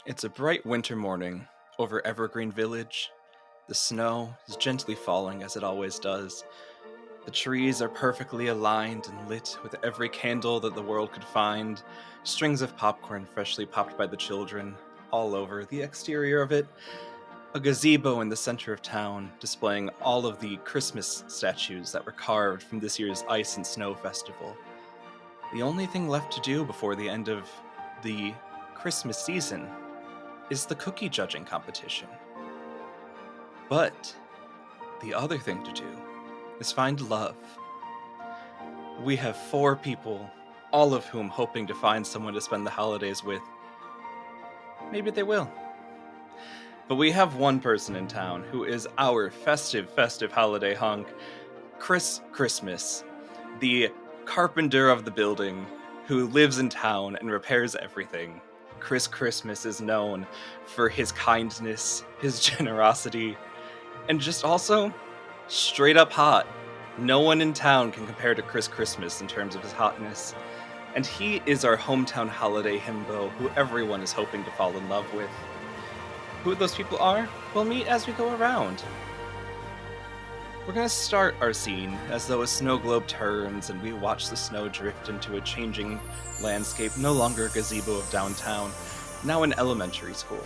It's a bright winter morning over Evergreen Village. The snow is gently falling as it always does. The trees are perfectly aligned and lit with every candle that the world could find. Strings of popcorn freshly popped by the children all over the exterior of it. A gazebo in the center of town displaying all of the Christmas statues that were carved from this year's Ice and Snow Festival. The only thing left to do before the end of the Christmas season is the cookie judging competition. But the other thing to do is find love. We have 4 people, all of whom hoping to find someone to spend the holidays with. Maybe they will. But we have one person in town who is our festive holiday hunk, Chris Christmas, the carpenter of the building who lives in town and repairs everything. Chris Christmas is known for his kindness, his generosity, and just also straight up hot. No one in town can compare to Chris Christmas in terms of his hotness. And he is our hometown holiday himbo who everyone is hoping to fall in love with. Who those people are, we'll meet as we go around. We're going to start our scene as though a snow globe turns and we watch the snow drift into a changing landscape, no longer a gazebo of downtown, now an elementary school,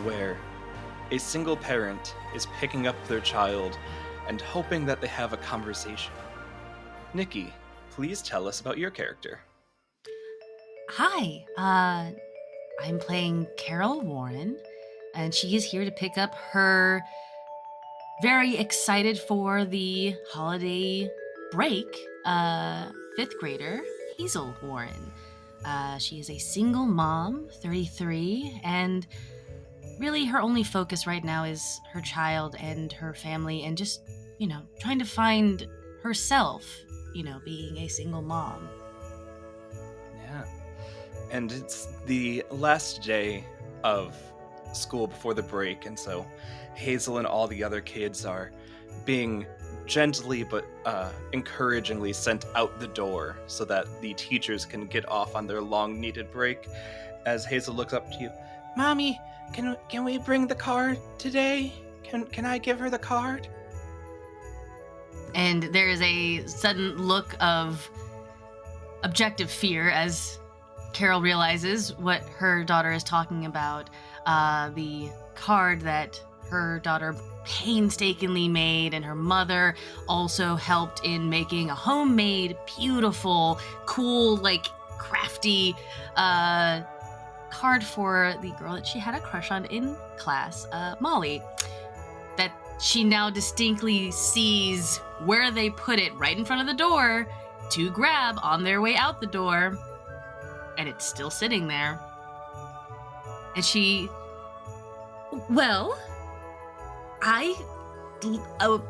where a single parent is picking up their child and hoping that they have a conversation. Nikki, please tell us about your character. Hi, I'm playing Carol Warren, and she is here to pick up her very excited for the holiday break, 5th grader, Hazel Warren. She is a single mom, 33, and really her only focus right now is her child and her family and just, trying to find herself, being a single mom. Yeah. And it's the last day of school before the break, and so Hazel and all the other kids are being gently but encouragingly sent out the door so that the teachers can get off on their long needed break. As Hazel looks up to you, Mommy, can we bring the card today? Can I give her the card? And there is a sudden look of objective fear as Carol realizes what her daughter is talking about. The card that her daughter painstakingly made, and her mother also helped in making a homemade, beautiful, cool, crafty card for the girl that she had a crush on in class, Molly. That she now distinctly sees where they put it right in front of the door to grab on their way out the door. And it's still sitting there. And she... Well, I will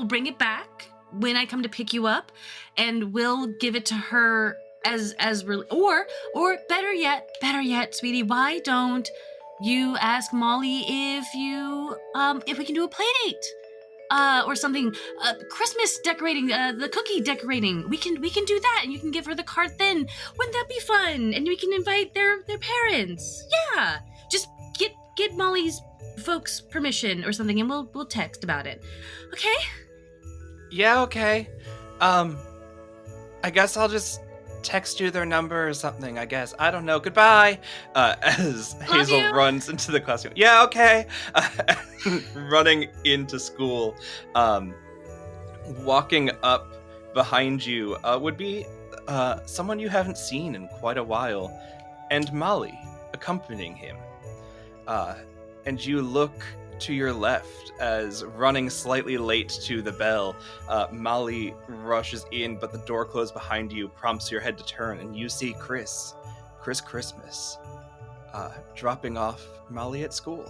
bring it back when I come to pick you up, and we'll give it to her as really, or better yet, sweetie, why don't you ask Molly if we can do a play date? Or something, Christmas decorating, the cookie decorating. We can do that, and you can give her the card then. Wouldn't that be fun? And we can invite their parents. Yeah, just get Molly's folks' permission or something, and we'll text about it. Okay? Yeah, okay. I guess I'll just text you their number or something, I guess. I don't know. Goodbye. As Hazel runs into the classroom. Yeah, okay. Running into school. Walking up behind you would be someone you haven't seen in quite a while, and Molly accompanying him. And you look to your left as, running slightly late to the bell, Molly rushes in, but the door closed behind you prompts your head to turn, and you see Chris Christmas, dropping off Molly at school.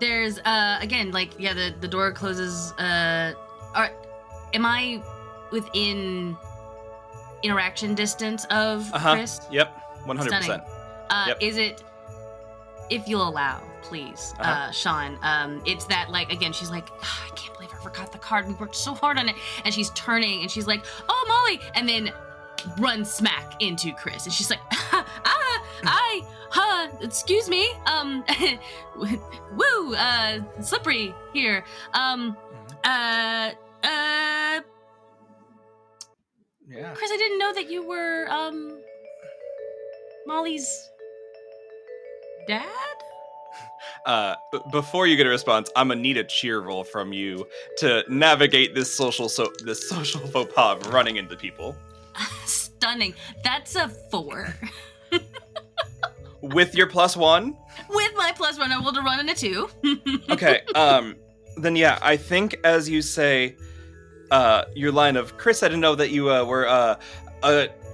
There's, again, the door closes, am I within interaction distance of Chris? Yep, 100%. Stunning. Yep. Is it, if you'll allow, please, Sean, it's that, again, she's like, I can't believe I forgot the card. We worked so hard on it. And she's turning, and she's like, oh, Molly, and then runs smack into Chris. And she's like, excuse me. Woo, slippery here. Yeah. Chris, I didn't know that you were, Molly's dad? Before you get a response, I'm gonna need a cheer roll from you to navigate this social faux pas of running into people. Stunning. That's a 4. With your +1? With my +1, I rolled a run and a 2. Okay, then yeah, I think as you say, your line of, Chris, I didn't know that you were a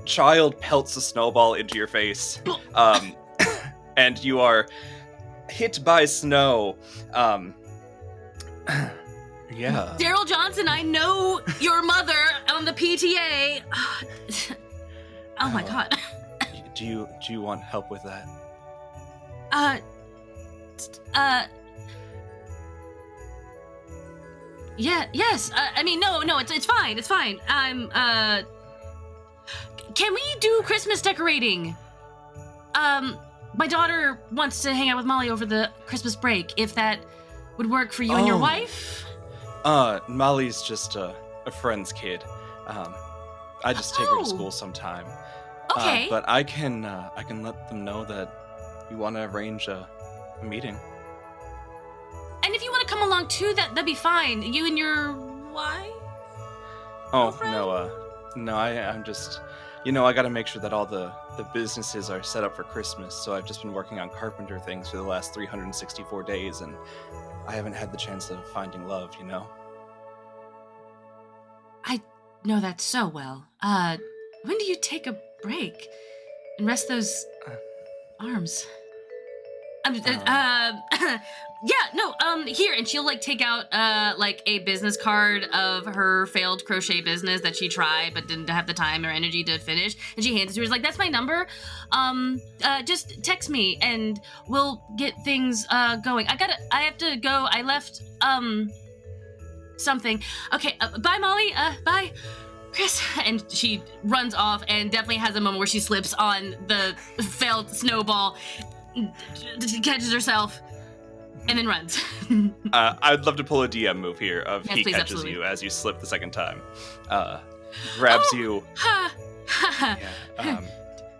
child pelts a snowball into your face, and you are hit by snow. Yeah. Daryl Johnson, I know your mother on the PTA. Oh my god. Do you want help with that? Yeah, yes. I mean, no, it's fine. It's fine. Can we do Christmas decorating? My daughter wants to hang out with Molly over the Christmas break, if that would work for you and your wife. Molly's just a friend's kid. I just take her to school sometime. Okay. But I can let them know that you want to arrange a meeting. And if you want to come along too, that'd be fine. You and your wife? Oh, girlfriend? no, I'm just, I got to make sure that all the businesses are set up for Christmas, so I've just been working on carpenter things for the last 364 days, and I haven't had the chance of finding love, I know that so well. When do you take a break and rest those arms? Here, and she'll take out a business card of her failed crochet business that she tried but didn't have the time or energy to finish, and she hands it to her. She's like, that's my number. Just text me and we'll get things going. I have to go. I left something. Okay, bye Molly. Bye Chris. And she runs off and definitely has a moment where she slips on the failed snowball, catches herself, and then runs. I'd love to pull a DM move here of yes, he please, catches absolutely. you as you slip the second time. Grabs you.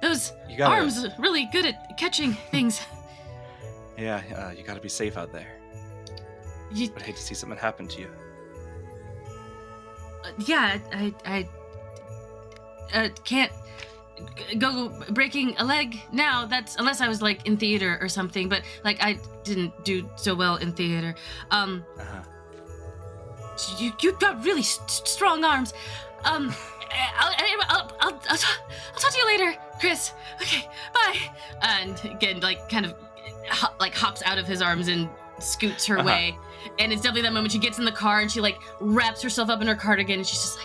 Those you gotta, arms are really good at catching things. Yeah, you gotta be safe out there. I'd hate to see something happen to you. I can't go breaking a leg now. That's unless I was in theater or something, but I didn't do so well in theater. You got really strong arms. I'll talk to you later, Chris. Okay, bye. And again, kind of hops out of his arms and scoots her way. And it's definitely that moment she gets in the car and she wraps herself up in her cardigan and she's just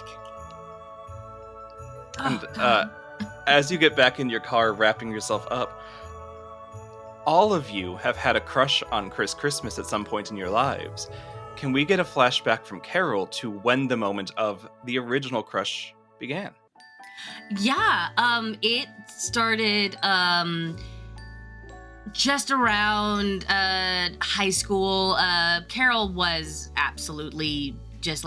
as you get back in your car wrapping yourself up, all of you have had a crush on Chris Christmas at some point in your lives. Can we get a flashback from Carol to when the moment of the original crush began? Yeah, it started just around high school. Carol was absolutely just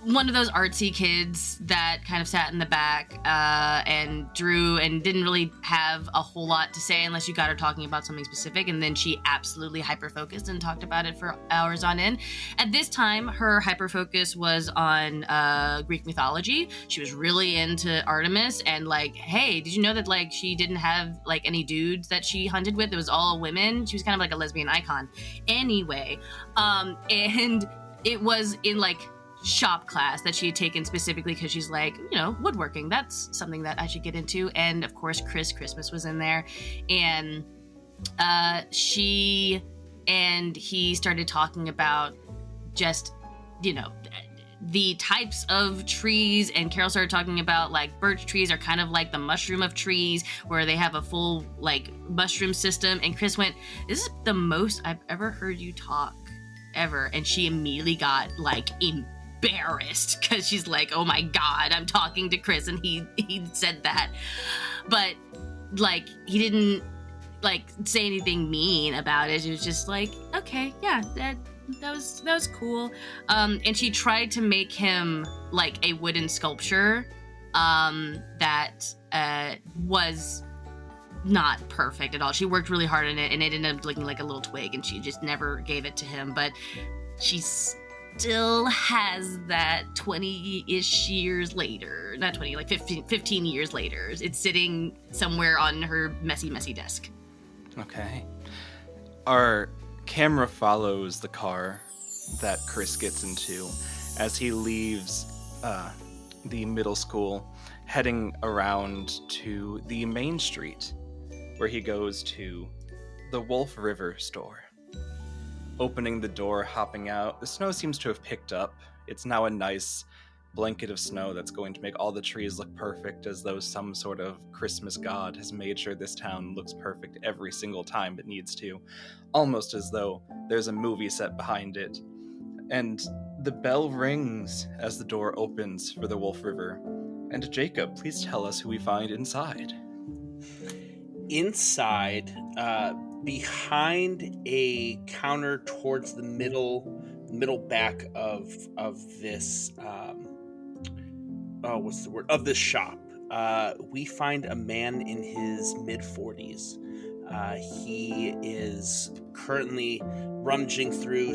one of those artsy kids that kind of sat in the back and drew and didn't really have a whole lot to say unless you got her talking about something specific, and then she absolutely hyper-focused and talked about it for hours on end. At this time, her hyper-focus was on Greek mythology. She was really into Artemis, and hey, did you know that she didn't have any dudes that she hunted with? It was all women. She was kind of a lesbian icon. Anyway, and it was in shop class that she had taken specifically because she's woodworking, that's something that I should get into. And of course Chris Christmas was in there, and she and he started talking about just the types of trees, and Carol started talking about birch trees are kind of like the mushroom of trees, where they have a full mushroom system. And Chris went, this is the most I've ever heard you talk ever. And she immediately got embarrassed because she's oh my god, I'm talking to Chris and he said that. But like he didn't like say anything mean about it. It was just like, okay, yeah, that was cool. And she tried to make him like a wooden sculpture that was not perfect at all. She worked really hard on it, and it ended up looking like a little twig, and she just never gave it to him. But she still has that 20-ish years later, not 20, like 15 years later. It's sitting somewhere on her messy desk. Okay. Our camera follows the car that Chris gets into as he leaves the middle school, heading around to the main street, where he goes to the Wolf River store. Opening the door, hopping out, the snow seems to have picked up. It's now a nice blanket of snow that's going to make all the trees look perfect, as though some sort of Christmas god has made sure this town looks perfect every single time it needs to, almost as though there's a movie set behind it. And the bell rings as the door opens for the Wolf River. And Jacob, please tell us who we find inside. Inside, behind a counter towards the middle back of this what's the word, of this shop, we find a man in his mid-40s. He is currently rummaging through,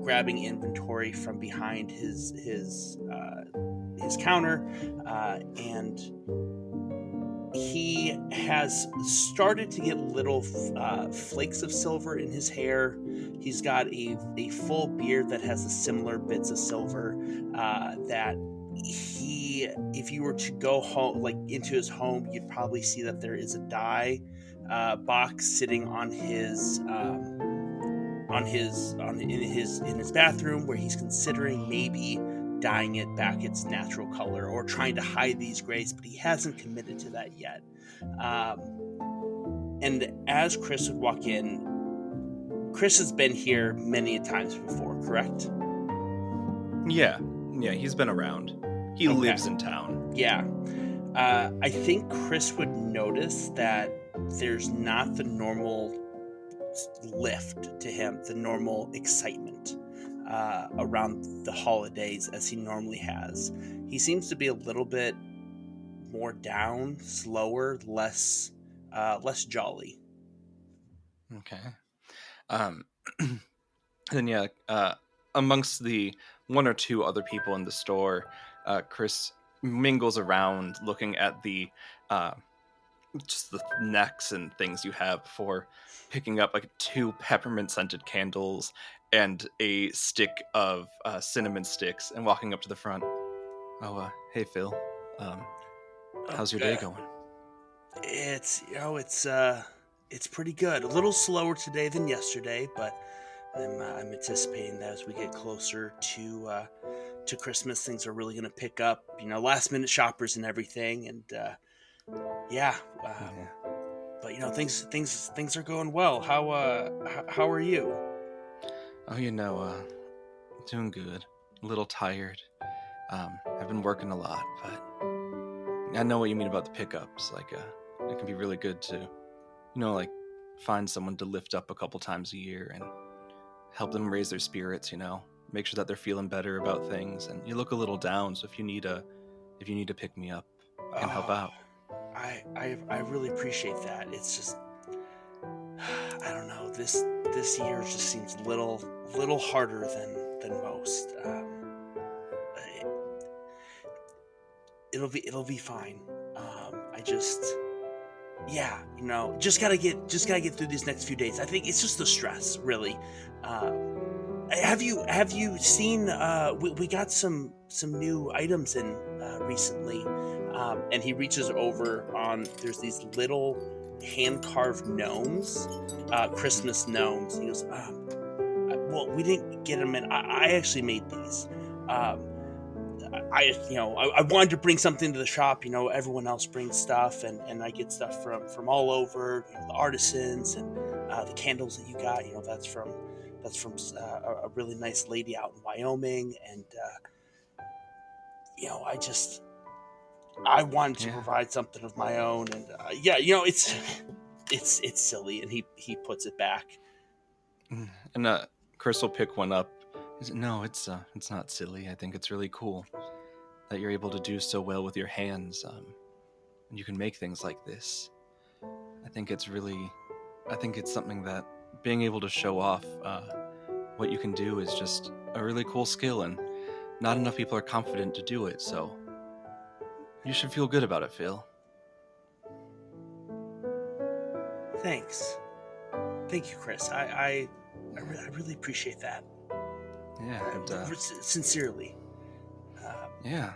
grabbing inventory from behind his counter, and he has started to get little flakes of silver in his hair. He's got a full beard that has the similar bits of silver that he, if you were to go home, like into his home, you'd probably see that there is a dye box sitting in his bathroom, where he's considering maybe dyeing it back its natural color or trying to hide these grays, but he hasn't committed to that yet. And as Chris would walk in, Chris has been here many times before, correct? Yeah, he's been around. He lives in town. Yeah. I think Chris would notice that there's not the normal lift to him, the normal excitement around the holidays as he normally has. He seems to be a little bit more down, slower, less jolly. Okay. Then amongst the one or two other people in the store, Chris mingles around, looking at the just the necks and things you have for picking up like 2 peppermint scented candles and a stick of cinnamon sticks, and walking up to the front. Hey Phil, how's your day going? It's pretty good. A little slower today than yesterday, but I'm anticipating that as we get closer to Christmas, things are really going to pick up. Last minute shoppers and everything, and but things are going well. How are you? Doing good. A little tired. I've been working a lot, but I know what you mean about the pickups. Like, it can be really good to, find someone to lift up a couple times a year and help them raise their spirits. Make sure that they're feeling better about things. And you look a little down, so if you need to pick me up, I can help out. I really appreciate that. It's just, I don't know, this year just seems a little harder than most. It'll be fine. Just gotta get through these next few days. I think it's just the stress, really. Have you seen? We got some new items in recently, and he reaches over there's these little hand-carved gnomes, Christmas gnomes. He goes, well, we didn't get them in. I actually made these. I wanted to bring something to the shop. Everyone else brings stuff, and I get stuff from all over. The artisans and the candles that you got. That's from a really nice lady out in Wyoming, and I wanted to Yeah. provide something of my own, and yeah, you know, it's silly, and he puts it back. And Chris will pick one up. No, it's not silly. I think it's really cool that you're able to do so well with your hands, and you can make things like this. I think it's something that being able to show off what you can do is just a really cool skill, and not enough people are confident to do it. So you should feel good about it, Phil. Thanks, thank you, Chris. I really appreciate that. Yeah, and Sincerely. yeah.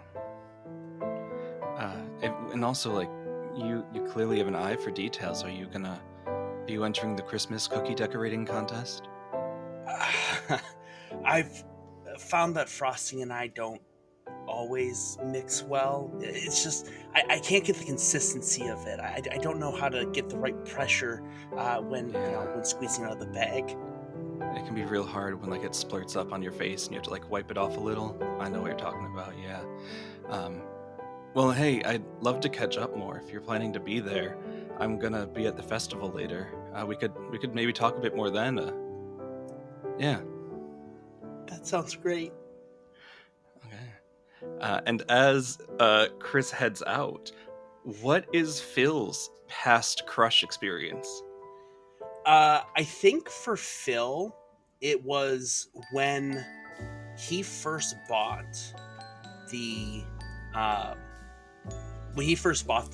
And also, like, you clearly have an eye for details. Are you entering the Christmas cookie decorating contest? I've found that frosting and I don't always mix well. It's just I can't get the consistency of it. I don't know how to get the right pressure when squeezing out of the bag. It can be real hard when like it splurts up on your face and you have to like wipe it off a little. I know what you're talking about. Yeah. Well, hey, I'd love to catch up more. If you're planning to be there, I'm gonna be at the festival later. We could maybe talk a bit more then. Yeah. That sounds great. Okay. And as Chris heads out, what is Phil's past crush experience? I think for Phil, it was when he first bought the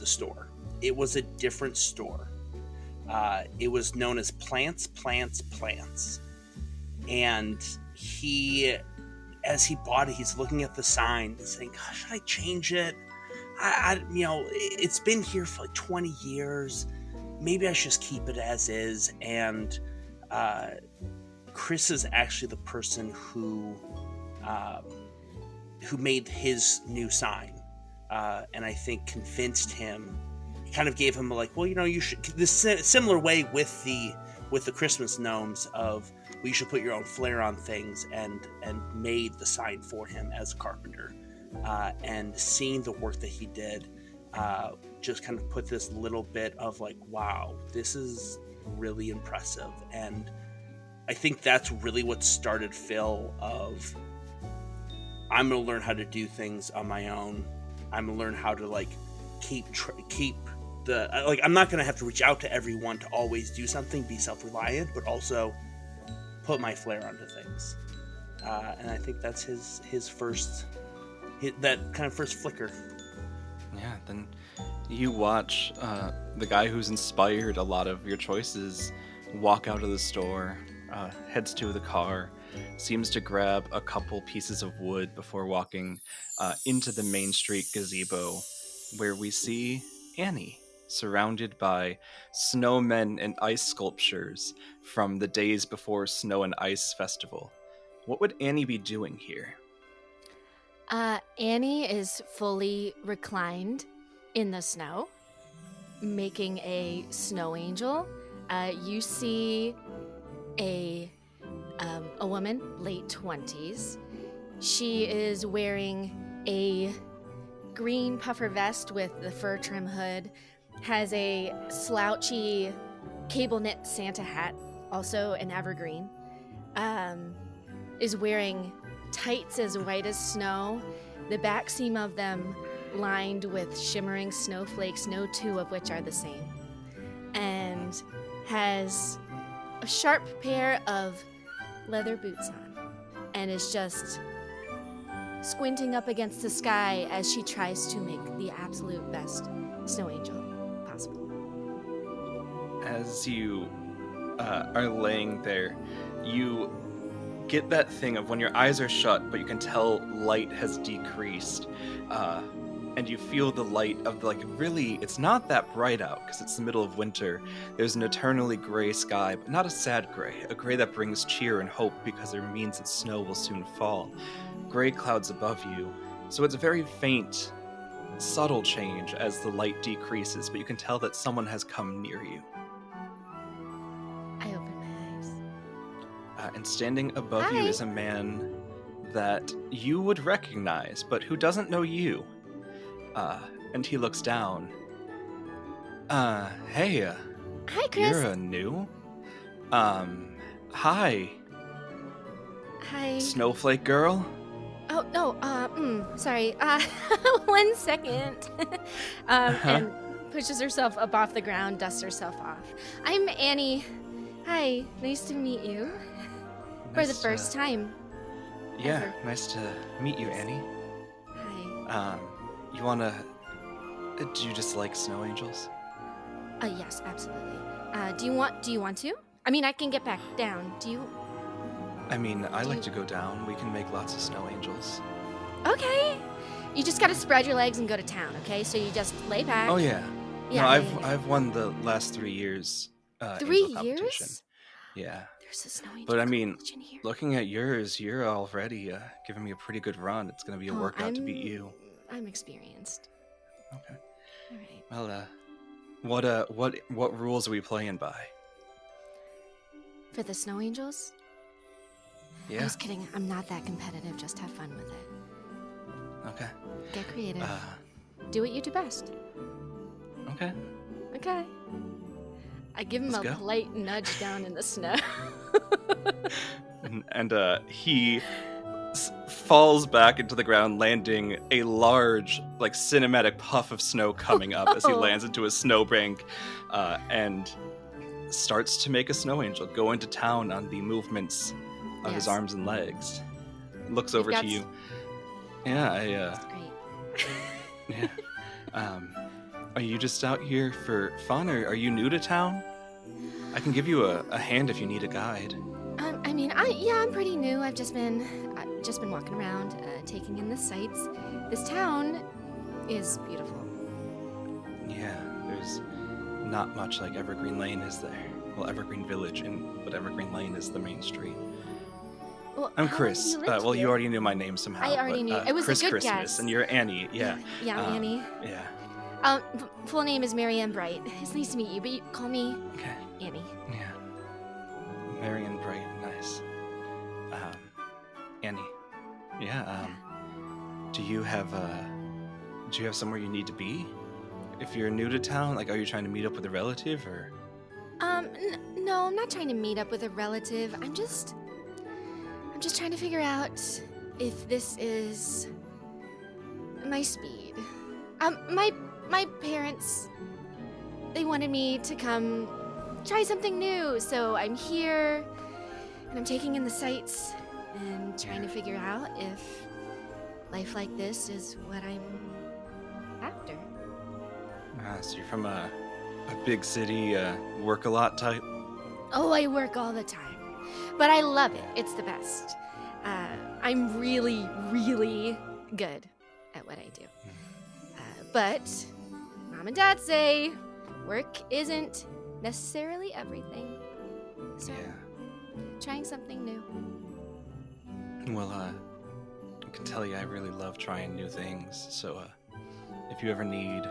store. It was a different store. It was known as Plants, and as he bought it, he's looking at the sign, saying, "Gosh, should I change it? It's been here for like 20 years. Maybe I should just keep it as is." And Chris is actually the person who made his new sign, and I think convinced him, kind of gave him like, well, you should, this similar way with the Christmas gnomes of, well, you should put your own flair on things, and made the sign for him as a carpenter, and seeing the work that he did, just kind of put this little bit of like, wow, this is really impressive. And I think that's really what started Phil of, I'm going to learn how to do things on my own. I'm going to learn how to like keep I'm not going to have to reach out to everyone to always do something, be self-reliant, but also put my flair onto things. And I think that's his first, that kind of first flicker. Yeah, then you watch the guy who's inspired a lot of your choices walk out of the store, heads to the car, seems to grab a couple pieces of wood before walking into the Main Street gazebo, where we see Annie, surrounded by snowmen and ice sculptures from the days before Snow and Ice Festival. What would Annie be doing here? Annie is fully reclined in the snow, making a snow angel. You see a woman, late 20s. She is wearing a green puffer vest with the fur trim hood, has a slouchy cable knit Santa hat, also an evergreen, is wearing tights as white as snow, the back seam of them lined with shimmering snowflakes, no two of which are the same, and has a sharp pair of leather boots on, and is just squinting up against the sky as she tries to make the absolute best snow angel possible. As you are laying there, you get that thing of when your eyes are shut, but you can tell light has decreased, and you feel the light of, like, really, it's not that bright out because it's the middle of winter. There's an eternally gray sky, but not a sad gray, a gray that brings cheer and hope because it means that snow will soon fall. Gray clouds above you, so it's a very faint, subtle change as the light decreases, but you can tell that someone has come near you. I open my eyes. And standing above you is a man that you would recognize, but who doesn't know you. and he looks down. Hey, Hi, Chris. you're new? Hi, Hi. snowflake girl? Oh, no, sorry. 1 second. And pushes herself up off the ground, dusts herself off. I'm Annie. Hi, nice to meet you. For the first time. Yeah, ever. nice to meet you, Annie. Hi. You wanna... Do you just like snow angels? Yes, absolutely. Do you want to? I mean, I can get back down. Do you? I mean, I like to go down. We can make lots of snow angels. Okay. You just gotta spread your legs and go to town, okay? So you just lay back. Oh, yeah. Yeah, No, yeah. I've won the last 3 years. 3 angel competition. years? Yeah. There's a snow angel But I mean, competition here. looking at yours, you're already giving me a pretty good run. It's gonna be a workout to beat you. I'm experienced. Okay. All right. Well, what rules are we playing by? For the snow angels? I Yeah. was kidding. I'm not that competitive. Just have fun with it. Okay. Get creative. Uh, Do what you do best. okay. Okay. I give him Let's a go. polite nudge down in the snow. And he falls back into the ground, landing a large, like, cinematic puff of snow coming up as he lands into a snowbank, and starts to make a snow angel go into town on the movements of his Yes. arms and legs. Looks over got to you. Yeah, That's great. yeah. Are you just out here for fun, or are you new to town? I can give you a hand if you need a guide. I mean, I'm pretty new. I've just been walking around, taking in the sights. This town is beautiful. Yeah, there's not much like Evergreen Lane, is there? Well, Evergreen Village, but Evergreen Lane is the main street. Well, I'm how Chris. long have you lived Well, you here? already knew my name somehow. I already but, knew. It was a Chris good Christmas, guess. and you're Annie. Yeah. Yeah, I'm Annie. Yeah. Full name is Marianne Bright. It's nice to meet you, but you call me Okay. Annie. Yeah. Marion Bright, nice. Annie. Yeah. Do you have somewhere you need to be? If you're new to town, like, are you trying to meet up with a relative, or? No, I'm not trying to meet up with a relative. I'm just trying to figure out if this is my speed. My parents, they wanted me to come try something new, so I'm here and I'm taking in the sights and trying to figure out if life like this is what I'm after. So you're from a big city, work a lot type? Oh, I work all the time, but I love it. It's the best. I'm really, really good at what I do. But Mom and Dad say work isn't necessarily everything. So, trying something new. Well, I can tell you I really love trying new things, so if you ever need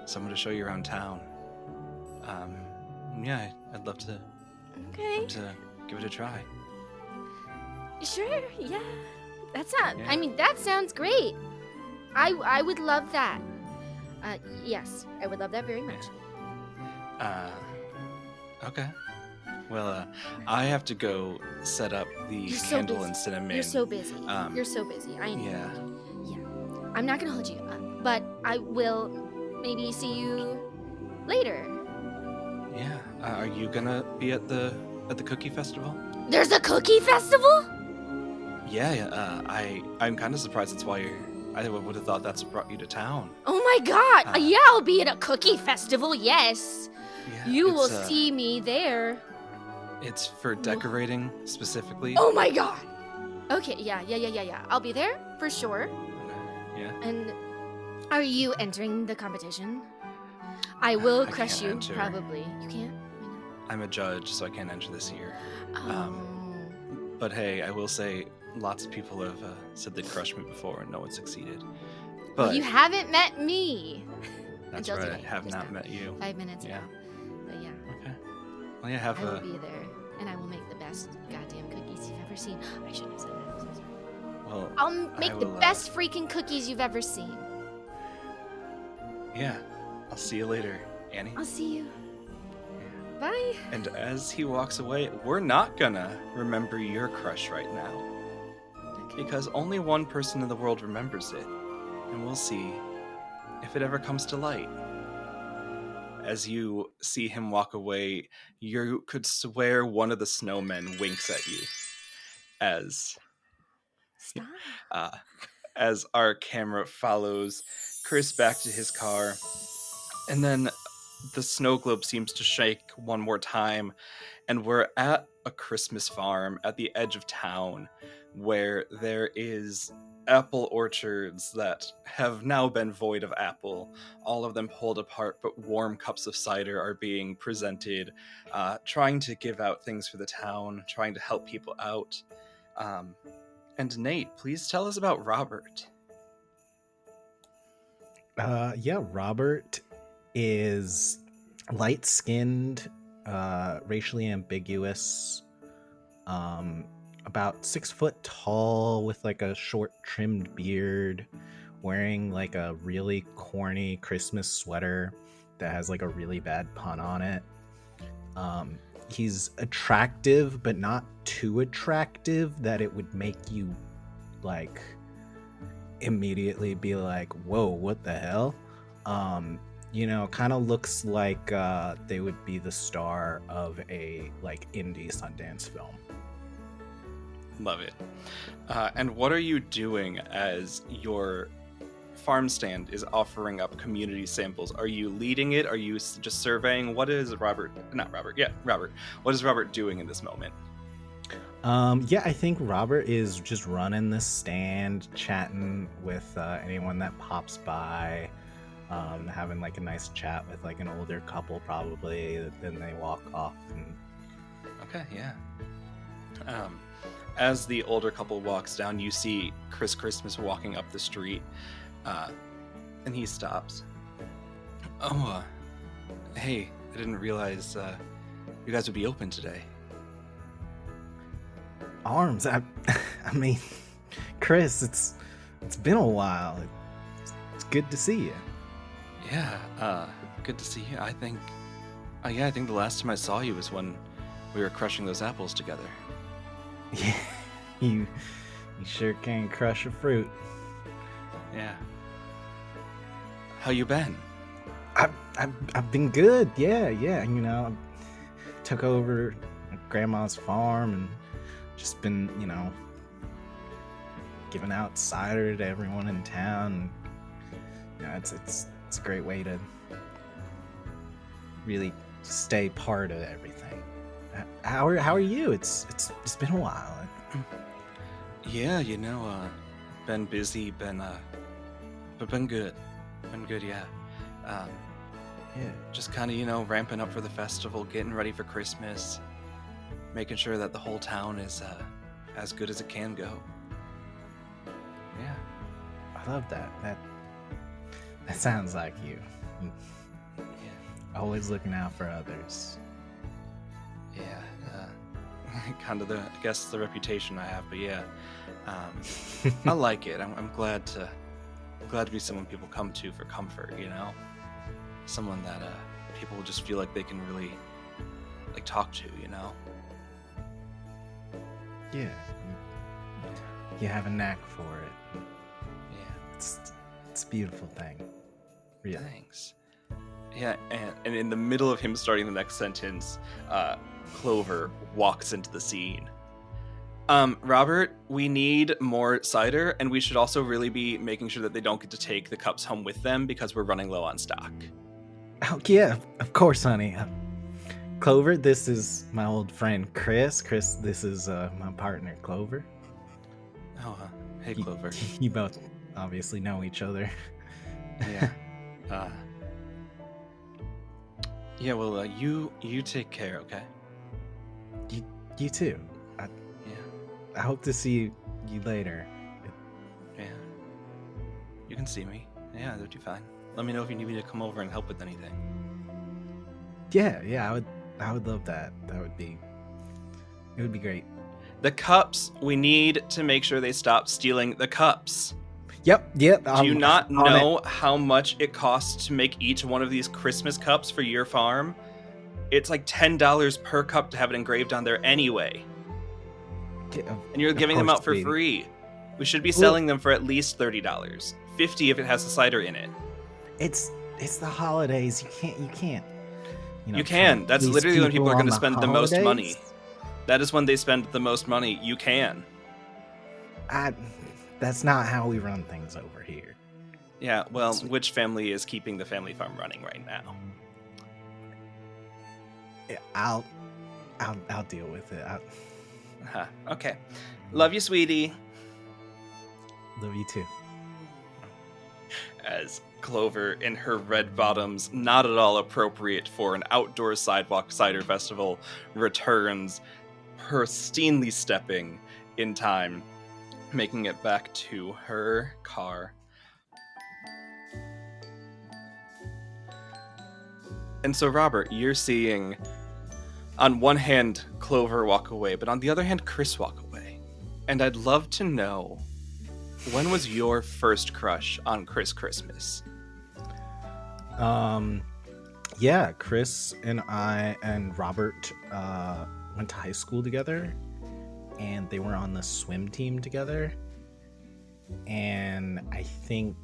someone to show you around town, yeah, I'd love to Okay. give it a try. Sure, yeah. That's not, Yeah. I mean, that sounds great. I would love that. Yes, I would love that very much. Okay. Well, I have to go set up the You're so candle busy. and cinnamon. You're so busy. um, You're so busy. I know. Yeah. I'm not gonna hold you up, but I will maybe see you later. Yeah. Are you gonna be at the cookie festival? There's a cookie festival? Yeah. I'm kind of surprised that's why I would have thought that's what brought you to town. Oh my god! Uh, Yeah, I'll be at a cookie festival, yes. Yeah, You will it's, see me there. It's for decorating specifically. Oh my god! Okay, yeah. I'll be there for sure. Yeah. And are you entering the competition? I will I crush can't you, enter. probably. You can't? Why I'm a judge, so I can't enter this year. not? But hey, I will say lots of people have said they'd crush me before, and no one succeeded. But Well, you haven't met me. that's until right, I today, have just not now. met you. 5 minutes Yeah. ago. But yeah, Okay. Well, yeah, have I will a. be there, and I will make the best goddamn cookies you've ever seen. I shouldn't have said that. I'm so sorry. Well, I'll make the will, best freaking cookies you've ever seen. Yeah, I'll see you later, Annie. I'll see you. Yeah. Bye. And as he walks away, we're not gonna remember your crush right now. Because only one person in the world remembers it. And we'll see if it ever comes to light. As you see him walk away, you could swear one of the snowmen winks at you. Stop. Uh, as our camera follows Chris back to his car. And then the snow globe seems to shake one more time, and we're at a Christmas farm at the edge of town where there is apple orchards that have now been void of apple, all of them pulled apart, but warm cups of cider are being presented, trying to give out things for the town, trying to help people out. And Nate, please tell us about Robert. Robert is light-skinned, racially ambiguous, about 6 foot tall with like a short trimmed beard, wearing like a really corny Christmas sweater that has like a really bad pun on it. He's attractive, but not too attractive that it would make you like immediately be like, whoa, what the hell? Kind of looks like they would be the star of a like indie Sundance film. Love it. And what are you doing as your farm stand is offering up community samples? Are you leading it? Are you just surveying? What is Robert? What is Robert doing in this moment? I think Robert is just running the stand, chatting with anyone that pops by, having like a nice chat with like an older couple probably. Then they walk off. Okay, yeah. As the older couple walks down, you see Chris Christmas walking up the street, and he stops. Oh, hey, I didn't realize you guys would be open today. Arms, I mean, Chris, it's been a while. It's good to see you. Yeah, good to see you. I think the last time I saw you was when we were crushing those apples together. Yeah, you sure can crush a fruit. Yeah. How you been? I've been good. Yeah. Took over grandma's farm and just been, giving out cider to everyone in town. It's a great way to really stay part of everything. How are you? It's been a while. Yeah, been busy, but been good. Been good, yeah. Just kind of, ramping up for the festival, getting ready for Christmas, making sure that the whole town is as good as it can go. Yeah. I love that. That sounds like you. Yeah. Always looking out for others. Yeah. Kind of the reputation I have, but yeah. I like it. I'm glad to be someone people come to for comfort, Someone that people will just feel like they can really like talk to, Yeah. You have a knack for it. Yeah. It's a beautiful thing. Really. Thanks. Yeah, and in the middle of him starting the next sentence, Clover walks into the scene. Robert, we need more cider, and we should also really be making sure that they don't get to take the cups home with them because we're running low on stock. Oh, yeah, of course, honey. Clover, this is my old friend Chris. Chris, this is my partner, Clover. Oh, hey, Clover. You both obviously know each other. Yeah. Yeah, well, you take care, okay? You too. I hope to see you later. Yeah. You can see me. Yeah, that'd be fine. Let me know if you need me to come over and help with anything. Yeah, I would love that. It would be great. The cups, we need to make sure they stop stealing the cups. Yep. Do you not know how much it costs to make each one of these Christmas cups for your farm? It's like $10 per cup to have it engraved on there anyway. And you're giving them out for free. We should be selling them for at least $30. $50 if it has a cider in it. It's the holidays. You can't. You can. That's literally when people are going to spend the most money. That is when they spend the most money. You can. That's not how we run things over here. Yeah, well, which family is keeping the family farm running right now? Yeah, I'll deal with it. Okay. Love you, sweetie. Love you too. As Clover in her red bottoms, not at all appropriate for an outdoor sidewalk cider festival, returns, pristinely stepping in time, making it back to her car. And so, Robert, you're seeing, on one hand, Clover walk away, but on the other hand, Chris walk away. And I'd love to know, when was your first crush on Chris Christmas? Yeah, Chris and I and Robert went to high school together, and they were on the swim team together. And I think,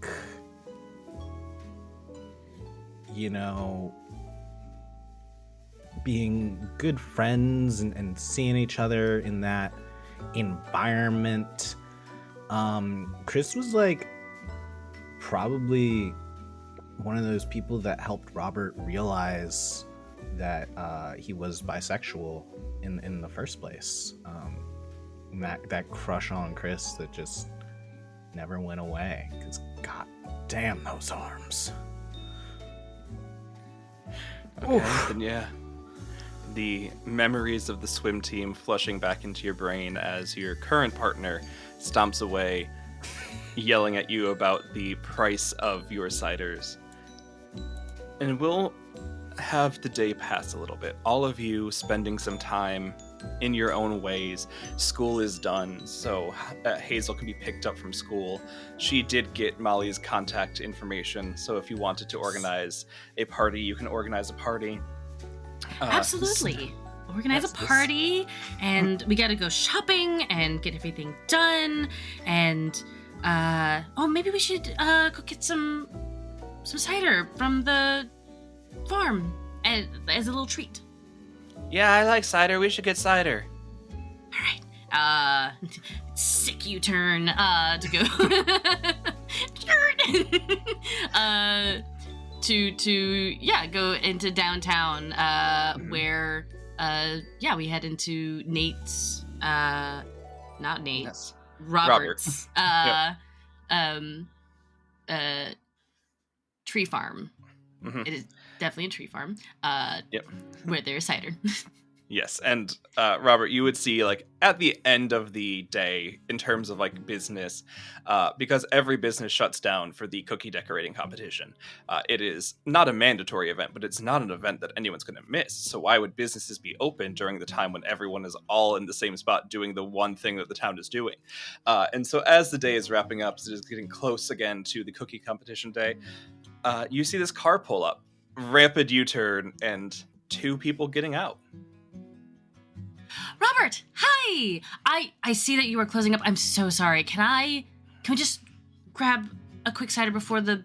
being good friends and seeing each other in that environment, Chris was like probably one of those people that helped Robert realize that he was bisexual in the first place. And that crush on Chris that just never went away, because god damn those arms. Okay, then yeah. The memories of the swim team flushing back into your brain as your current partner stomps away, yelling at you about the price of your ciders. And we'll have the day pass a little bit. All of you spending some time in your own ways. School is done, so Hazel can be picked up from school. She did get Molly's contact information, so if you wanted to organize a party, you can organize a party. Absolutely. Organize a party, and we gotta go shopping and get everything done, and maybe we should go get some cider from the farm as a little treat. Yeah, I like cider. We should get cider. All right. Sick U-turn to go to go into downtown where we head into Nate's not Nate, Yes. Robert's tree farm. Mm-hmm. It is definitely a tree farm. Where there's cider. Yes, and Robert, you would see, like, at the end of the day, in terms of, like, business, because every business shuts down for the cookie decorating competition. It is not a mandatory event, but it's not an event that anyone's going to miss. So why would businesses be open during the time when everyone is all in the same spot doing the one thing that the town is doing? And so as the day is wrapping up, so it is getting close again to the cookie competition day, you see this car pull up, rapid U-turn, and two people getting out. Robert, hi! I see that you are closing up. I'm so sorry. Can we just grab a quick cider before the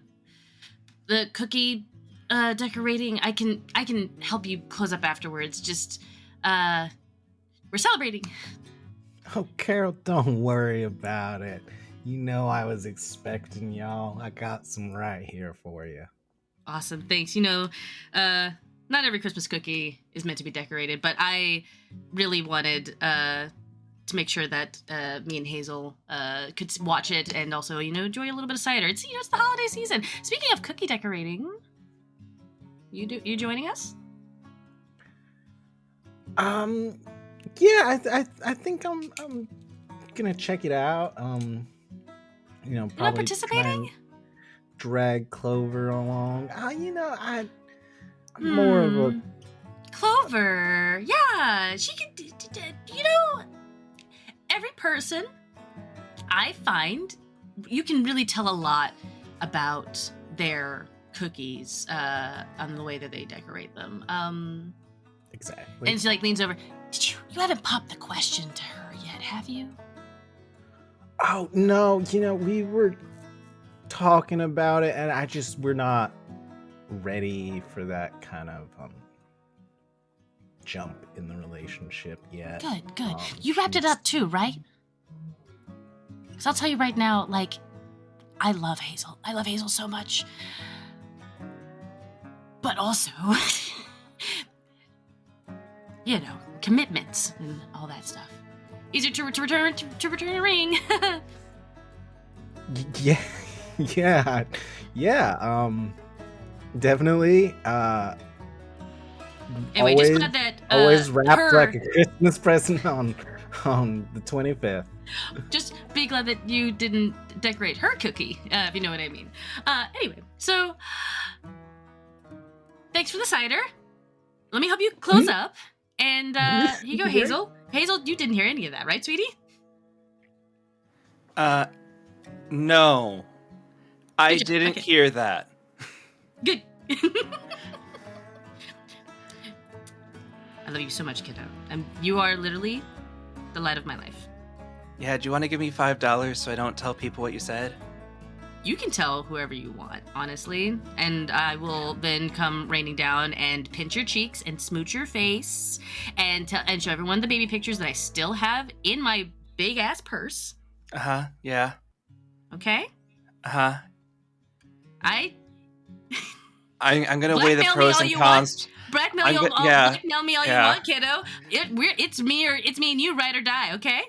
cookie decorating? I can help you close up afterwards. Just we're celebrating. Oh, Carol, don't worry about it. I was expecting y'all. I got some right here for you. Awesome, thanks. Not every Christmas cookie is meant to be decorated, but I really wanted to make sure that me and Hazel could watch it and also, enjoy a little bit of cider. It's the holiday season. Speaking of cookie decorating, you joining us? Yeah, I think I'm gonna check it out. Probably You're not participating? Drag Clover along. I'm more of a Clover. Yeah, she could. Every person I find you can really tell a lot about their cookies on the way that they decorate them. Exactly. And she like leans over. You haven't popped the question to her yet, have you? Oh no, we were talking about it, and we're not ready for that kind of jump in the relationship yet. Good. You wrapped it up too, right? Because I'll tell you right now, like, I love Hazel. I love Hazel so much. But also, commitments and all that stuff. Easier to return a ring. Yeah. Definitely. Anyway, always, just glad that always wrapped her, like a Christmas present on the 25th. Just be glad that you didn't decorate her cookie, if you know what I mean. Anyway, so thanks for the cider. Let me help you close up. And here you go, Hazel. Hazel, you didn't hear any of that, right, sweetie? No. I didn't hear that. Good. I love you so much, kiddo. You are literally the light of my life. Yeah, do you want to give me $5 so I don't tell people what you said? You can tell whoever you want, honestly. And I will then come raining down and pinch your cheeks and smooch your face and show everyone the baby pictures that I still have in my big-ass purse. Uh-huh, yeah. Okay? Uh-huh. I'm gonna weigh the pros and cons. Blackmail me all you want, kiddo. It's me and you, ride or die. Okay.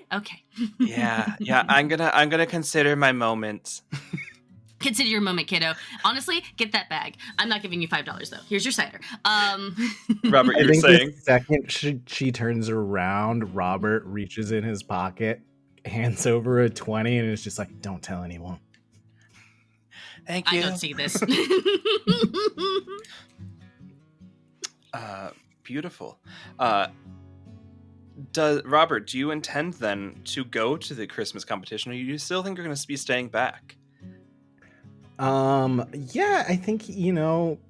Yeah. I'm gonna consider my moments. Consider your moment, kiddo. Honestly, get that bag. I'm not giving you $5 though. Here's your cider. Robert, I you're think saying. the second she turns around, Robert reaches in his pocket, hands over a 20, and it's just like, "Don't tell anyone." Thank you. I don't see this. Beautiful. Robert, do you intend then to go to the Christmas competition, or do you still think you're going to be staying back? Yeah, I think,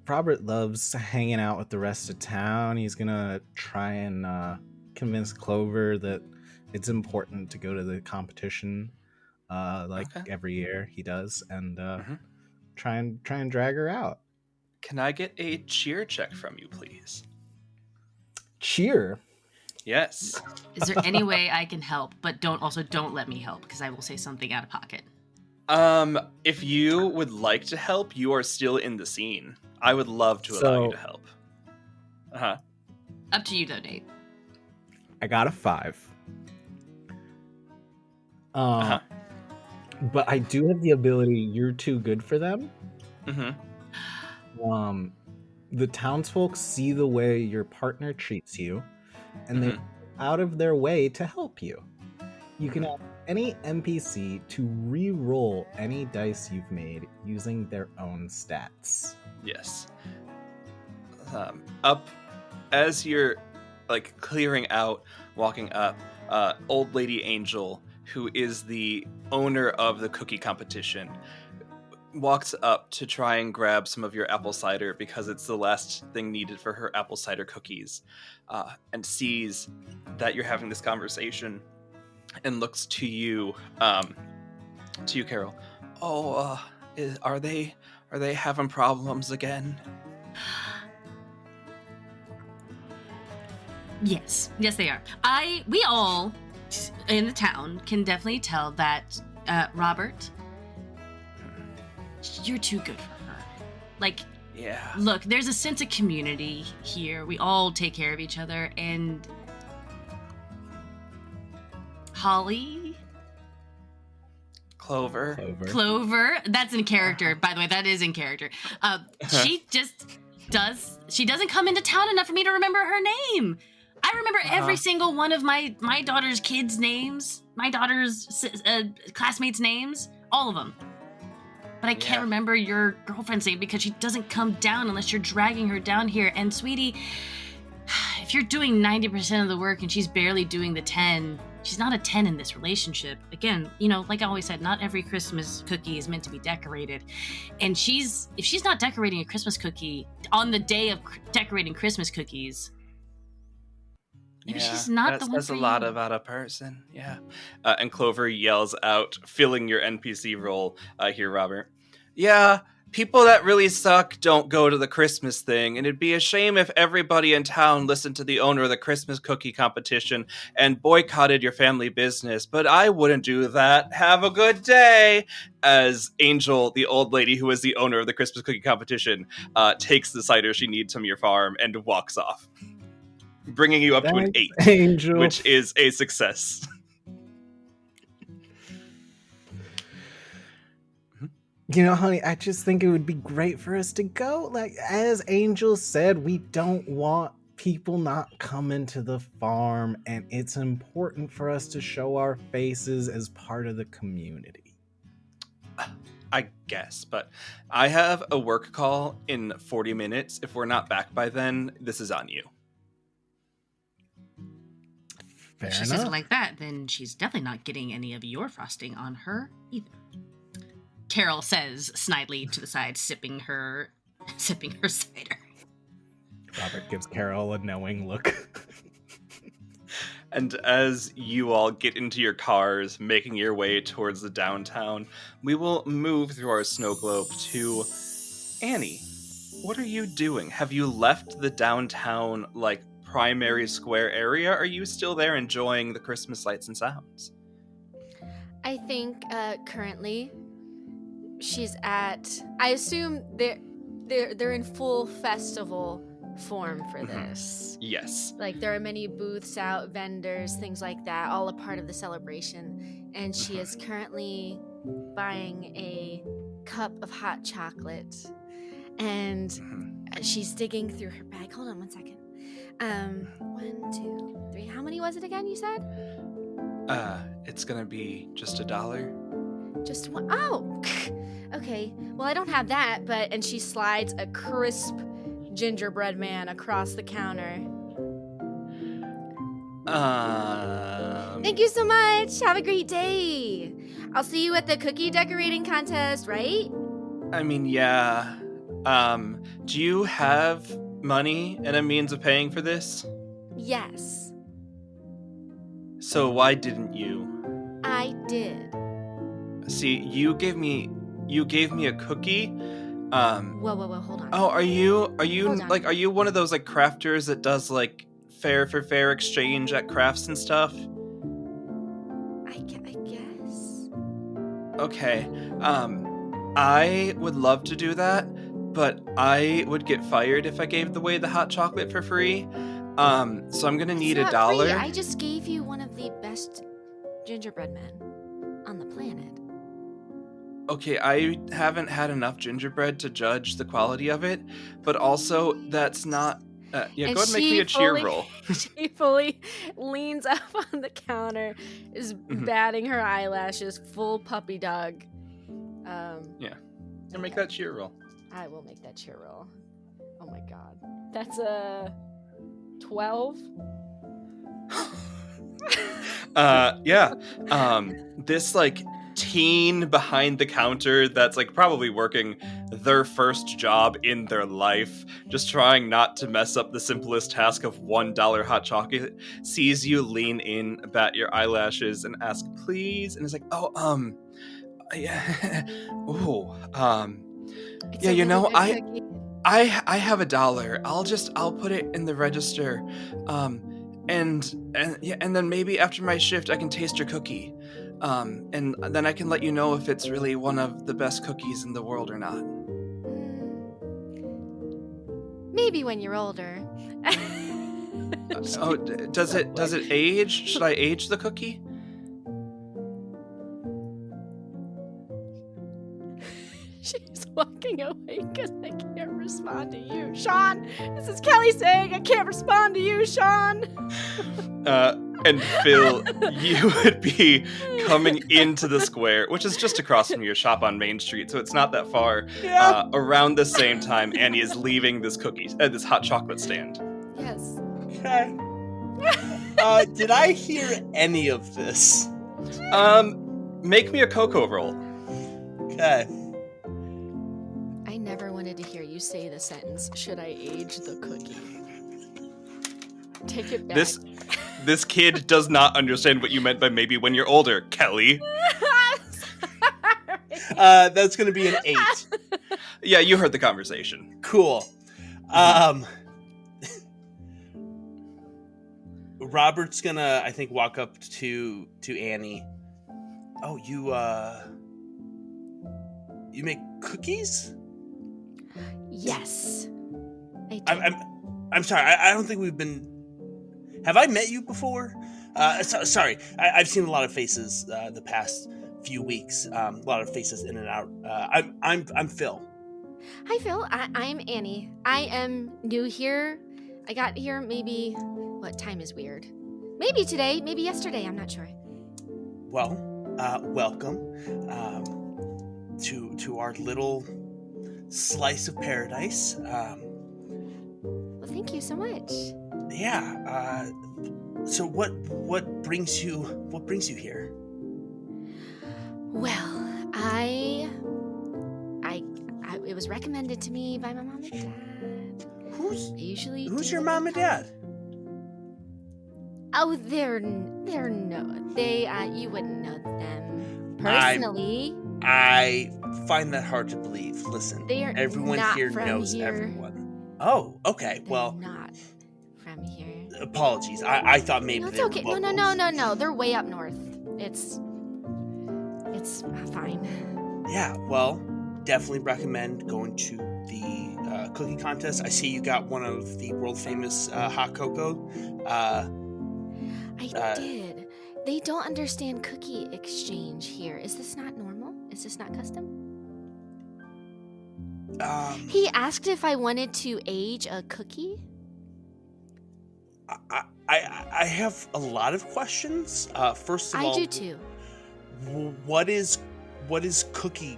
Robert loves hanging out with the rest of town. He's gonna try and convince Clover that it's important to go to the competition, every year he does, and try and drag her out. Can I get a cheer check from you, please? Cheer? Yes. Is there any way I can help? But don't let me help, because I will say something out of pocket. If you would like to help, you are still in the scene. I would love to allow you to help. Uh-huh. Up to you though, Nate. I got a 5. But I do have the ability, you're too good for them. Mm-hmm. The townsfolk see the way your partner treats you, and they're out of their way to help you. You can ask any NPC to re-roll any dice you've made using their own stats. Yes. Up as you're clearing out, walking up, old lady Angel, who is the owner of the cookie competition, walks up to try and grab some of your apple cider because it's the last thing needed for her apple cider cookies, and sees that you're having this conversation and looks to you, Carol. Oh, are they having problems again? Yes, they are. We all in the town can definitely tell that Robert, you're too good for her. Yeah. Look, there's a sense of community here. We all take care of each other, and Holly? Clover. That's in character, by the way. That is in character. She doesn't come into town enough for me to remember her name. I remember every single one of my daughter's kids' names, my daughter's classmates' names, all of them. But I can't remember your girlfriend's name because she doesn't come down unless you're dragging her down here. And sweetie, if you're doing 90% of the work and she's barely doing the 10, she's not a 10 in this relationship. Again, you know, like I always said, not every Christmas cookie is meant to be decorated. And if she's not decorating a Christmas cookie on the day of decorating Christmas cookies, maybe she's not the one that's for a lot you. about a person. Yeah. And Clover yells out, filling your NPC role here, Robert. Yeah, people that really suck don't go to the Christmas thing, and it'd be a shame if everybody in town listened to the owner of the Christmas cookie competition and boycotted your family business, but I wouldn't do that. Have a good day. As Angel, the old lady who is the owner of the Christmas cookie competition, takes the cider she needs from your farm and walks off, bringing you up to an Thanks, 8, Angel. which is a success. You know, honey, I just think it would be great for us to go. Like, as Angel said, we don't want people not coming to the farm, and it's important for us to show our faces as part of the community. I guess, but I have a work call in 40 minutes. If we're not back by then, this is on you. Fair If she enough. says it like that, then she's definitely not getting any of your frosting on her either. Carol says snidely to the side, sipping her cider. Robert gives Carol a knowing look. And as you all get into your cars, making your way towards the downtown, we will move through our snow globe to Annie. What are you doing? Have you left the downtown, like, primary square area? Or are you still there enjoying the Christmas lights and sounds? I think currently she's at. I assume they're in full festival form for this. Yes. Like there are many booths out, vendors, things like that, all a part of the celebration. And she is currently buying a cup of hot chocolate, and she's digging through her bag. Hold on one second. 1, 2, 3. How many was it again? You said? It's gonna be just $1. Just one. Oh, okay. Well, I don't have that, and she slides a crisp gingerbread man across the counter. Thank you so much. Have a great day. I'll see you at the cookie decorating contest, right? I mean, yeah. Do you have money and a means of paying for this? Yes, So why didn't you? I did. See, you gave me a cookie. Whoa, hold on. Oh, are you Hold on. like, are you one of those like crafters that does like fair for fair exchange at crafts and stuff? I guess. Okay. I would love to do that, but I would get fired if I gave away the hot chocolate for free. So I'm gonna need It's not free. $1. I just gave you one of the best gingerbread men on the planet. Okay, I haven't had enough gingerbread to judge the quality of it, but also that's not. Yeah, And go ahead and make she me a cheer fully- roll. She fully leans up on the counter, is batting her eyelashes, full puppy dog. And make that cheer roll. I will make that cheer roll. Oh my god. That's a 12. Yeah. This like teen behind the counter that's like probably working their first job in their life, just trying not to mess up the simplest task of $1 hot chocolate, sees you lean in, bat your eyelashes, and ask, please, and is like, yeah, It's yeah, a you know, really good cookie. I have $1. I'll put it in the register. And then maybe after my shift I can taste your cookie. And then I can let you know if it's really one of the best cookies in the world or not. Maybe when you're older. Does it age? Should I age the cookie? She's walking away because I can't respond to you, Sean. This is Kelly saying I can't respond to you, Sean. And Phil, you would be coming into the square, which is just across from your shop on Main Street, so it's not that far. Yeah. Around the same time, Annie is leaving this hot chocolate stand. Yes. Okay. Did I hear any of this? Make me a cocoa roll. Okay. I never wanted to hear you say the sentence, should I age the cookie? Take it back. This kid does not understand what you meant by maybe when you're older, Kelly. That's gonna be an 8. Yeah, you heard the conversation. Cool. Robert's gonna, I think, walk up to Annie. Oh, you make cookies? Yes. I do. I'm sorry. I don't think we've been. Have I met you before? Sorry. I've seen a lot of faces the past few weeks. A lot of faces in and out. I'm Phil. Hi, Phil. I'm Annie. I am new here. I got here maybe. What time is weird? Maybe today, maybe yesterday. I'm not sure. Well, welcome to our little slice of paradise. Well, thank you so much. Yeah. So what brings you here? Well, it was recommended to me by my mom and dad. Who's your mom and dad? Oh, they're no. You wouldn't know them personally. I find that hard to believe. Listen, everyone not here from knows here. everyone. Oh, okay. They're not from here. Apologies. I thought maybe No, it's they okay. were No. They're way up north. It's fine. Yeah. Well, definitely recommend going to the cookie contest. I see you got one of the world famous hot cocoa. I did. They don't understand cookie exchange here. Is this not normal? Is this not custom? He asked if I wanted to age a cookie. I have a lot of questions. First of all, I do too. What is cookie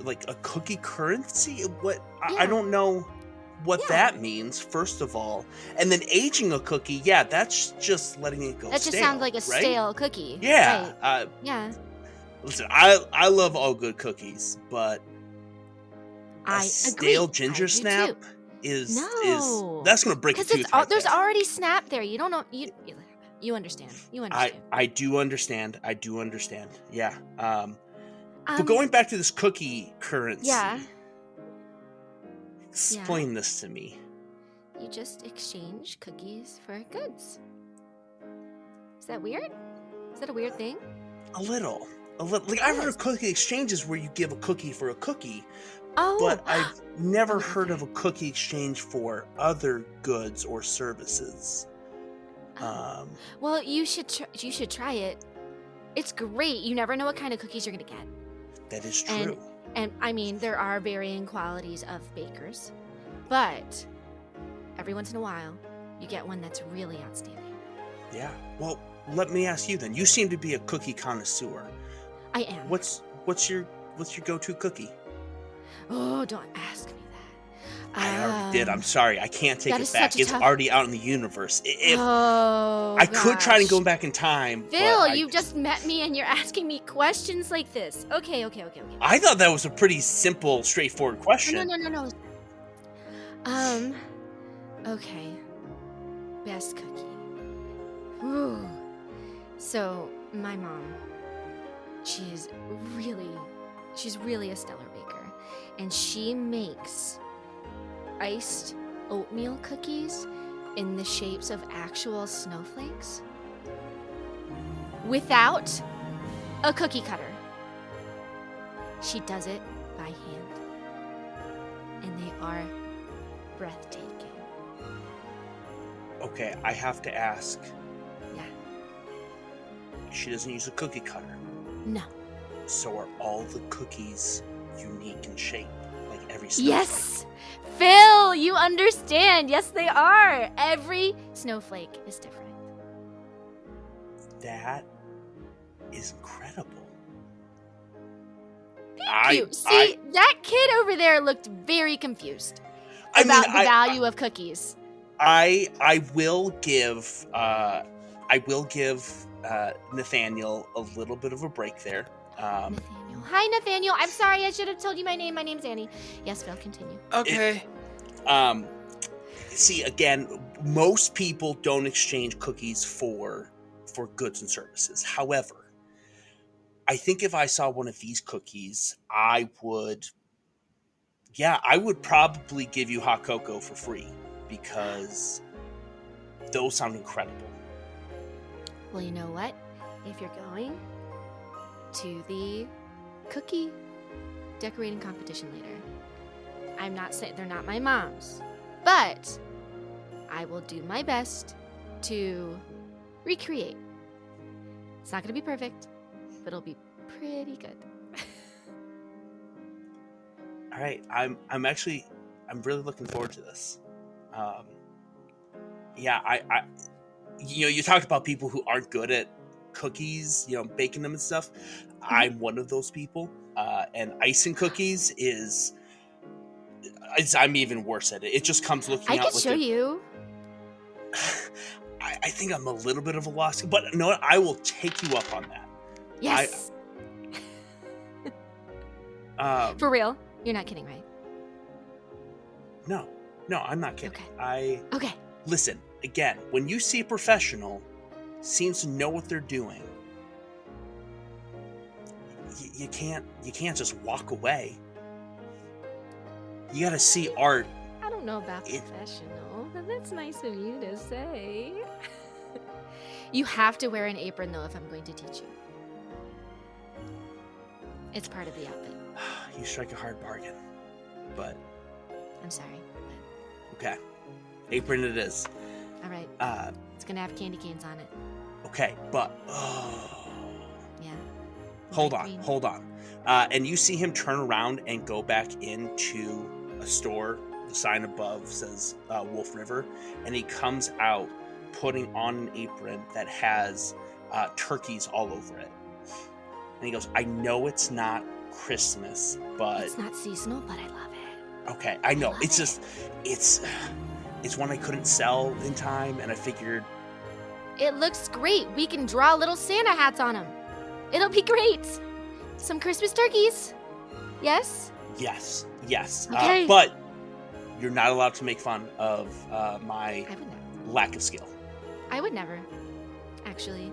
like a cookie currency? What Yeah. I don't know what Yeah. that means. First of all, and then aging a cookie. Yeah, that's just letting it go. That just stale, sounds like a right? stale cookie. Yeah. Right. Yeah. Listen, I love all good cookies, but a I stale agree. ginger I do snap too. is No. that's gonna break a Because tooth. Right there's there. already snap there. You don't know. You understand. You understand. I do understand. I do understand. Yeah. But going back to this cookie currency. Yeah. Explain this to me. You just exchange cookies for goods. Is that weird? Is that a weird thing? A little. Like I've heard of cookie exchanges where you give a cookie for a cookie, Oh. but I've never heard of a cookie exchange for other goods or services. Well, you should try it. It's great. You never know what kind of cookies you're gonna get. That is true. And I mean, there are varying qualities of bakers, but every once in a while, you get one that's really outstanding. Yeah. Well, let me ask you then. You seem to be a cookie connoisseur. I am. What's your go-to cookie? Oh, don't ask me that. I already did. I'm sorry. I can't take that it is back. such a It's tough- already out in the universe. If I could try and go back in time. Phil, but you just met me and you're asking me questions like this. Okay. I thought that was a pretty simple, straightforward question. No. Okay. Best cookie. Whew. So, my mom, she's really a stellar baker. And she makes iced oatmeal cookies in the shapes of actual snowflakes without a cookie cutter. She does it by hand. And they are breathtaking. Okay, I have to ask. Yeah. She doesn't use a cookie cutter. No. So are all the cookies unique in shape? Like every snowflake? Yes! Phil, you understand. Yes, they are. Every snowflake is different. That is incredible. Thank you. That kid over there looked very confused about the value of cookies. I will give Nathaniel a little bit of a break there. Nathaniel. Hi, Nathaniel. I'm sorry. I should have told you my name. My name's Annie. Yes, Phil, continue. Okay. See, again, most people don't exchange cookies for goods and services. However, I think if I saw one of these cookies, I would probably give you hot cocoa for free because those sound incredible. Well, you know what? If you're going to the cookie decorating competition later, I'm not saying they're not my mom's, but I will do my best to recreate. It's not going to be perfect, but it'll be pretty good. All right, I'm really looking forward to this. I you talked about people who aren't good at cookies, baking them and stuff. I'm one of those people, and icing cookies I'm even worse at it. It just comes looking I out could show you. I think I'm a little bit of a lost, but no, I will take you up on that. Yes. For real? You're not kidding, right? No, I'm not kidding. Okay. Okay. Listen, again, when you see a professional seems to know what they're doing, you can't just walk away. You gotta see art. I don't know about professional, but that's nice of you to say. You have to wear an apron, though, if I'm going to teach you. It's part of the outfit. You strike a hard bargain, but... I'm sorry. Okay. Apron it is. All right. It's going to have candy canes on it. Okay, but... Yeah. Hold on. And you see him turn around and go back into a store. The sign above says Wolf River. And he comes out putting on an apron that has turkeys all over it. And he goes, I know it's not Christmas, but... It's not seasonal, but I love it. Okay, I know. It's just... It's one I couldn't sell in time, and I figured... It looks great. We can draw little Santa hats on them. It'll be great. Some Christmas turkeys. Yes? Yes. Okay. But you're not allowed to make fun of my lack of skill. I would never, actually.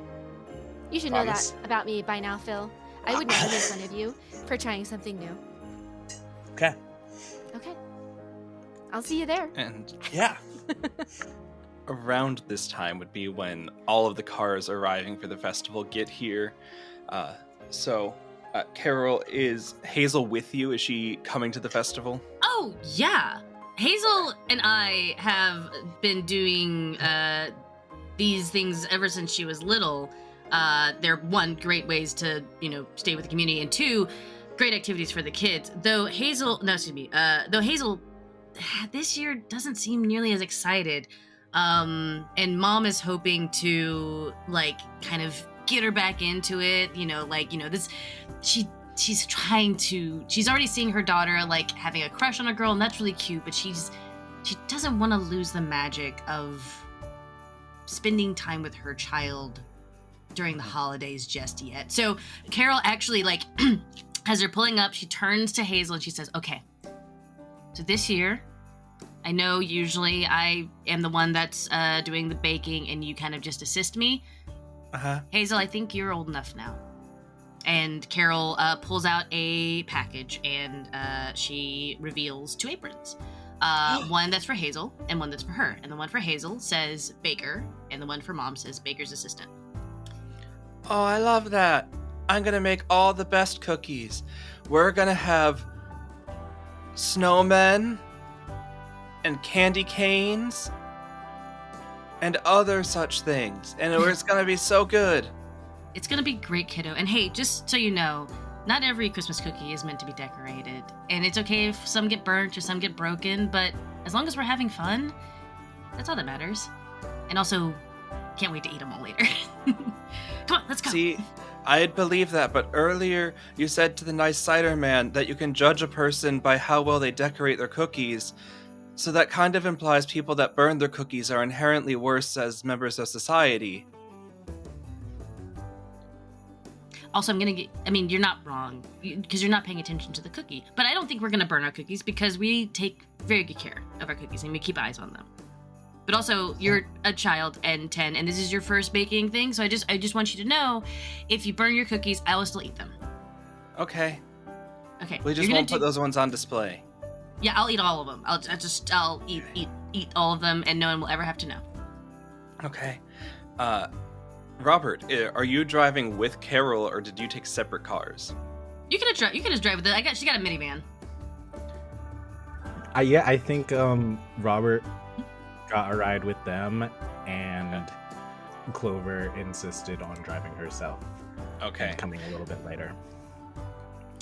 You should know that about me by now, Phil. I would never make fun of you for trying something new. Okay. I'll see you there. And yeah. Around this time would be when all of the cars arriving for the festival get here. So, Carol, is Hazel with you? Is she coming to the festival? Oh, yeah. Hazel and I have been doing these things ever since she was little. They're, one, great ways to, stay with the community, and two, great activities for the kids. Though Hazel this year doesn't seem nearly as excited. And Mom is hoping to, kind of get her back into it. She's already seeing her daughter, having a crush on a girl, and that's really cute, but she doesn't want to lose the magic of spending time with her child during the holidays just yet. So Carol actually, as they're pulling up, she turns to Hazel and she says, okay, so this year, I know usually I am the one that's doing the baking and you kind of just assist me. Uh-huh. Hazel, I think you're old enough now. And Carol pulls out a package and she reveals 2 aprons. One that's for Hazel and one that's for her. And the one for Hazel says baker and the one for Mom says baker's assistant. Oh, I love that. I'm gonna make all the best cookies. We're gonna have snowmen and candy canes and other such things. And it's gonna be so good. It's gonna be great, kiddo. And hey, just so you know, not every Christmas cookie is meant to be decorated. And it's okay if some get burnt or some get broken, but as long as we're having fun, that's all that matters. And also, can't wait to eat them all later. Come on, let's go. See, I'd believe that, but earlier you said to the nice cider man that you can judge a person by how well they decorate their cookies. So that kind of implies people that burn their cookies are inherently worse as members of society. Also, you're not wrong, because you're not paying attention to the cookie. But I don't think we're going to burn our cookies, because we take very good care of our cookies, and we keep eyes on them. But also, you're a child and 10, and this is your first baking thing, so I just want you to know, if you burn your cookies, I will still eat them. Okay. Okay. We just won't put those ones on display. Yeah, I'll eat all of them. I'll eat all of them, and no one will ever have to know. Okay. Robert, are you driving with Carol, or did you take separate cars? You can just drive with it. She got a minivan. Yeah, I think Robert got a ride with them, and Clover insisted on driving herself. Okay. And coming a little bit later.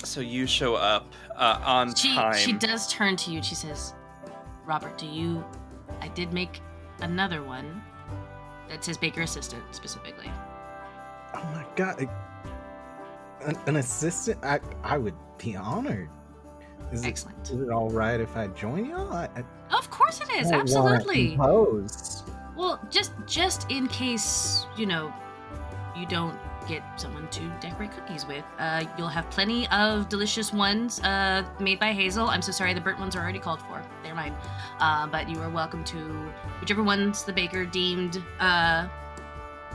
So you show up on time. She does turn to you and she says, Robert, I did make another one that says Baker Assistant specifically. Oh my god. An assistant? I would be honored. Excellent. Is it all right if I join y'all? Of course it is. I Absolutely. Impose. Well, just in case, you don't get someone to decorate cookies with, you'll have plenty of delicious ones made by Hazel. I'm so sorry, the burnt ones are already called for. They're mine. But you are welcome to whichever ones the baker deemed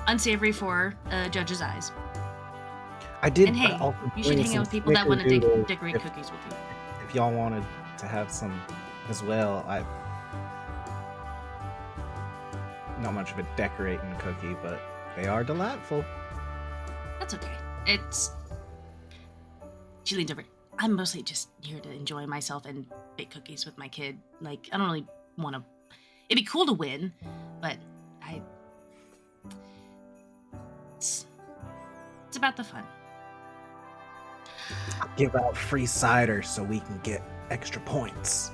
unsavory for a judge's eyes. I did. And hey, you should hang out with people that want to decorate cookies with you. If y'all wanted to have some as well, not much of a decorating cookie, but they are delightful. That's okay. She leans over. I'm mostly just here to enjoy myself and bake cookies with my kid. Like, I don't really want to... It'd be cool to win, but it's about the fun. I'll give out free cider so we can get extra points.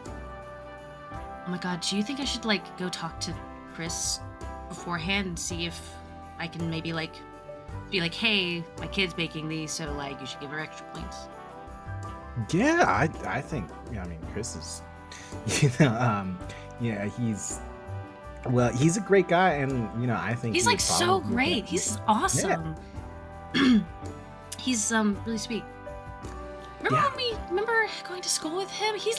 Oh my god, do you think I should, go talk to Chris beforehand and see if I can maybe, be like, hey, my kid's baking these, so, you should give her extra points? Yeah, I think, Chris is, he's a great guy, and, I think he's, so great. He's awesome. Yeah. He's, really sweet. Remember going to school with him? He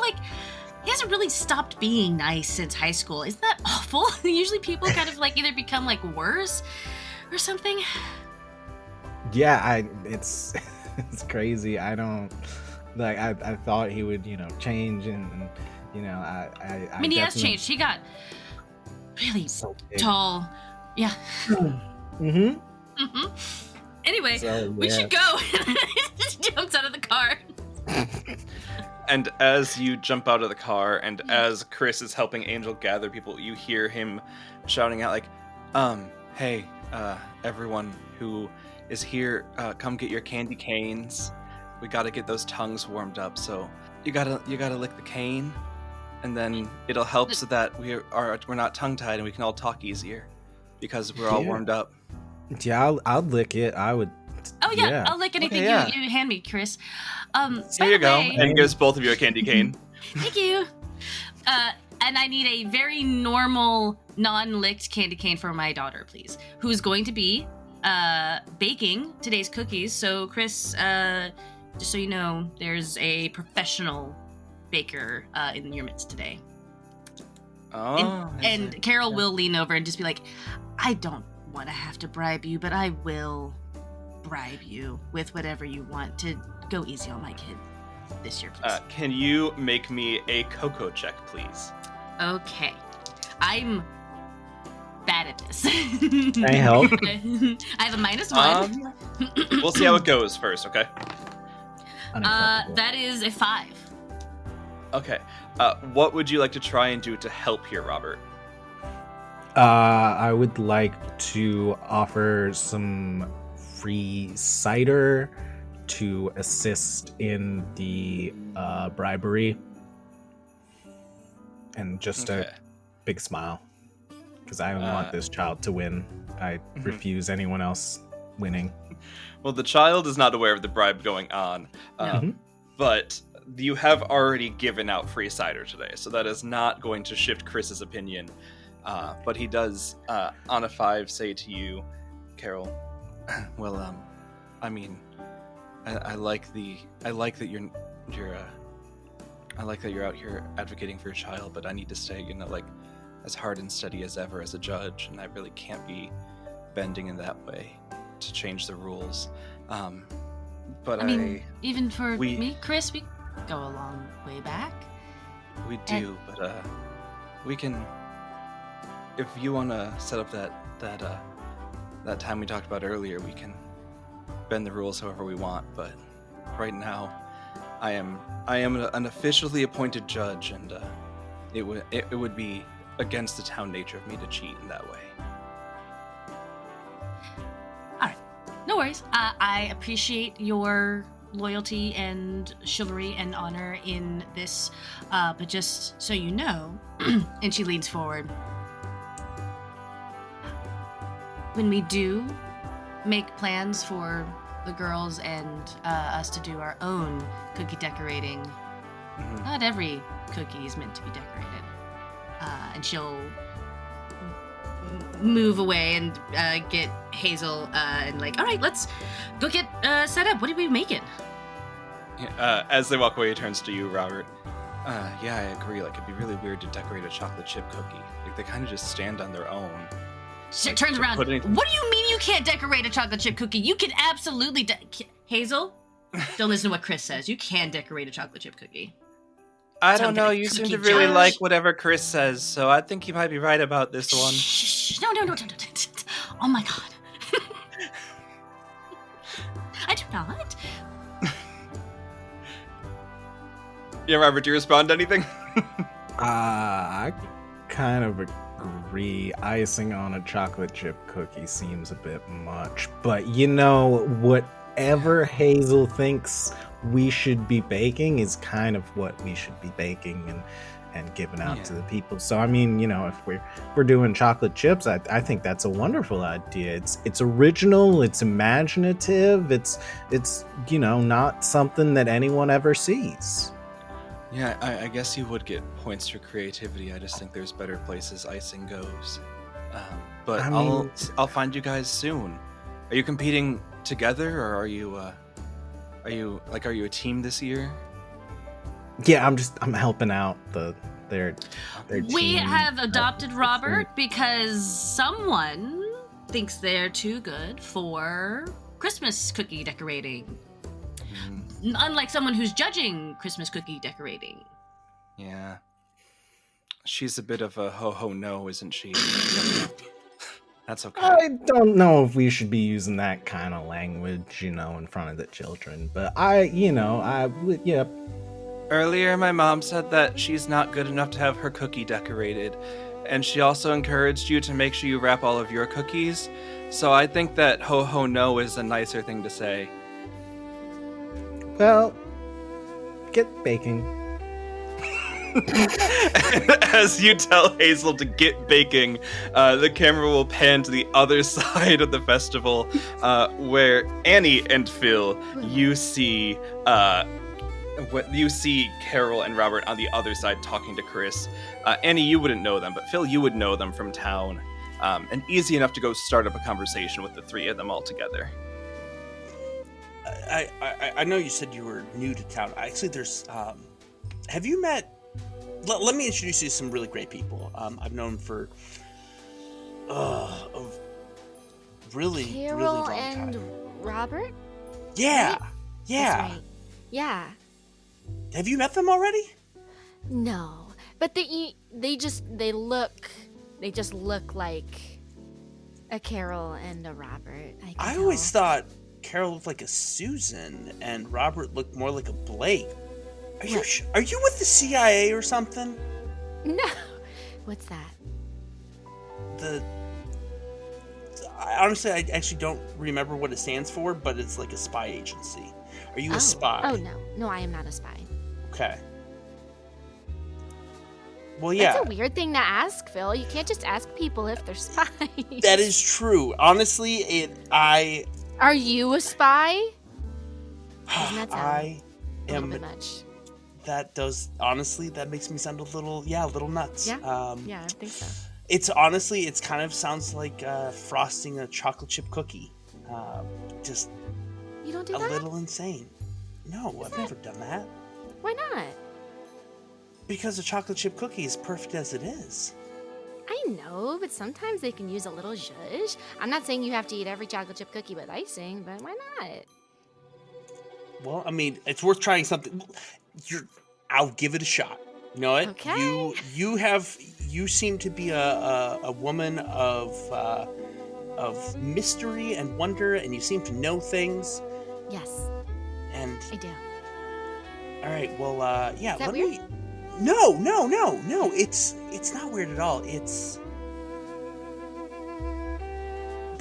hasn't really stopped being nice since high school. Isn't that awful? Usually people kind of, either become, worse or something. Yeah, it's crazy. I don't I thought he would, change and he has changed. He got really tall. Yeah. Mm-hmm. Mm-hmm. Anyway, we should go. Just jumps out of the car. And as you jump out of the car, and as Chris is helping Angel gather people, you hear him shouting out hey, everyone who is here, come get your candy canes. We gotta get those tongues warmed up, so you gotta lick the cane, and then it'll help so that we're not tongue-tied and we can all talk easier, because we're all warmed up. Yeah, I'll lick it. I would. Oh yeah, I'll lick anything you hand me, Chris. Here you go, and gives both of you a candy cane. Thank you. And I need a very normal, non-licked candy cane for my daughter, please, who's going to be baking today's cookies. So, Chris, just so you know, there's a professional baker in your midst today. Oh. And Carol will lean over and just be like, I don't want to have to bribe you, but I will bribe you with whatever you want to go easy on my kid this year, please. Can you make me a cocoa check, please? Okay. I'm bad at this. Can I help? I have a -1. We'll see how it goes first, okay? That is a 5. Okay. What would you like to try and do to help here, Robert? I would like to offer some free cider to assist in the bribery. And just a big smile. Because I want this child to win. I refuse anyone else winning. Well, the child is not aware of the bribe going on. But you have already given out free cider today, so that is not going to shift Chris's opinion. But he does, on a 5, say to you, Carol, well, I mean, I like that you're out here advocating for your child, but I need to stay, like, as hard and steady as ever as a judge, and I really can't be bending in that way to change the rules. But I mean, even for me, Chris, we go a long way back. We do, but we can. If you want to set up that time we talked about earlier, we can bend the rules however we want. But right now, I am an officially appointed judge, and it would be against the town nature of me to cheat in that way. All right, no worries. I appreciate your loyalty and chivalry and honor in this, but just so you know, and she leans forward. When we do make plans for the girls and us to do our own cookie decorating, not every cookie is meant to be decorated. And she'll move away and get Hazel and all right, let's go get set up. What are we making? As they walk away, he turns to you, Robert. Yeah, I agree. It'd be really weird to decorate a chocolate chip cookie. They kind of just stand on their own. She turns around. What do you mean you can't decorate a chocolate chip cookie? You can absolutely Hazel, don't listen to what Chris says. You can decorate a chocolate chip cookie. I don't know. You seem to really like whatever Chris says, so I think you might be right about this one. Shh. No. Oh my god. I do not. Yeah, Robert, do you respond to anything? I kind of agree. Icing on a chocolate chip cookie seems a bit much. But whatever Hazel thinks we should be baking is kind of what we should be baking and giving out to the people. So I mean, if we're doing chocolate chips, I think that's a wonderful idea. It's original, it's imaginative, it's not something that anyone ever sees. Yeah, I guess you would get points for creativity. I just think there's better places icing goes. But I'll find you guys soon. Are you competing together, or are you a team this year? Yeah, I'm helping out their team. We have adopted Robert because someone thinks they're too good for Christmas cookie decorating. Unlike someone who's judging Christmas cookie decorating. Yeah. She's a bit of a ho-ho-no, isn't she? That's okay. I don't know if we should be using that kind of language, in front of the children. But yeah. Earlier, my mom said that she's not good enough to have her cookie decorated. And she also encouraged you to make sure you wrap all of your cookies. So I think that ho-ho-no is a nicer thing to say. Well, get baking. As you tell Hazel to get baking, the camera will pan to the other side of the festival, where Annie and Phil, you see Carol and Robert on the other side talking to Chris. Annie, you wouldn't know them, but Phil, you would know them from town, and easy enough to go start up a conversation with the three of them all together. I know you said you were new to town. Actually, there's have you met? Let me introduce you to some really great people. I've known for a really Carol really long and time. Robert? Yeah, Right? yeah. That's right. Yeah. Have you met them already? No, but they just look like a Carol and a Robert. I always thought Carol looked like a Susan and Robert looked more like a Blake. Are you with the CIA or something? No. What's that? Honestly, I actually don't remember what it stands for, but it's like a spy agency. Are you a spy? Oh no, I am not a spy. Okay. Well, yeah. That's a weird thing to ask, Phil. You can't just ask people if they're spies. That is true. Honestly, Are you a spy? Doesn't that sound I a little am bit much? that does, honestly, that makes me sound a little nuts. Yeah. Yeah, I think so. It's honestly, it's kind of sounds like frosting a chocolate chip cookie. Just You don't do a that? little insane. No, I've never done that. Why not? Because a chocolate chip cookie is perfect as it is. I know, but sometimes they can use a little zhuzh. I'm not saying you have to eat every chocolate chip cookie with icing, but why not? Well, I mean, it's worth trying something. I'll give it a shot. You know what? Okay. You seem to be a woman of mystery and wonder, and you seem to know things. Yes, And I do. all right, well, yeah. Is that Let weird? me. No. It's not weird at all. It's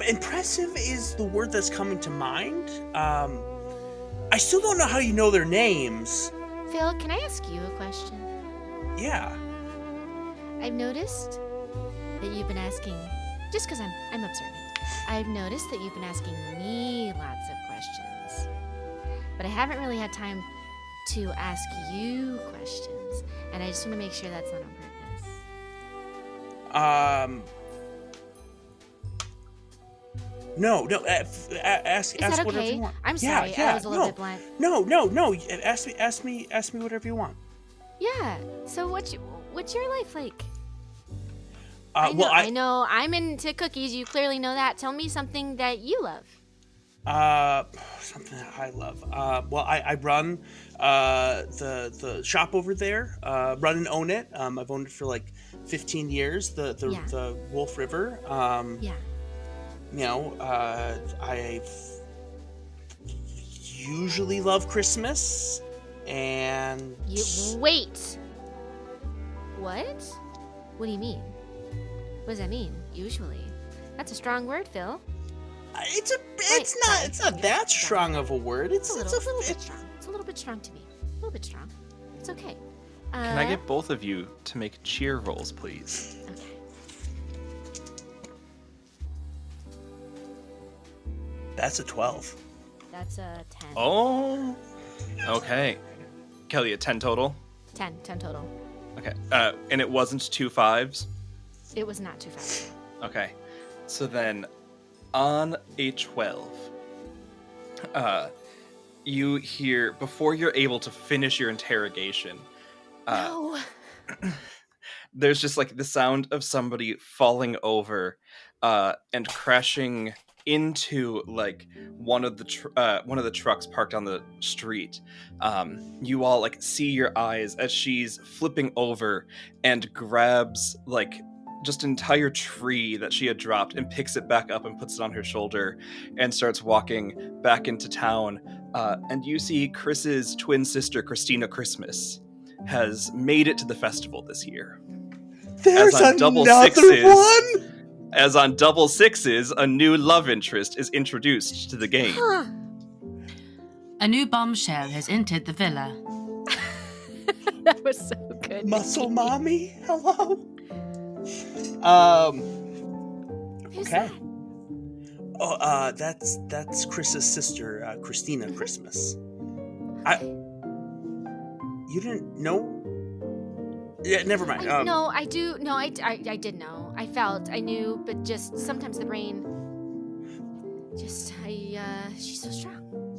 impressive is the word that's coming to mind. I still don't know how you know their names. Phil, can I ask you a question? Yeah. I've noticed that you've been asking, just because I'm observant, I've noticed that you've been asking me lots of questions. But I haven't really had time to ask you questions. And I just want to make sure that's not on purpose. No. Ask Is that whatever okay? you want. I'm sorry, I was a little bit blunt. No. Ask me whatever you want. Yeah. So what's your life like? Well, I know I'm into cookies. You clearly know that. Tell me something that you love. Something that I love. Well, I run the shop over there. Run and own it. I've owned it for like 15 years. The Wolf River. Yeah. You know, I usually love Christmas, and Wait. What? What do you mean? What does that mean? Usually. That's a strong word, Phil. it's not that strong of a word. It's a little bit strong. It's a little bit strong to me. A little bit strong. It's okay. Can I get both of you to make cheer rolls, please? Okay. That's a 12. That's a 10. Oh, okay. Kelly, a 10 total? 10 total. Okay. And it wasn't 2 5s? It was not too fast. Okay. So then, on a 12, you hear, before you're able to finish your interrogation, No. there's just like the sound of somebody falling over and crashing into like one of the trucks parked on the street. You all like see your eyes as she's flipping over and grabs like just an entire tree that she had dropped and picks it back up and puts it on her shoulder and starts walking back into town. And you see Chris's twin sister, Christina Christmas, has made it to the festival this year. There's another one. As on double sixes, a new love interest is introduced to the game. Huh. A new bombshell has entered the villa. That was so good. Muscle mommy, hello. Who's Okay. that? Oh, that's Chris's sister, Christina Christmas. You didn't know? Yeah, never mind. No, I do. No, I did know. I felt, I knew, but just sometimes the brain. She's so strong.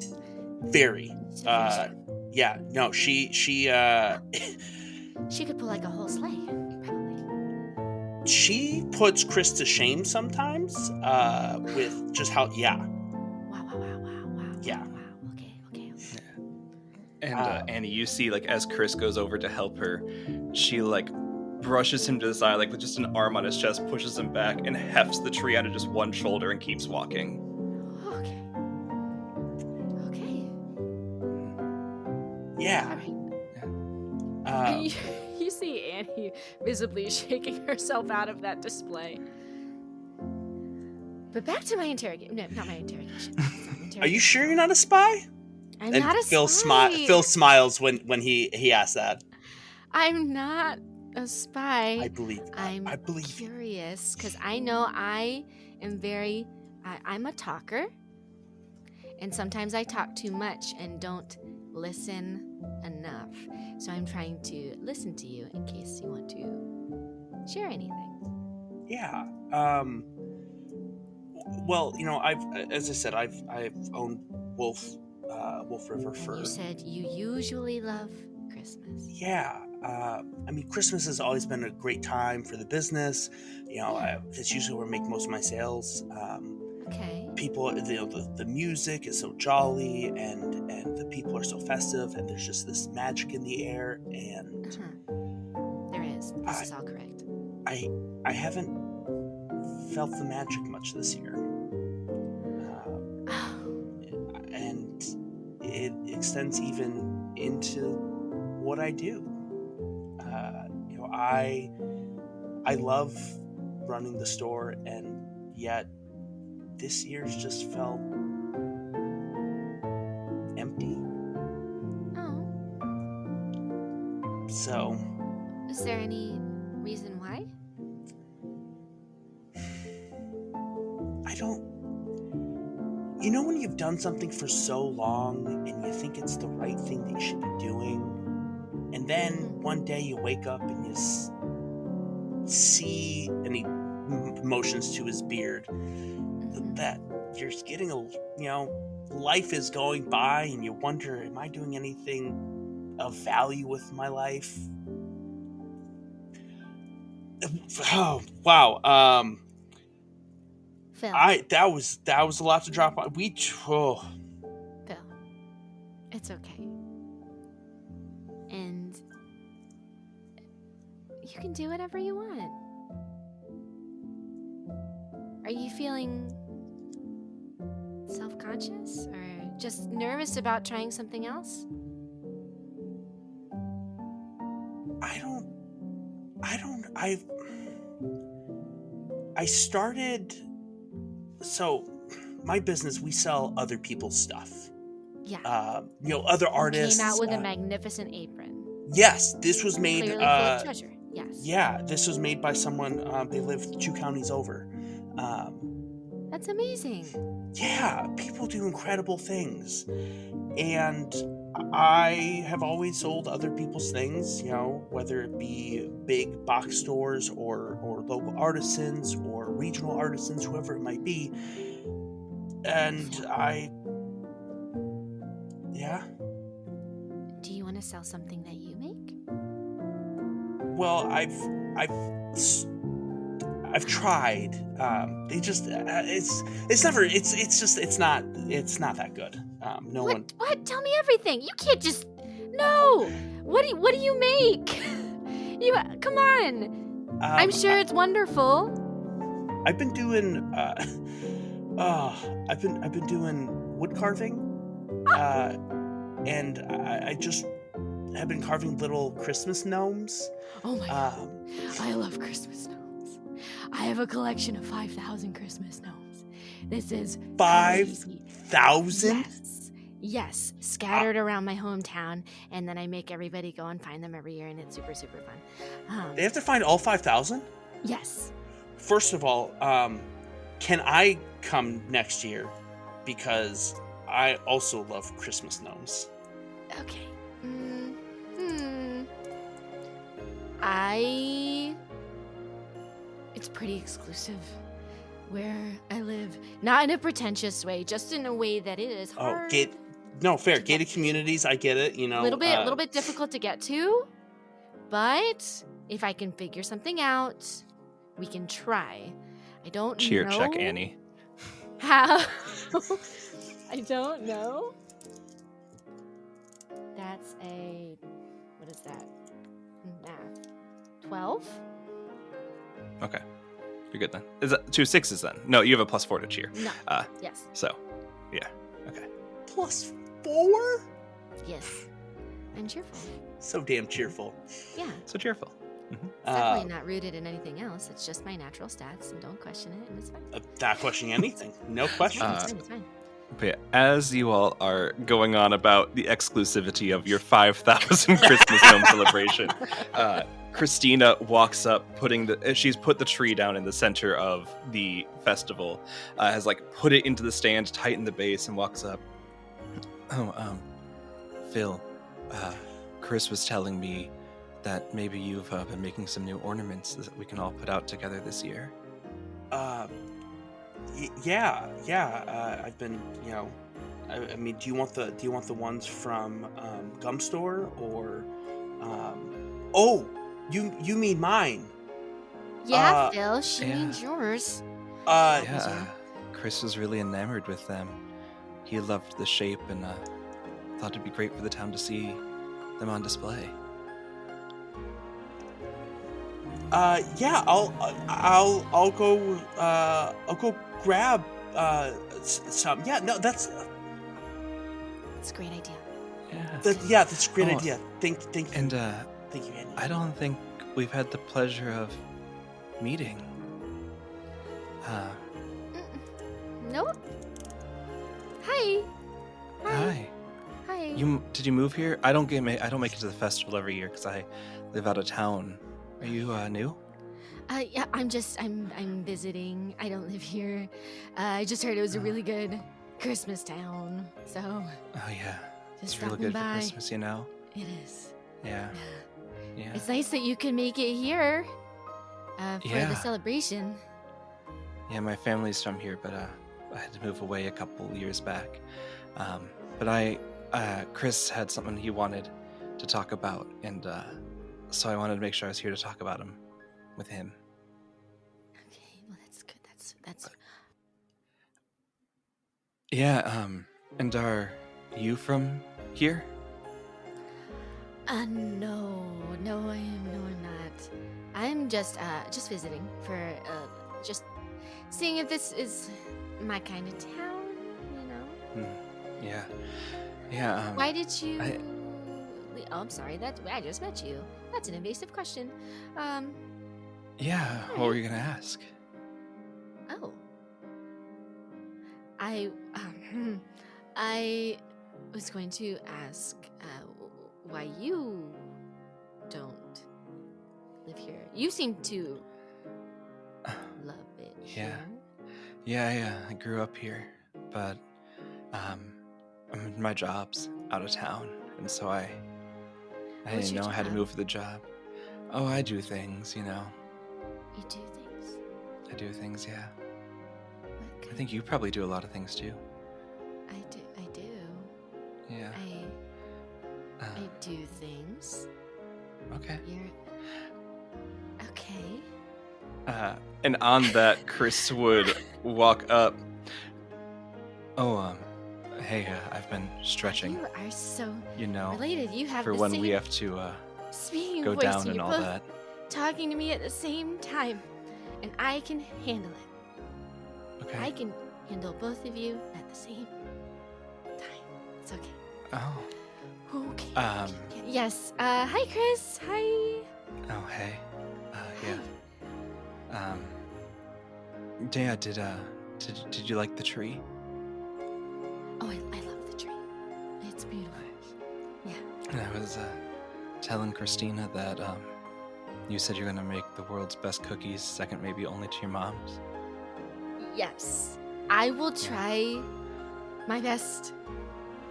Very. She's very strong. Yeah. No, she. She could pull like a whole sleigh, probably. She puts Chris to shame sometimes. With just how. Yeah. Wow. Yeah. Wow. Okay. And Annie, you see, like, as Chris goes over to help her, she, like, brushes him to the side, like, with just an arm on his chest, pushes him back, and hefts the tree onto just one shoulder and keeps walking. Okay. Yeah. All right. You see Annie visibly shaking herself out of that display. But back to my interrogation. No, not my interrogation. Are you sure you're not a spy? I'm And not a Phil spy. Phil smiles when he asks that. I'm not a spy. I believe. I'm I believe. curious because I know I am I'm a talker, and sometimes I talk too much and don't listen enough. So I'm trying to listen to you in case you want to share anything. Yeah. Well, as I said, I've owned Wolf River And for. you said you usually love Christmas. Yeah. Christmas has always been a great time for the business. That's usually where I make most of my sales. Okay. People, the music is so jolly, and the people are so festive, and there's just this magic in the air. And There is. This is all correct. I haven't felt the magic much this year, and it extends even into what I do. I love running the store, and yet this year's just felt empty. Oh. So, Is there any reason why? I don't. When you've done something for so long and you think it's the right thing that you should be doing, and then one day you wake up and you see, and he motions to his beard, that you're getting life is going by, and you wonder, am I doing anything of value with my life? Oh, wow. Phil. That was a lot to drop on. Phil. It's okay. And you can do whatever you want. Are you feeling self-conscious or just nervous about trying something else? I started. So, my business, we sell other people's stuff. Yeah. Other artists. Came out with a magnificent apron. Yes, this was made. Clearly full of treasure. Yes. Yeah, this was made by someone. They live 2 counties over. That's amazing. Yeah, people do incredible things, and I have always sold other people's things. Whether it be big box stores or local artisans or regional artisans, whoever it might be. And Do you want to sell something that you make? Well, I've tried. They just it's not that good. No what? one. What? Tell me everything. You can't just. No. What do you make? Come on. I'm sure it's wonderful. I've been doing. I've been doing wood carving, and I just have been carving little Christmas gnomes. Oh my god! I love Christmas gnomes. I have a collection of 5,000 Christmas gnomes. This is 5,000. Yes, scattered around my hometown, and then I make everybody go and find them every year, and it's super, super fun. They have to find all 5,000? Yes. First of all, can I come next year? Because I also love Christmas gnomes. Okay. It's pretty exclusive where I live. Not in a pretentious way, just in a way that it is hard. Fair. Gated communities, I get it, A little bit difficult to get to, but if I can figure something out, we can try. I don't Cheer know check, Annie. how. I don't know. That's what is that? Math. 12? Okay. You're good then. Is that 2 6s then? No, you have a +4 to cheer. No. Yes. So, yeah. Okay. +4? Yes. I'm cheerful. So damn cheerful. Yeah. So cheerful. It's definitely not rooted in anything else. It's just my natural stats, and don't question it, and it's fine. Not questioning anything. No question. It's fine. But yeah, as you all are going on about the exclusivity of your 5,000 Christmas home celebration, Christina walks up, she's put the tree down in the center of the festival, has put it into the stand, tightened the base, and walks up. Phil, Chris was telling me that maybe you've been making some new ornaments that we can all put out together this year. Yeah. I've been, I mean, do you want the ones from Gum Store or? Oh, you mean mine? Yeah, Phil, she yeah. means yours. Chris was really enamored with them. He loved the shape and thought it'd be great for the town to see them on display. Yeah, I'll go grab some. Yeah, no, that's That's a great idea. Yeah. That's a great idea. Thank you. And Thank you, Annie. I don't think we've had the pleasure of meeting. Nope. Hi. Hi. Hi. Did you move here? I don't make it to the festival every year because I live out of town. Are you new? Yeah, I'm visiting. I don't live here. I just heard it was a really good Christmas town. So Oh yeah, just it's really stopping good by. for Christmas, you know. It is. Yeah. Yeah. It's nice that you can make it here for Yeah. the celebration. Yeah, my family's from here, but I had to move away a couple years back. But Chris had something he wanted to talk about, and so I wanted to make sure I was here to talk about him with him. Okay, well that's good. That's Yeah. And are you from here? no, I'm not. I'm just visiting for just seeing if this is my kind of town, you know. Yeah. Yeah. Why did you? Oh, I'm sorry. I just met you. That's an invasive question. Yeah. What were you gonna ask? Oh. I was going to ask why you don't live here. You seem to love it. Yeah. Here. Yeah. I grew up here, but my job's out of town, and so I What's didn't your know how to job? move for the job. Oh, I do things, you know. You do things. I do things, yeah. What I kind- think you probably do a lot of things too. I do. Yeah. I do things. Okay. You're okay. And on that, Chris would walk up. Oh, hey, I've been stretching, You are so you know, related. You have for the when same we have to speaking go voice. down You're and all both that. talking to me at the same time, and I can handle it. Okay. I can handle both of you at the same time. It's okay. Oh. Okay. Um. Yes. Hi, Chris. Hi. Oh, hey. Yeah. Yeah. Did you like the tree? Oh, I love the tree. It's beautiful. Yeah. And I was telling Christina that you said you're gonna make the world's best cookies, second maybe only to your mom's. Yes. I will try my best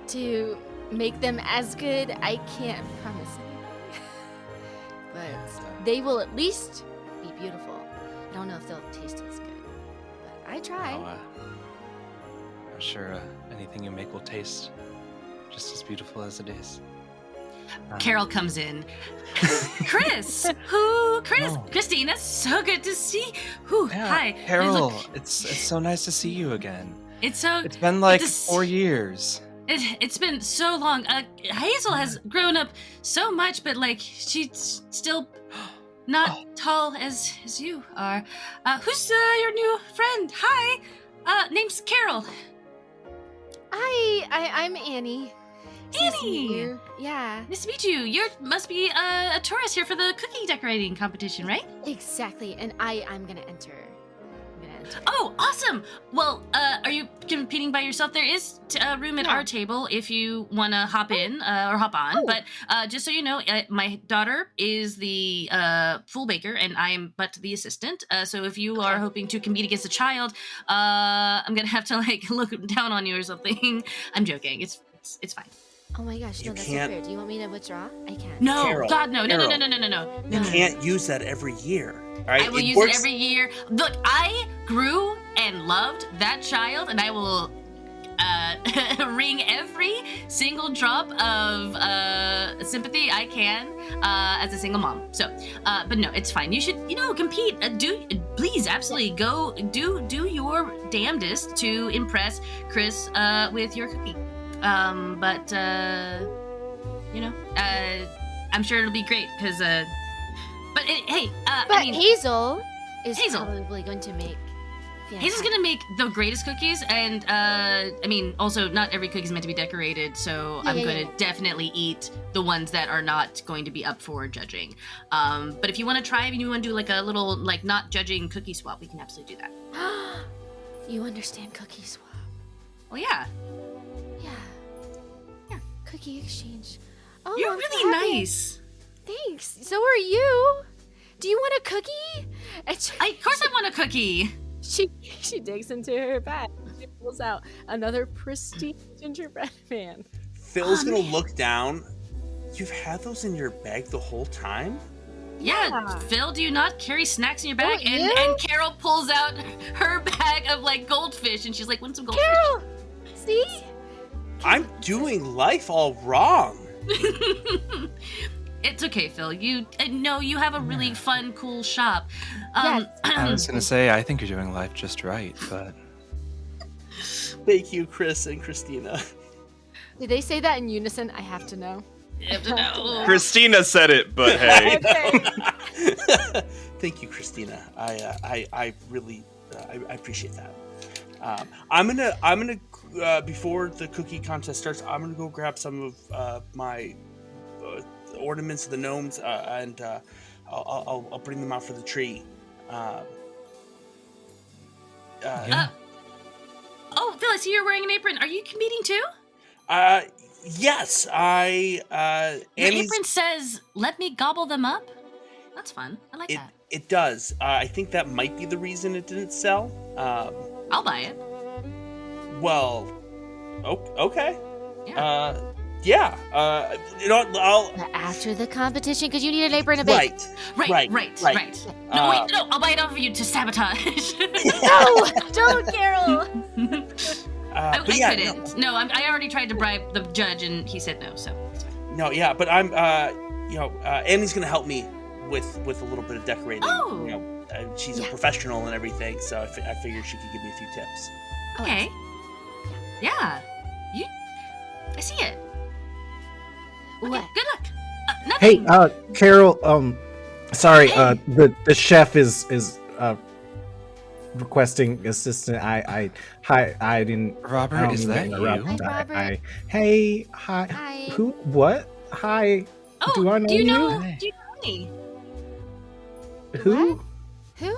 to make them as good. I can't promise anything. But they will at least be beautiful. I don't know if they'll taste as good. But I try. I'm sure anything you make will taste just as beautiful as it is. Carol comes in. Chris, Oh. Christina, so good to see. Who? Yeah, Hi, Carol. Look, It's so nice to see you again. it's It's been like this- 4 years. It's been so long. Hazel has grown up so much, but like she's still not tall as you are. Who's your new friend? Hi. Name's Carol. I'm Annie. It's nice to meet Annie! you. Yeah. Nice to meet you. You must be a tourist here for the cookie decorating competition, right? Exactly. And I'm gonna enter. Oh, awesome! Well, are you competing by yourself? There is a room at Yeah. our table if you want to hop in or hop on. Oh. But just so you know, my daughter is the full baker, and I am but the assistant. So if you are Okay. hoping to compete against a child, I'm gonna have to like look down on you or something. I'm joking. It's fine. Oh my gosh, You no, that's can't- not fair. Do you want me to withdraw? I can't. No, Carol, God, no. Carol. No. You can't use that every year. All right? I will use works- it every year. Look, I grew and loved that child, and I will wring every single drop of sympathy I can as a single mom. So, but no, it's fine. You should, compete. Please, absolutely go do your damnedest to impress Chris with your cookie. But I'm sure it'll be great because. But Hazel is Hazel. probably going to make. Hazel's gonna make the greatest cookies, and also not every cookie's meant to be decorated, so I'm gonna definitely eat the ones that are not going to be up for judging. But if you want to try, and you want to do like a little like not judging cookie swap, we can absolutely do that. You understand cookie swap? Well, yeah. Yeah. Cookie exchange. Oh, You're I'm so really happy. nice. Thanks. So are you. Do you want a cookie? And Of course I want a cookie. She digs into her bag. She pulls out another pristine gingerbread man. Phil's gonna look down. You've had those in your bag the whole time? Yeah, Phil, do you not carry snacks in your bag? Don't you? And Carol pulls out her bag of like goldfish, and she's like, "Want some goldfish?" Carol, see? I'm doing life all wrong. It's okay, Phil. You have a really fun, cool shop. Yes. I was gonna say, I think you're doing life just right, but Thank you, Chris and Christina. Did they say that in unison? I have to know. You have to know. Christina said it. But hey, Okay. Thank you, Christina. I really I appreciate that. I'm gonna before the cookie contest starts, I'm gonna go grab some of my ornaments of the gnomes, and I'll bring them out for the tree. Yeah. Oh, Phil, I see you're wearing an apron. Are you competing too? Yes, Your Annie's, apron says, "Let me gobble them up." That's fun. I like that. it does. I think that might be the reason it didn't sell. I'll buy it. Well, okay. Yeah. Yeah. I'll. After the competition, because you need an apron to bake. Right. No, wait, no, I'll buy it off of you to sabotage. No, don't, Carol. I But yeah, couldn't. No, I already tried to bribe the judge, and he said no. So it's fine. no, yeah, but I'm, Annie's gonna help me with a little bit of decorating. Oh. She's a Yeah. professional and everything, so I figured she could give me a few tips. Okay. Yeah. I see it. Okay, What? good luck. Hey, Nothing. Carol. Sorry. Hey. The chef is requesting assistance. I didn't. I Robert, don't is mean to that interrupt. you? Hi, Robert. Hey, hi. Hi. Who? What? Hi. Oh, do I know do you you? know? Hey. Do you know me? Who? What? Who?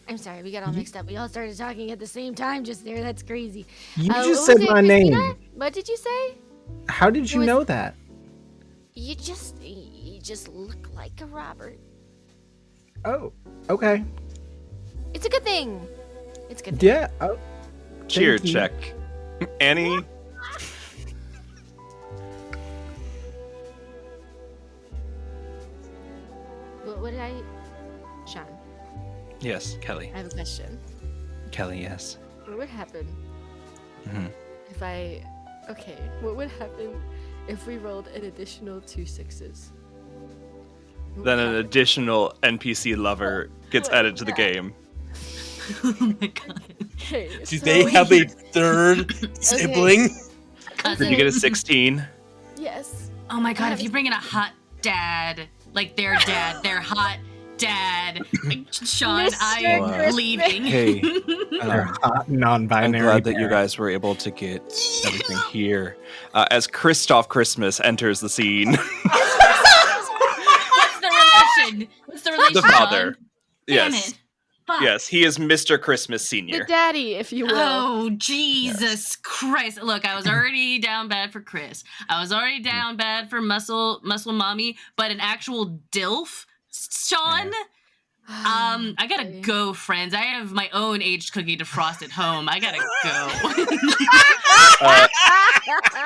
I'm sorry, we got all mixed up. We all started talking at the same time just there. That's crazy. You what just was said it, my Christina? name. What did you say? How did you was- know that? You just look like a Robert. Oh, okay. It's a good thing. It's a good thing. Yeah. Oh, Cheer thank you. check. Annie, What did I... Sean, yes, Kelly. I have a question. Kelly, yes. What would happen hmm if I... Okay, what would happen if we rolled an additional 2 6s? What Then would an happen? additional NPC lover gets What? added to the Yeah. game. Oh my god. Okay, Do so- they have a third sibling? Did Cousin. you get a 16? Yes. Oh my god, if you bring in a hot dad, like their hot dad, like, Sean, Mr. I'm Christmas. leaving. Hey, They're hot, I'm non-binary. glad that you parents. guys were able to get everything here. As Christoph Christmas enters the scene, What's the relation? What's the relation? the father. Damn Yes, it. Fuck. yes, he is Mr. Christmas The Senior. daddy, if you will. Oh, Jesus Christ. Look, I was already down bad for Chris. I was already down bad for Muscle Mommy, but an actual DILF, Sean? I gotta go, friends. I have my own aged cookie to frost at home. I gotta go.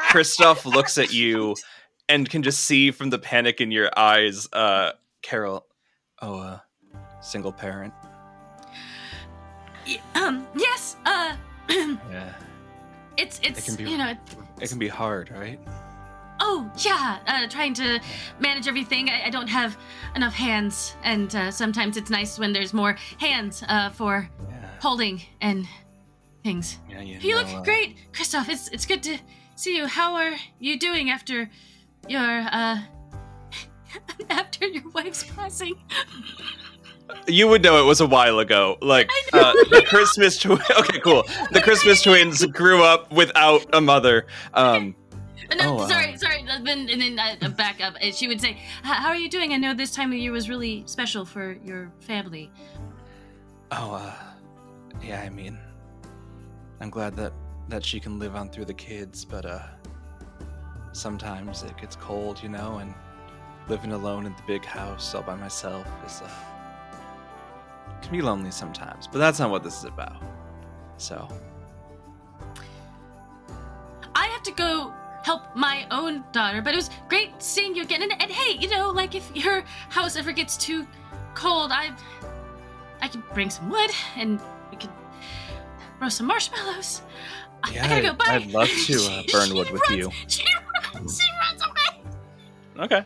Kristoff looks at you and can just see from the panic in your eyes, Carol. Oh, single parent. Yes. Yeah. It's It can be hard, right? Oh yeah. Trying to manage everything. I don't have enough hands, and sometimes it's nice when there's more hands for holding and things. Yeah, you look great, Kristoff. It's good to see you. How are you doing after your after your wife's passing? You would know it was a while ago. Like the Christmas okay, cool. The Christmas twins grew up without a mother. Sorry. Then back up. She would say, "How are you doing? I know this time of year was really special for your family." Yeah. I mean, I'm glad that she can live on through the kids, but sometimes it gets cold, and living alone in the big house all by myself is can be lonely sometimes. But that's not what this is about. So I have to go help my own daughter, but it was great seeing you again. And hey, like if your house ever gets too cold, I can bring some wood and we can roast some marshmallows. yeah, I gotta go. Bye. I'd love to burn wood with you. She runs away. Okay.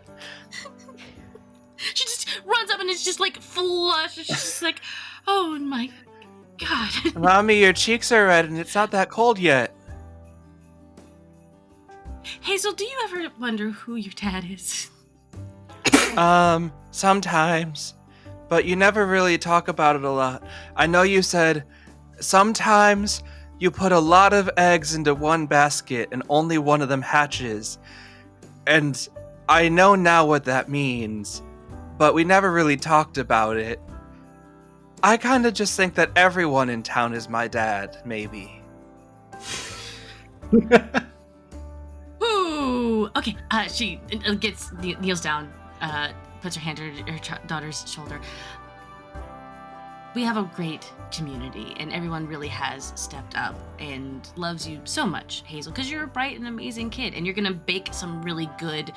She just runs up and it's just like flush. It's just like, oh my god. Mommy, your cheeks are red and it's not that cold yet. Hazel, do you ever wonder who your dad is? Sometimes. But you never really talk about it a lot. I know you said sometimes you put a lot of eggs into one basket and only one of them hatches. And I know now what that means, but we never really talked about it. I kind of just think that everyone in town is my dad, maybe. Ooh, okay. She kneels down, puts her hand on her daughter's shoulder. We have a great community, and everyone really has stepped up and loves you so much, Hazel, because you're a bright and amazing kid, and you're gonna bake some really good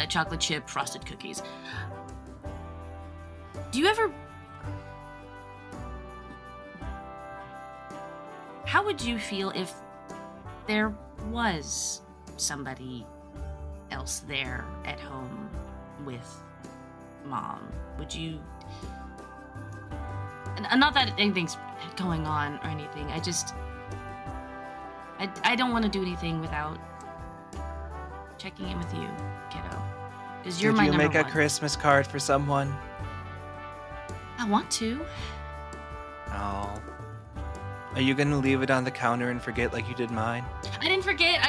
chocolate chip frosted cookies. Do you ever... How would you feel if there was somebody else there at home with Mom? Would you... And not that anything's going on or anything. I don't want to do anything without checking in with you, kiddo. Because you're my number one. Did you make a Christmas card for someone? I want to. Oh. Are you gonna leave it on the counter and forget like you did mine? I didn't forget.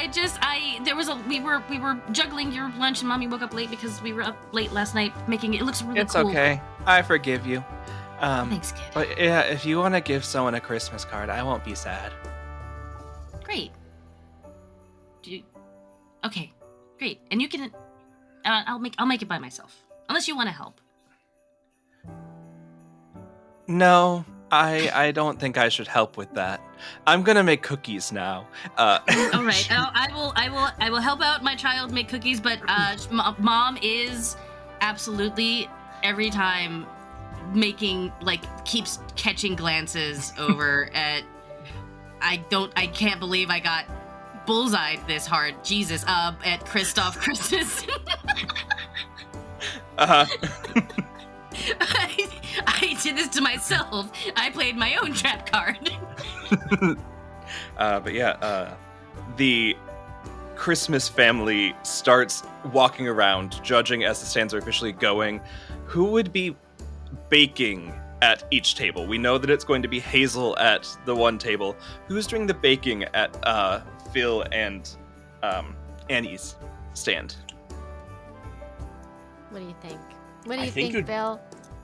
We were juggling your lunch and Mommy woke up late because we were up late last night making it. It looks really It's cool. okay. I forgive you. Thanks, kid. But yeah, if you want to give someone a Christmas card, I won't be sad. Great. Okay, great. And you can. I'll make it by myself, unless you want to help. No, I don't think I should help with that. I'm gonna make cookies now. All right. I will help out my child make cookies, but Mom is absolutely every time keeps catching glances over at. I can't believe I got bullseyed this hard. Jesus, at Kristoff Christmas. I did this to myself. I played my own trap card. But yeah, the Christmas family starts walking around, judging as the stands are officially going. Who would be baking at each table? We know that it's going to be Hazel at the one table. Who's doing the baking at Phil and Annie's stand? What do you think? What do you think, Phil?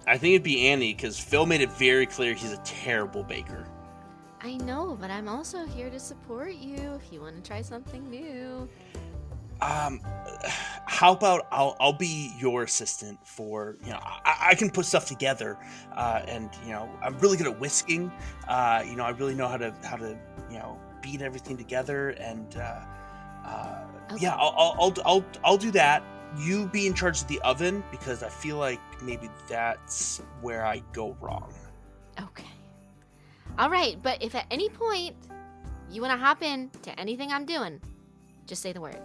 I think it'd be Annie, because Phil made it very clear he's a terrible baker. I know, but I'm also here to support you if you want to try something new. How about I'll be your assistant for, I can put stuff together, and I'm really good at whisking. I really know how to beat everything together, and Okay. yeah, I'll do that. You be in charge of the oven, because I feel like maybe that's where I go wrong. Okay. All right, but if at any point you want to hop in to anything I'm doing, just say the word.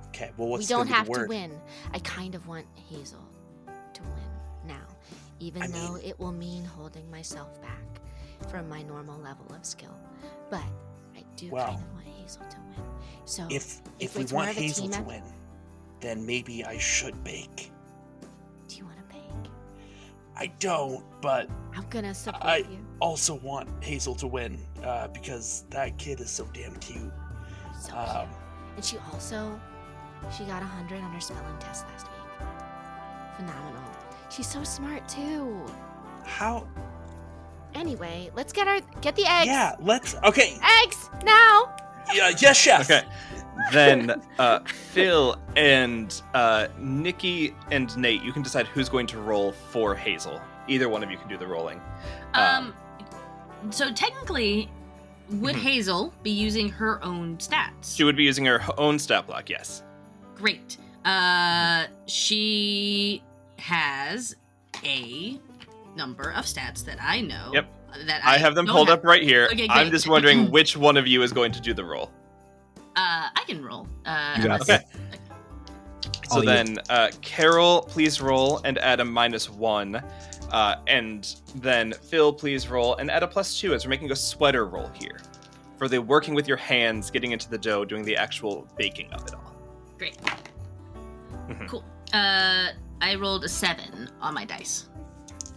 Okay, well, what's we don't gonna be have the word? to win. I kind of want Hazel to win now, even though it will mean holding myself back from my normal level of skill. But I do kind of want Hazel to win. So If we it's more want of a Hazel team to effort- win, then maybe I should bake. Do you want to bake? I don't, but I'm gonna support I you. also want Hazel to win, because that kid is so damn cute. So cute. And she got 100 on her spelling test last week. Phenomenal. She's so smart too. How? Anyway, let's get the eggs. Yeah, let's. Okay. Eggs now. Yes, chef. Okay. Then Phil and Nikki and Nate, you can decide who's going to roll for Hazel. Either one of you can do the rolling. So technically, would Hazel be using her own stats? She would be using her own stat block, yes. Great. She has a number of stats that I know. Yep. That I have them don't pulled up right here. Okay, I'm great. just wondering which one of you is going to do the roll. I can roll. You got unless- Okay. So All you. then, Carol, please roll and add a -1. And then Phil, please roll and add a +2 as we're making a sweater roll here. For the working with your hands, getting into the dough, doing the actual baking of it all. Great. Mhm. Cool. I rolled a 7 on my dice.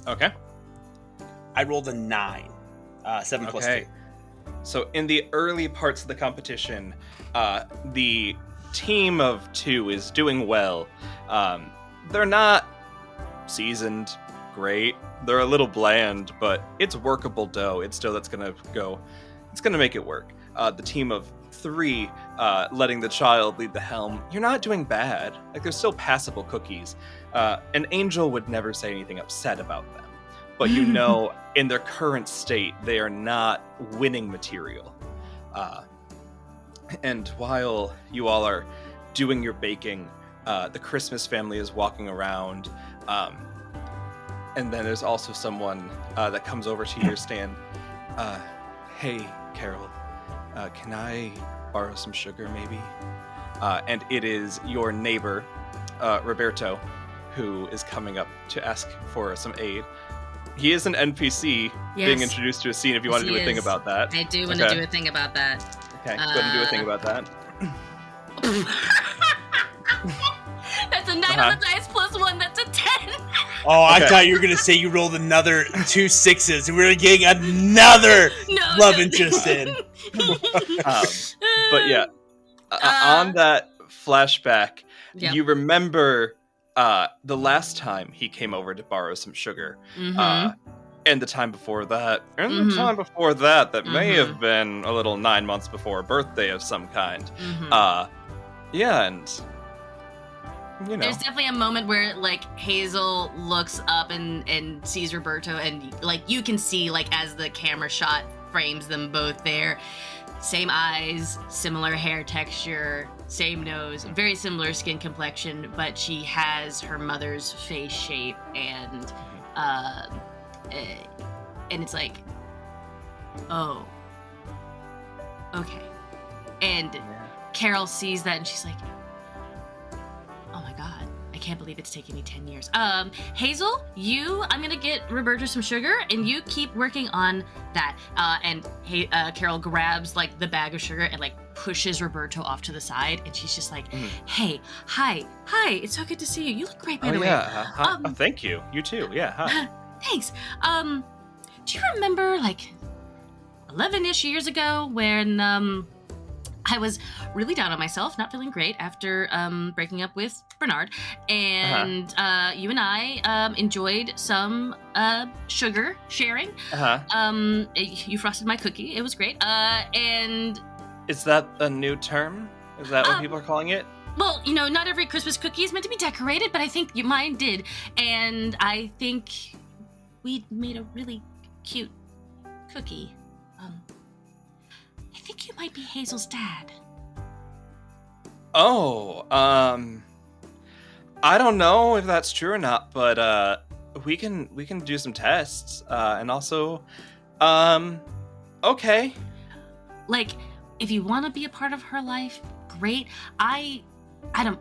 Okay. I rolled a 9. 7 plus 2. So in the early parts of the competition, the team of 2 is doing well. They're not seasoned great. They're a little bland, but it's workable dough. It's dough that's gonna go. It's gonna make it work. The team of 3, letting the child lead the helm. You're not doing bad. Like, they're still passable cookies. An angel would never say anything upset about them. But you know, in their current state, they are not winning material. And while you all are doing your baking, the Christmas family is walking around. And then there's also someone that comes over to your stand. Hey, Carol, can I borrow some sugar, maybe? And it is your neighbor, Roberto, who is coming up to ask for some aid. He is an NPC being Yes. introduced to a scene if you want to Yes, do a he thing is. about that. I do want to do a thing about that. Okay, go ahead and do a thing about that. That's a 9 on the dice +1. That's a 10. Oh, I Okay. thought you were going to say you rolled another 2 6s and we were getting another love interest in. But yeah, on that flashback, Yep. you remember the last time he came over to borrow some sugar, and the time before that, and the time before that, that may have been a little 9 months before a birthday of some kind. Yeah, and you know, There's definitely a moment where like Hazel looks up and sees Roberto, and like you can see like as the camera shot frames them both there, same eyes, similar hair texture, same nose, very similar skin complexion, but she has her mother's face shape, and it's like, oh, okay. And Carol sees that and she's like, oh my god, I can't believe it's taken me 10 years. Hazel, I'm gonna get Roberto some sugar and you keep working on that. And Carol grabs like the bag of sugar and like pushes Roberto off to the side, and she's just like, hey, hi, it's so good to see you. You look great, by the way. Yeah, thank you. You too. Yeah. Hi. Thanks. Do you remember like 11-ish years ago when I was really down on myself, not feeling great after breaking up with Bernard, and you and I enjoyed some sugar sharing. You frosted my cookie. It was great. And Is that a new term? Is that what people are calling it? Well, not every Christmas cookie is meant to be decorated, but I think mine did. And I think we made a really cute cookie. I think you might be Hazel's dad. Oh, I don't know if that's true or not, but we can do some tests. And also, okay. Like, if you want to be a part of her life, great. I'm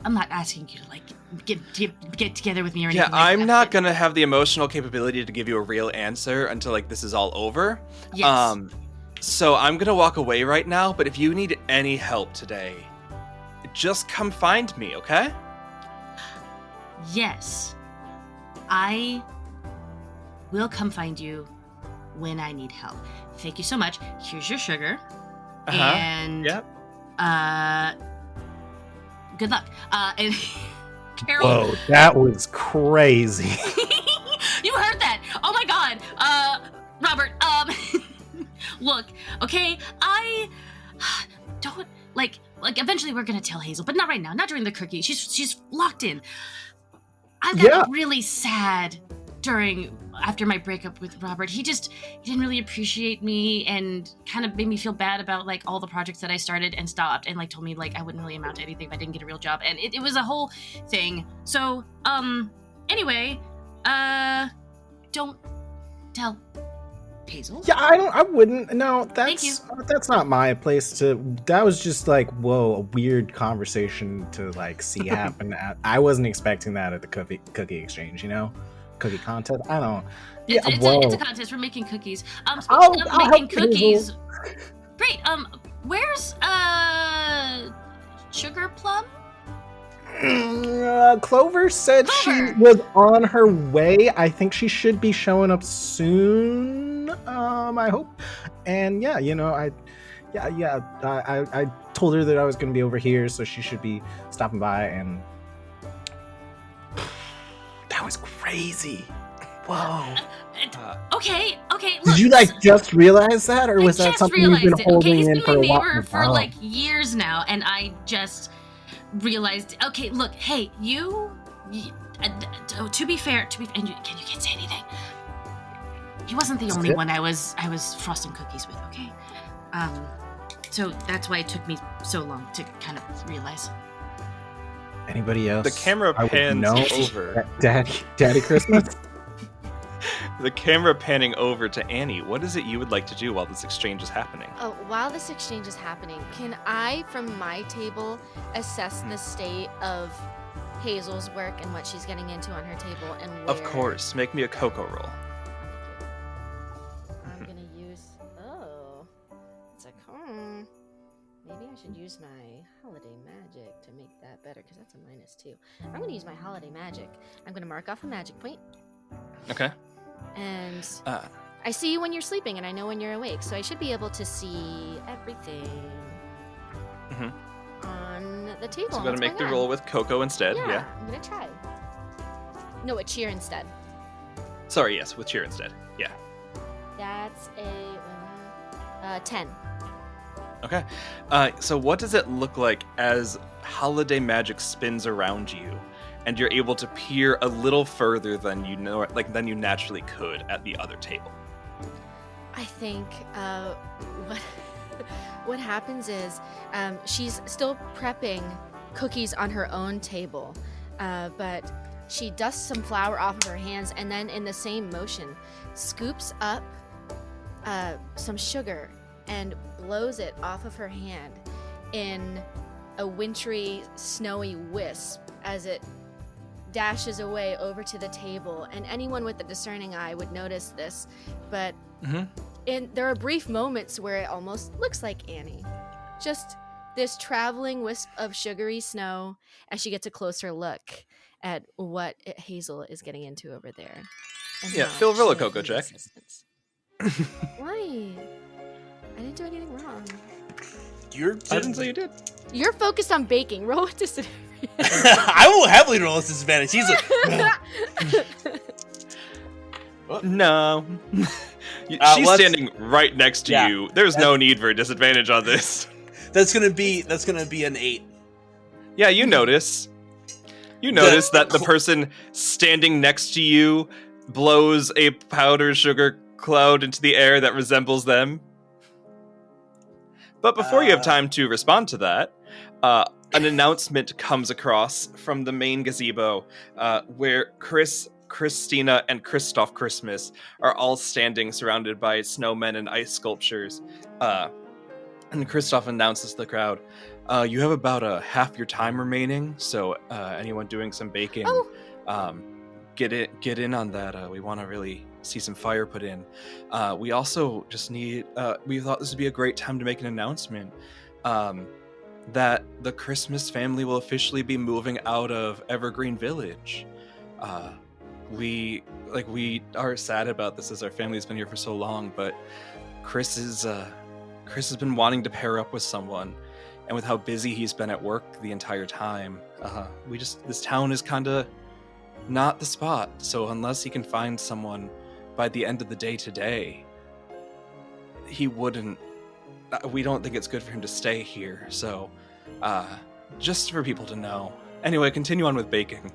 not asking you to like get together with me or anything. Yeah, I'm not gonna have the emotional capability to give you a real answer until like this is all over. Yes. So I'm gonna walk away right now. But if you need any help today, just come find me, okay? Yes. I will come find you when I need help. Thank you so much. Here's your sugar. And yep. Good luck. And Carol. Whoa, that was crazy. You heard that? Oh my God. Robert. Look. Okay. I don't like. Eventually, we're gonna tell Hazel, but not right now. Not during the cookie. She's locked in. I got really sad after my breakup with Robert. He didn't really appreciate me and kind of made me feel bad about like all the projects that I started and stopped, and like told me like I wouldn't really amount to anything if I didn't get a real job, and it was a whole thing. So anyway, don't tell Hazel. Yeah, I wouldn't. No, Thank you. that's not my place to. That was just like, whoa, a weird conversation to like see happen. I wasn't expecting that at the cookie exchange, cookie contest. I don't. It's a contest. We're making cookies. I'll Making help cookies. Hazel. Great. Where's Sugar Plum? Clover said Clover. she was on her way. I think she should be showing up soon. I hope. And yeah, I told her that I was going to be over here, so she should be stopping by. And that was crazy. Whoa. Okay. Look, Did you just realize that, or was that something you've been holding in for a while? He's been my neighbor for like years now, and I just realized. Okay, look, hey, you to be fair, and you can't say anything. He wasn't the only one I was frosting cookies with. Okay, so that's why it took me so long to kind of realize. Anybody else? The camera pans over. Daddy Christmas. The camera panning over to Annie. What is it you would like to do while this exchange is happening? Oh, while this exchange is happening, can I, from my table, assess the state of Hazel's work and what she's getting into on her table? And where... Of course. Make me a cocoa roll. I'm gonna use... Oh. It's like, maybe I should use my holiday magic to make that better, because that's a -2. I'm gonna use my holiday magic. I'm gonna mark off a magic point. Okay. And I see you when you're sleeping, and I know when you're awake, so I should be able to see everything on the table. So I'm going to make the roll with cocoa instead. Yeah. I'm going to try. No, a cheer instead. Sorry, yes, with cheer instead. Yeah. That's a 10. Okay. So what does it look like as holiday magic spins around you? And you're able to peer a little further than than you naturally could at the other table. I think what happens is she's still prepping cookies on her own table, but she dusts some flour off of her hands, and then in the same motion scoops up some sugar and blows it off of her hand in a wintry, snowy wisp as it dashes away over to the table. And anyone with a discerning eye would notice this, but there are brief moments where it almost looks like Annie. Just this traveling wisp of sugary snow as she gets a closer look at what Hazel is getting into over there. Yeah, Phil Villa Coco check. Why? I didn't do anything wrong. I didn't say you did. You're focused on baking. Roll with disadvantage. I will heavily roll this disadvantage. He's like, no. She's standing right next to you. There's no need for a disadvantage on this. That's gonna be an 8. Yeah, you notice. You notice that the person standing next to you blows a powdered sugar cloud into the air that resembles them. But before you have time to respond to that, an announcement comes across from the main gazebo, where Chris, Christina, and Christoph Christmas are all standing surrounded by snowmen and ice sculptures. And Christoph announces to the crowd, you have about half your time remaining, so anyone doing some baking, get in on that. We want to really see some fire put in. We also just need, we thought this would be a great time to make an announcement that the Christmas family will officially be moving out of Evergreen Village. We are sad about this as our family's been here for so long, but Chris has been wanting to pair up with someone, and with how busy he's been at work the entire time, this town is kind of not the spot. So unless he can find someone by the end of the day today, he wouldn't. We don't think it's good for him to stay here. So, just for people to know. Anyway, continue on with baking.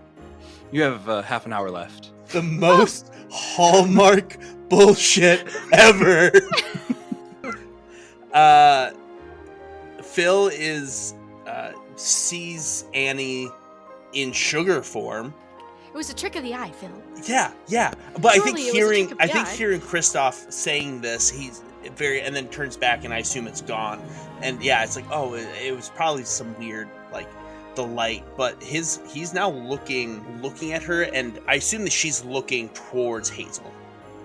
You have half an hour left. The most hallmark bullshit ever. Phil sees Annie in sugar form. It was a trick of the eye, Phil. Yeah. But Surely I think hearing Christoph saying this, he's and then turns back, and I assume it's gone. And yeah, it's like, oh, it was probably some weird, like, the light. But he's now looking at her, and I assume that she's looking towards Hazel,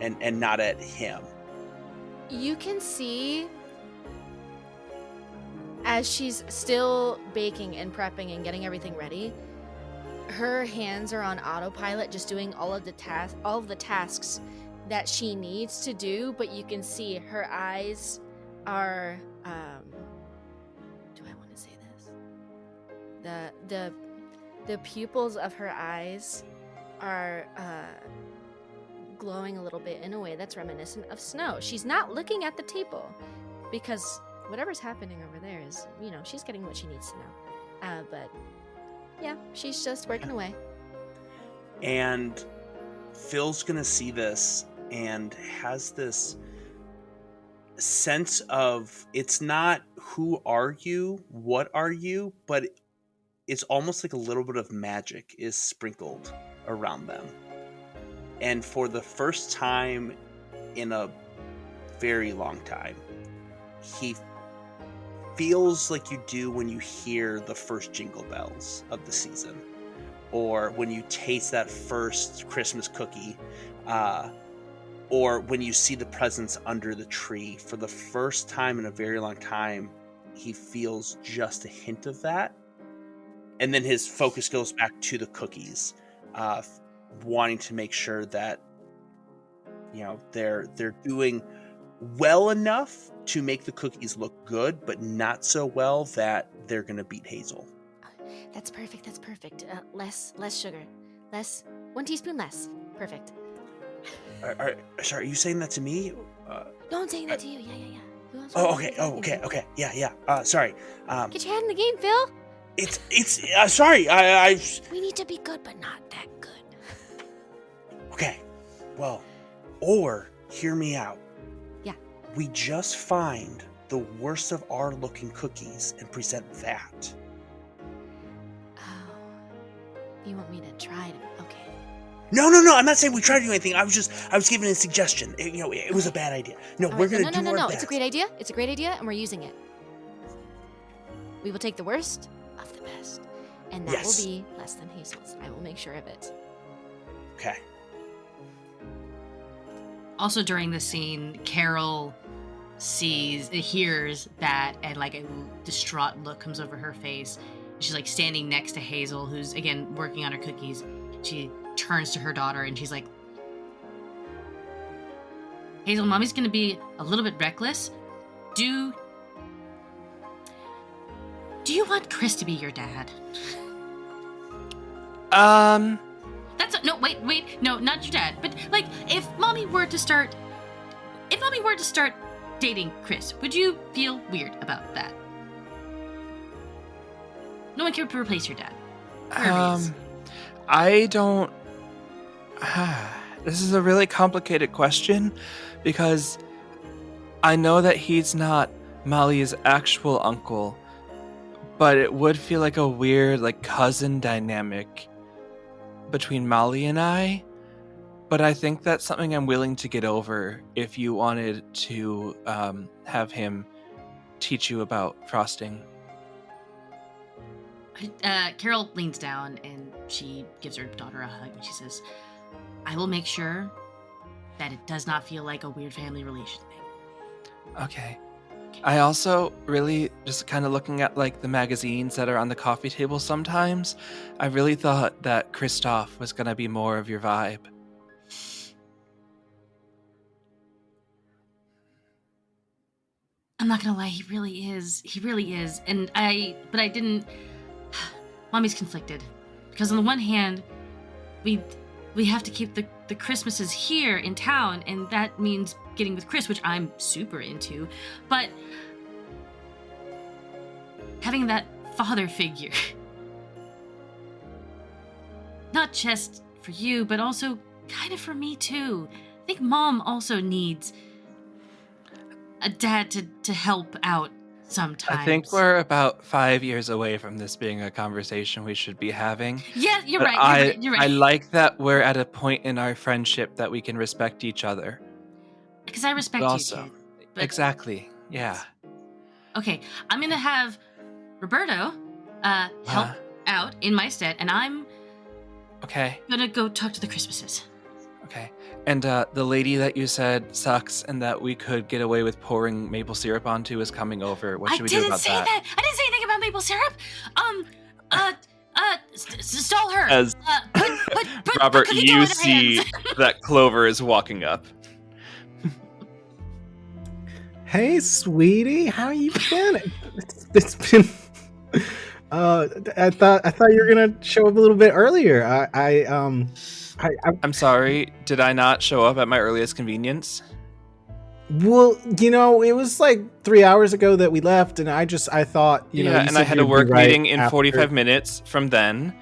and not at him. You can see, as she's still baking and prepping and getting everything ready, her hands are on autopilot, just doing all of the tasks that she needs to do. But you can see her eyes are, do I want to say this? The pupils of her eyes are glowing a little bit in a way that's reminiscent of snow. She's not looking at the table because whatever's happening over there is, she's getting what she needs to know. But yeah, she's just working away. And Phil's gonna see this and has this sense of, it's not who are you, what are you, but it's almost like a little bit of magic is sprinkled around them. And for the first time in a very long time, he feels like you do when you hear the first jingle bells of the season, or when you taste that first Christmas cookie, or when you see the presents under the tree. For the first time in a very long time, he feels just a hint of that. And then his focus goes back to the cookies, wanting to make sure that, they're doing well enough to make the cookies look good, but not so well that they're going to beat Hazel. That's perfect. Less sugar. 1 teaspoon less. Perfect. Sorry, are you saying that to me? No, I'm saying that to you. Yeah. Who else Okay. Yeah. Sorry. Get your head in the game, Phil. It's sorry. We need to be good, but not that good. Okay. Well, or hear me out. Yeah. We just find the worst of our looking cookies and present that. Oh. You want me to try to? Okay. No. I'm not saying we try to do anything. I was giving a suggestion. It was a bad idea. No, we're gonna do our best. It's a great idea. And we're using it. We will take the worst of the best, and that will be less than Hazel's. I will make sure of it. Okay. Also during the scene, Carol hears that, and like a distraught look comes over her face. She's like standing next to Hazel, who's again working on her cookies. She turns to her daughter and she's like, Hazel, mommy's gonna be a little bit reckless. Do you want Chris to be your dad? Wait, no, not your dad. But like, if mommy were to start dating Chris, would you feel weird about that? No one can replace your dad. Wherever he is. I don't. This is a really complicated question because I know that he's not Molly's actual uncle, but it would feel like a weird, like, cousin dynamic between Molly and I. But I think that's something I'm willing to get over if you wanted to have him teach you about frosting. Carol leans down and she gives her daughter a hug and she says, I will make sure that it does not feel like a weird family relation thing. Okay. I also really, just kind of looking at like the magazines that are on the coffee table sometimes, I really thought that Kristoff was going to be more of your vibe. I'm not gonna lie, he really is. He really is. But I didn't. Mommy's conflicted. Because on the one hand, we have to keep the Christmases here in town, and that means getting with Chris, which I'm super into. But having that father figure, not just for you, but also kind of for me too. I think Mom also needs a dad to help out sometimes. I think we're about 5 years away from this being a conversation we should be having. Yeah, you're But right. You're right. I like that we're at a point in our friendship that we can respect each other. Because I respect But you, also, kid. But- exactly. Yeah. Okay, I'm gonna have Roberto help out in my stead, and I'm Okay. gonna go talk to the Christmases. Okay. And the lady that you said sucks and that we could get away with pouring maple syrup onto is coming over. What should we do about that? I didn't say anything about maple syrup. Stall her. As Put Robert, cookie dough you in her see hands. that Clover is walking up. Hey, sweetie, how you been? It's been. I thought you were gonna show up a little bit earlier. I'm sorry, did I not show up at my earliest convenience? Well, it was like 3 hours ago that we left, and I thought, you and said I had a you'd be work right meeting in after. 45 minutes from then.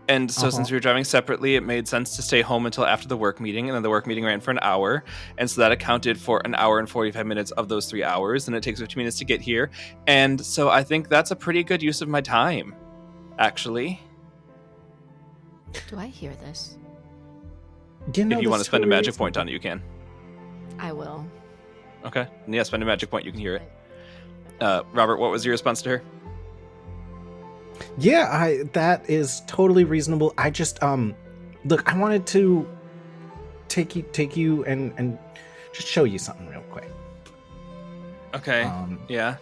And so since Uh-huh. we were driving separately, it made sense to stay home until after the work meeting. And then the work meeting ran for an hour. And so that accounted for an hour and 45 minutes of those 3 hours. And it takes 15 minutes to get here. And so I think that's a pretty good use of my time, actually. Do I hear this? If you want to spend a magic point on it, you can. I will. Okay. Yeah, spend a magic point. You can hear it. Robert, what was your response to her? Yeah, that is totally reasonable. I just look, I wanted to take you and just show you something real quick. Okay. Yeah.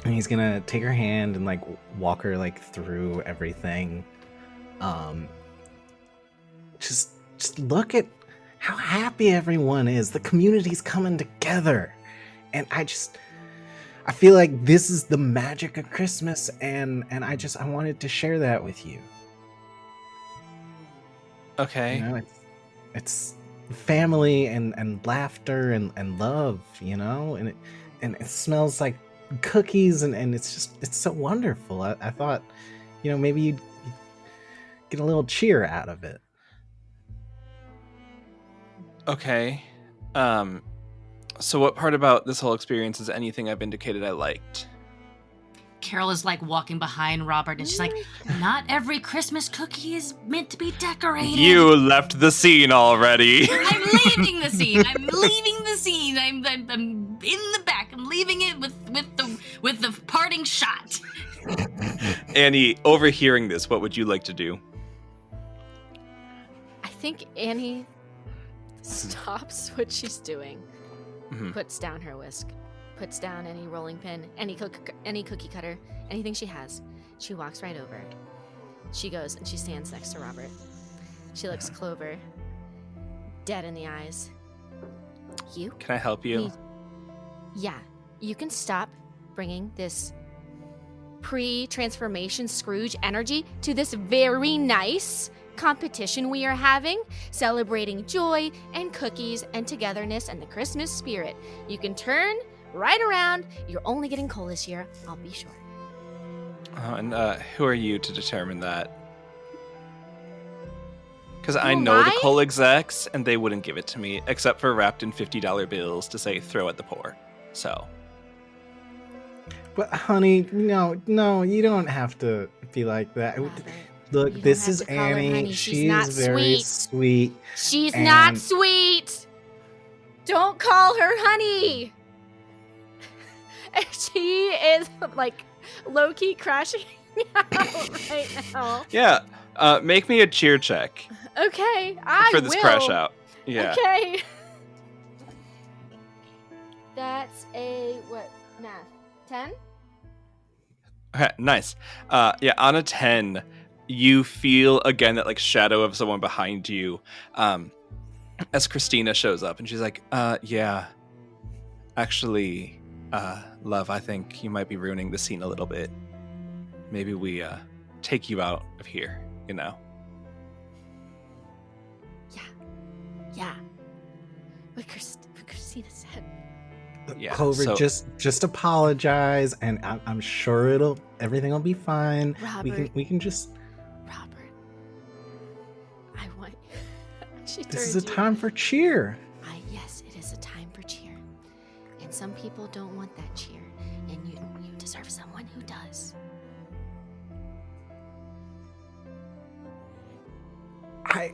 And he's gonna take her hand and like walk her like through everything. Just look at how happy everyone is. The community's coming together, and I feel like this is the magic of Christmas, and I wanted to share that with you. Okay. It's family and laughter and love, and it smells like cookies, and it's so wonderful. I thought, maybe you'd get a little cheer out of it. Okay. So what part about this whole experience is anything I've indicated I liked? Carol is like walking behind Robert, and she's like, "Not every Christmas cookie is meant to be decorated." You left the scene already. I'm leaving the scene. I'm in the back. I'm leaving it with the parting shot. Annie, overhearing this, what would you like to do? I think Annie stops what she's doing, puts down her whisk, puts down any rolling pin, any cookie cutter, anything she has. She walks right over. She goes and she stands next to Robert. She looks Clover dead in the eyes. You? Can I help you? Yeah, you can stop bringing this pre-transformation Scrooge energy to this very nice competition we are having, celebrating joy and cookies and togetherness and the Christmas spirit. You can turn right around. You're only getting coal this year, I'll be sure. And who are you to determine that? Because I Who am know the I? coal execs, and they wouldn't give it to me, except for wrapped in $50 bills to say throw at the poor. So. But honey, no, you don't have to be like that. Robert, Look, you don't this have is to call her Annie. honey. She's She not is very sweet. sweet. She's not and- sweet. Don't call her honey. She is like low-key crashing out right now. Yeah. Make me a cheer check Okay, I for this will. crash out. Yeah. Okay. That's a what math? 10? Okay, nice. Yeah, on a 10, you feel again that like shadow of someone behind you. As Christina shows up and she's like, yeah. Actually, love, I think you might be ruining the scene a little bit. Maybe we take you out of here, you know. Yeah. What Christina said. Yeah, Clover, so- just apologize, and I'm sure everything will be fine. Robert. We can just. Robert. I want. She This is turned a you. time for cheer. Yes, it is a time for cheer. And some people don't want that cheer, and you deserve someone who does. I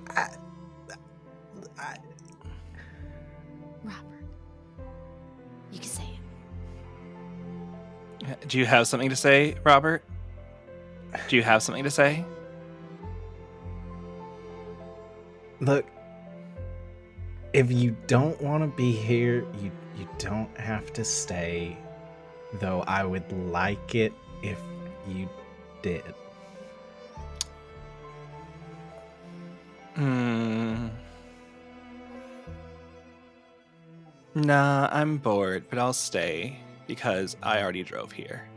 Robert. You can say it. Do you have something to say, Robert? Do you have something to say? look. If you don't want to be here, you don't have to stay. Though I would like it if you did. Nah, I'm bored, but I'll stay because I already drove here.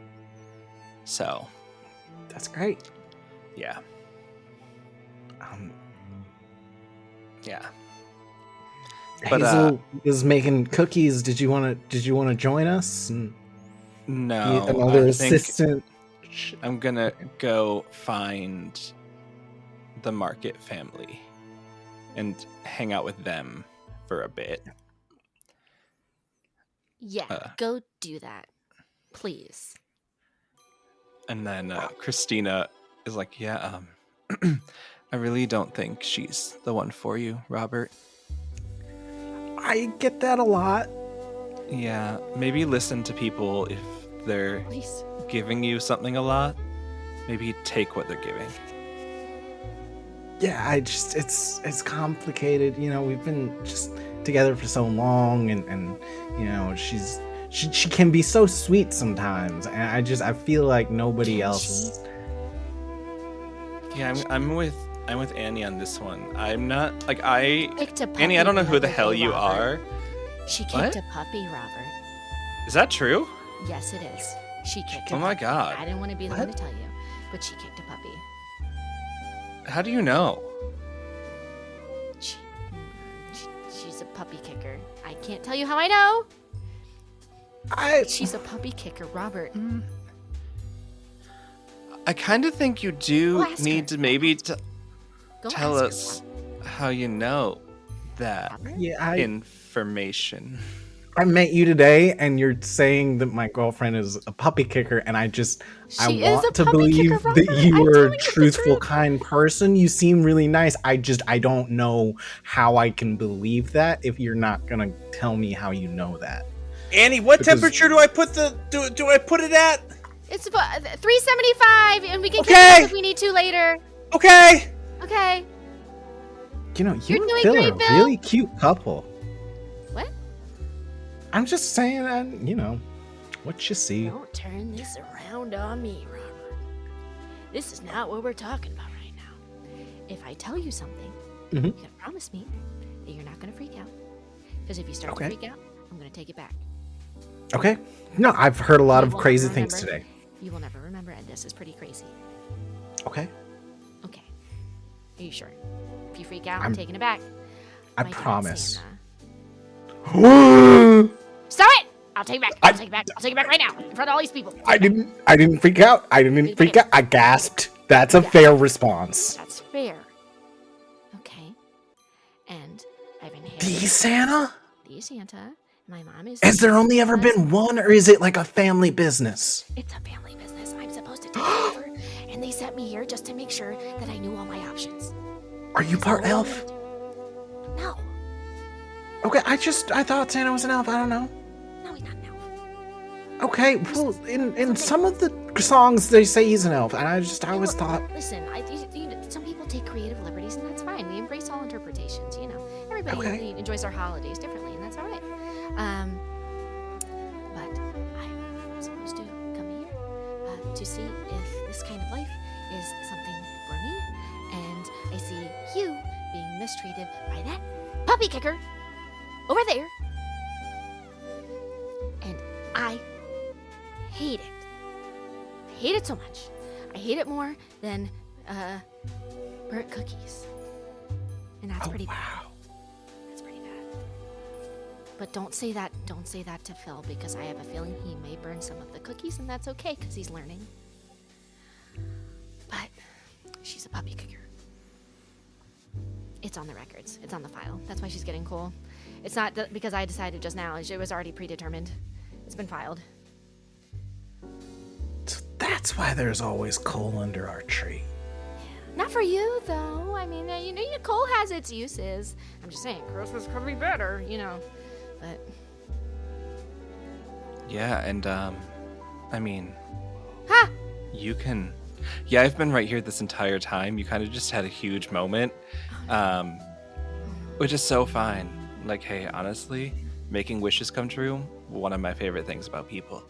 So, That's great. yeah. Yeah. But, Hazel is making cookies. Did you want to join us and No, be another I think assistant? I'm gonna go find the Market family and hang out with them for a bit. Yeah, go do that. Please. And then Christina is like, yeah, I really don't think she's the one for you, Robert. I get that a lot. Yeah, maybe listen to people if they're Please. giving you something a lot. Maybe take what they're giving. Yeah, it's complicated. You know, we've been just together for so long, and you know, she can be so sweet sometimes, and I feel like nobody Can else. Yeah, I'm with Annie on this one. I'm not like I Kicked a puppy Annie, I don't know who the other hell day, you Robert. are. She kicked What? a puppy, Robert. Is that true? Yes, it is. She kicked a Oh my puppy. God. I didn't want to be the What? one to tell you, but she kicked a puppy. How do you know? She's a puppy kicker. I can't tell you how I know. I She's a puppy kicker, Robert. I kind of think you do Go ask need her. to maybe Go tell ask her, us how you know that Robert. yeah, information. I met you today, and you're saying that my girlfriend is a puppy kicker, and I She is want a to puppy believe kicker, that Robert. you I'm are telling a you the truthful, truth. kind person. You seem really nice. I don't know how I can believe that if you're not gonna tell me how you know that. Annie, what Because- temperature do I put do I put it at? It's about 375, and we can Okay. catch up if we need to later. Okay. Okay. You know, You're you doing feel great, a Bill. really cute couple. What? I'm just saying, you know, what you see. Don't turn this around on me, Robert. This is not what we're talking about right now. If I tell you something, Mhm. you gotta promise me that you're not gonna freak out. Because if you start Okay. to freak out, I'm gonna take it back. Okay. No, I've heard a lot You of will crazy never things remember. today. You will never remember, and this is pretty crazy. Okay. Okay. Are you sure? If you freak out, I'm I'm- taking it back. I My dad's promise. saying, Stop it! I'll take it back. I'll take it back. I'll take it back right now in front of all these people. I didn't freak out. I didn't freak out. I gasped. That's a fair response. That's fair. Okay. And I've inherited The Santa? the Santa. My mom is. Has there only ever been one, or is it like a family business? It's a family business. I'm supposed to take over, and they sent me here just to make sure that I knew all my options. Are you part elf? No. Okay, I thought Santa was an elf. I don't know. No, he's not an elf. Okay, well, in some of the songs they say he's an elf, and I always thought. Listen, some people take creative liberties, and that's fine. We embrace all interpretations. Everybody enjoys their holidays differently, and that's all right. But I'm supposed to come here to see if this kind of life is something for me, and I see you being mistreated by that puppy kicker over there, and I hate it. I hate it so much. I hate it more than burnt cookies, and that's pretty bad. That's pretty bad. But don't say that to Phil, because I have a feeling he may burn some of the cookies, and that's okay because he's learning. But she's a puppy kicker. It's on the records. It's on the file. That's why she's getting coal. It's not because I decided just now. It was already predetermined. It's been filed. So that's why there's always coal under our tree. Not for you, though. I mean, coal has its uses. I'm just saying, Christmas could be better, But Yeah, and I mean, ha! you can. Yeah, I've been right here this entire time. You kind of just had a huge moment, which is so fine. Like, hey, honestly, making wishes come true, one of my favorite things about people.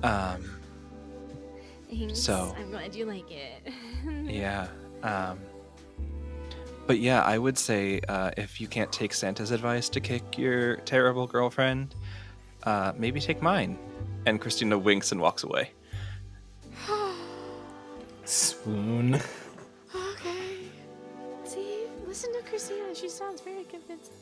Thanks. So I'm glad you like it. yeah. But yeah, I would say if you can't take Santa's advice to kick your terrible girlfriend, maybe take mine. And Christina winks and walks away. Swoon. Okay. See, listen to Christina. She sounds very convincing.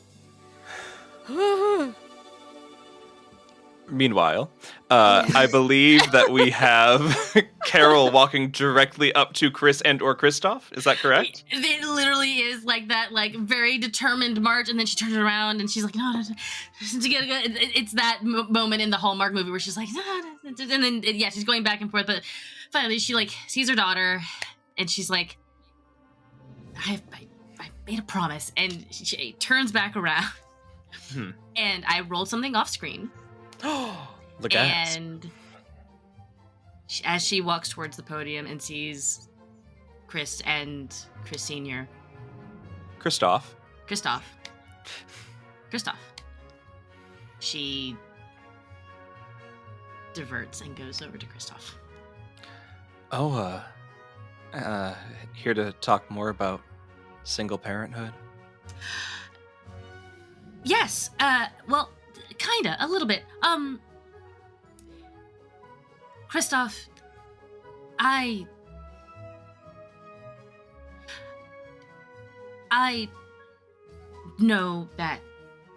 Meanwhile, I believe that we have Carol walking directly up to Chris and or Christoph. Is that correct? It literally is like that, like very determined march, and then she turns around and she's like, no. It's that moment in the Hallmark movie where she's like, no, and then yeah, she's going back and forth. But finally, she like sees her daughter, and she's like, I made a promise, and she turns back around, and I rolled something off screen. Look at. And as she walks towards the podium and sees Chris and Chris Sr. Christoph. She diverts and goes over to Christoph. Oh, here to talk more about single parenthood? Yes, well, kinda, a little bit. Christoph, I know that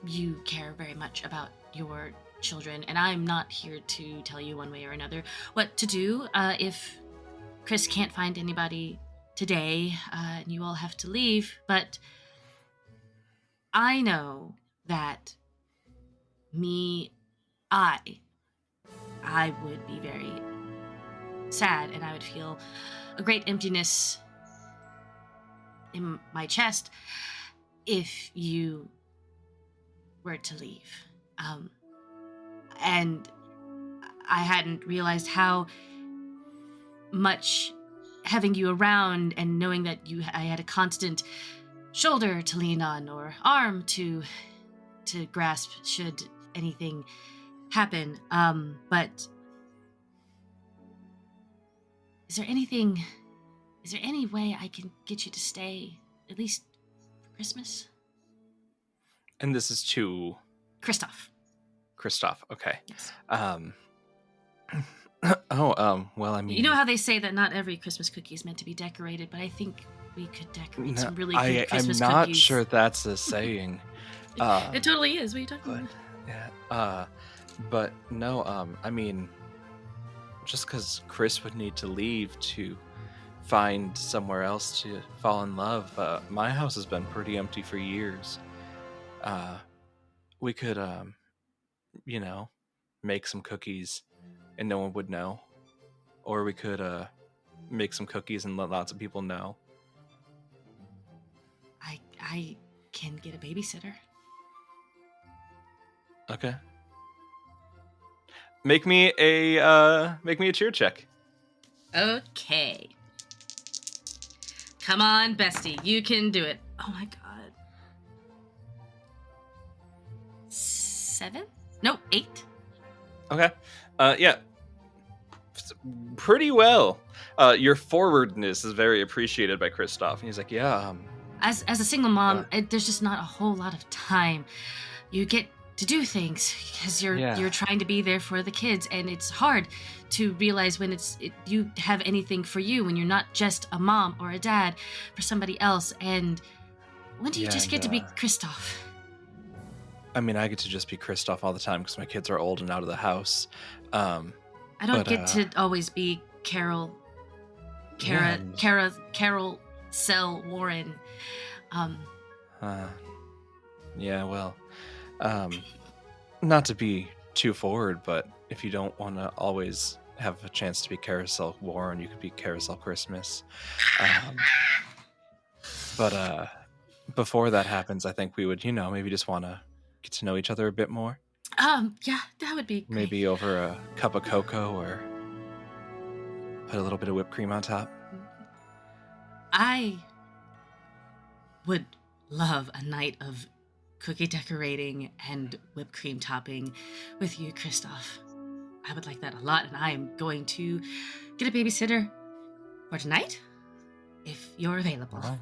you care very much about your children, and I'm not here to tell you one way or another what to do. If Chris can't find anybody today, and you all have to leave, but I know that I would be very sad, and I would feel a great emptiness in my chest if you were to leave. And I hadn't realized how much having you around and knowing that I had a constant shoulder to lean on or arm to grasp should anything happen. But is there any way I can get you to stay at least for Christmas? And this is to Christoph, okay. Yes. Well, I mean, You know how they say that not every Christmas cookie is meant to be decorated, but I think we could decorate some really good Christmas I'm not cookies. sure that's a saying. It totally is. What are you talking But about? yeah, But no, I mean, just because Chris would need to leave to find somewhere else to fall in love, my house has been pretty empty for years. We could, you know, make some cookies and no one would know. Or we could, make some cookies and let lots of people know. I can get a babysitter. Okay. Make me a cheer check. Okay. Come on, bestie. You can do it. Oh my god. 7? No, 8. Okay. Yeah. Pretty well. Your forwardness is very appreciated by Kristoff. And he's like, yeah, As a single mom, there's just not a whole lot of time. You get to do things because you're trying to be there for the kids, and it's hard to realize when you have anything for you when you're not just a mom or a dad for somebody else. And when do you just get to be Kristoff? I mean, I get to just be Kristoff all the time because my kids are old and out of the house. I don't get to always be Carol Sell Warren. Yeah, well, not to be too forward, but if you don't want to always have a chance to be Carousel Warren, you could be Carousel Christmas. But before that happens, I think we would, maybe just want to get to know each other a bit more. Yeah, that would be great. Maybe over a cup of cocoa or put a little bit of whipped cream on top. I would love a night of cookie decorating and whipped cream topping with you, Kristoff. I would like that a lot, and I am going to get a babysitter for tonight, if you're available. Oh.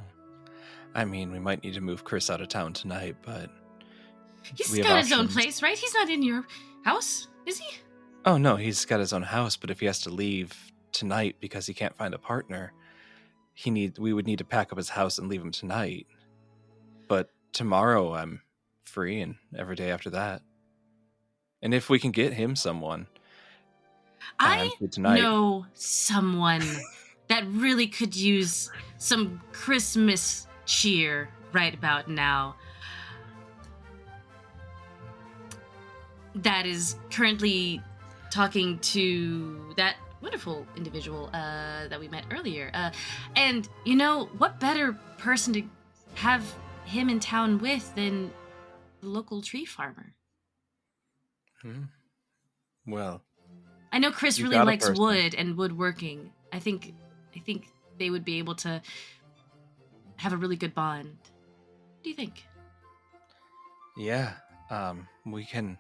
I mean, we might need to move Chris out of town tonight, but he's got his own place, right? He's not in your house, is he? Oh, no, he's got his own house, but if he has to leave tonight because he can't find a partner, we would need to pack up his house and leave him tonight. But tomorrow I'm free, and every day after that. And if we can get him someone, I know someone that really could use some Christmas cheer right about now. That is currently talking to that wonderful individual that we met earlier. And what better person to have him in town with than the local tree farmer? Well, I know Chris really likes wood and woodworking. I think they would be able to have a really good bond. What do you think? Yeah, we can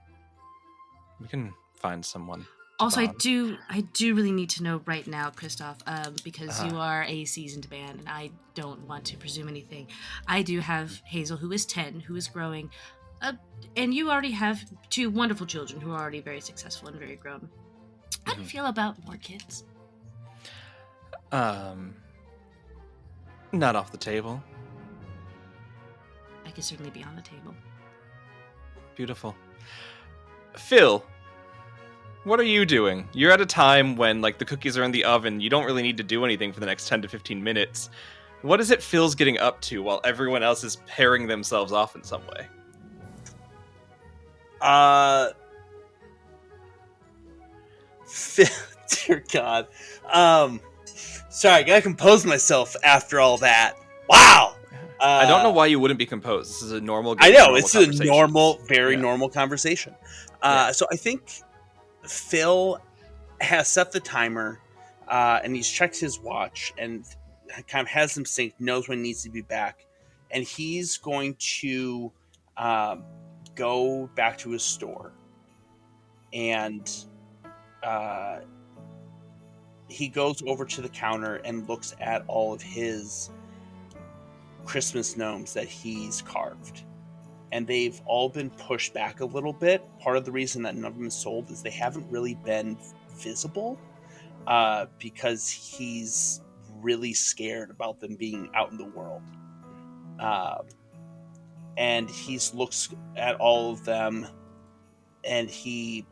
find someone. Also, I do really need to know right now, Kristoff, because you are a seasoned man, and I don't want to presume anything. I do have Hazel, who is 10, who is growing, and you already have 2 wonderful children who are already very successful and very grown. How do you feel about more kids? Not off the table. I could certainly be on the table. Beautiful. Phil, what are you doing? You're at a time when, the cookies are in the oven. You don't really need to do anything for the next 10 to 15 minutes. What is it Phil's getting up to while everyone else is pairing themselves off in some way? Phil, dear God. Sorry, I gotta compose myself after all that. Wow! I don't know why you wouldn't be composed. This is a normal game. I know, it's a normal, normal conversation. So I think Phil has set the timer, and he's checked his watch, and kind of has them synced, knows when he needs to be back, and he's going to go back to his store, and he goes over to the counter and looks at all of his Christmas gnomes that he's carved. And they've all been pushed back a little bit. Part of the reason that none of them is sold is they haven't really been visible, because he's really scared about them being out in the world. And he looks at all of them, and he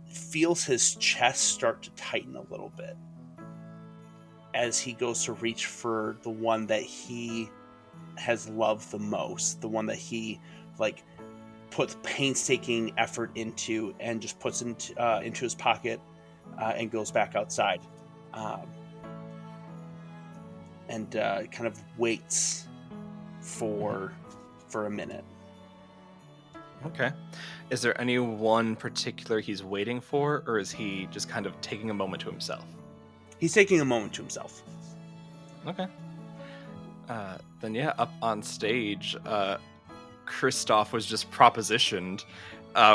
feels his chest start to tighten a little bit as he goes to reach for the one that he has loved the most, the one that he like puts painstaking effort into, and just puts into his pocket and goes back outside, and kind of waits for a minute. Okay. Is there any one particular he's waiting for, or is he just kind of taking a moment to himself? He's taking a moment to himself. Okay. Then yeah, up on stage, Kristoff was just propositioned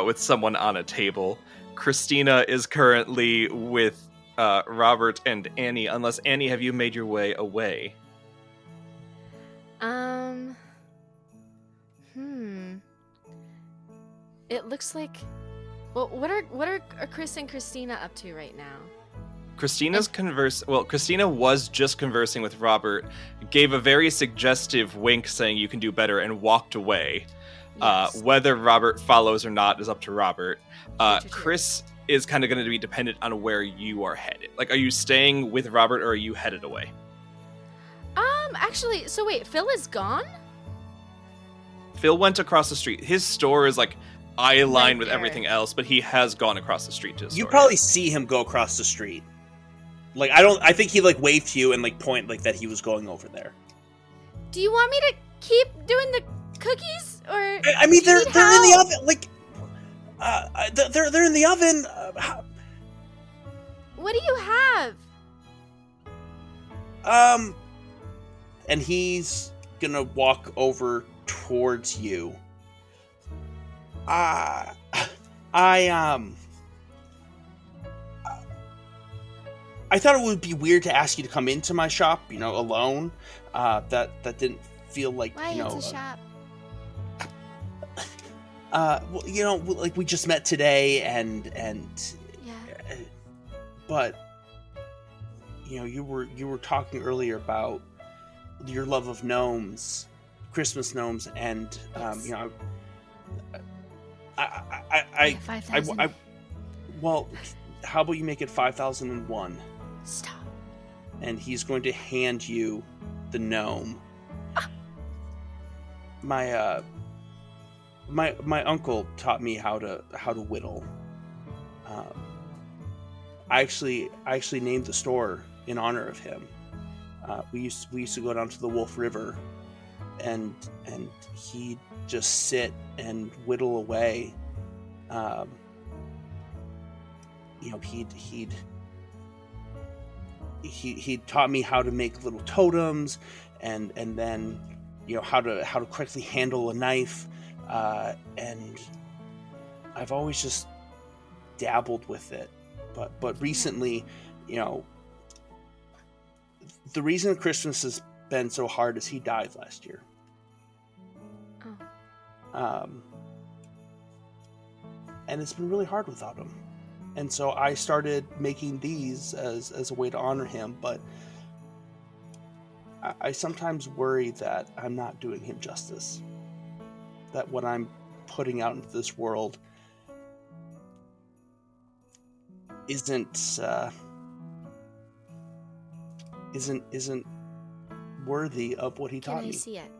with someone on a table. Christina is currently with Robert and Annie. Unless, Annie, have you made your way away? It looks like. Well, what are Chris and Christina up to right now? Christina was just conversing with Robert, gave a very suggestive wink saying you can do better, and walked away. Yes. Whether Robert follows or not is up to Robert. True. Chris is kind of going to be dependent on where you are headed. Like, are you staying with Robert or are you headed away? Actually, so wait, Phil is gone? Phil went across the street. His store is like eye line Right with there. everything else, but he has gone across the street to his You store. probably see him go across the street. Like, I think he like waved to you and like point like that he was going over there. Do you want me to keep doing the cookies, or? I mean, do you they're need in the help? oven. Like, they're in the oven. What do you have? And he's gonna walk over towards you. I thought it would be weird to ask you to come into my shop, alone. That didn't feel like, Why it's a shop? well, like we just met today, and Yeah. but you were talking earlier about your love of gnomes, Christmas gnomes, and Yes. I 5,000. well, how about you make it 5,001? Stop. And he's going to hand you the gnome. My uncle taught me how to whittle. I actually named the store in honor of him. We used to go down to the Wolf River, and he'd just sit and whittle away. He taught me how to make little totems, and then how to correctly handle a knife, and I've always just dabbled with it, but recently, the reason Christmas has been so hard is he died last year. Oh. And it's been really hard without him. And so I started making these as a way to honor him, but I sometimes worry that I'm not doing him justice. That what I'm putting out into this world isn't worthy of what he Can taught I me. see it?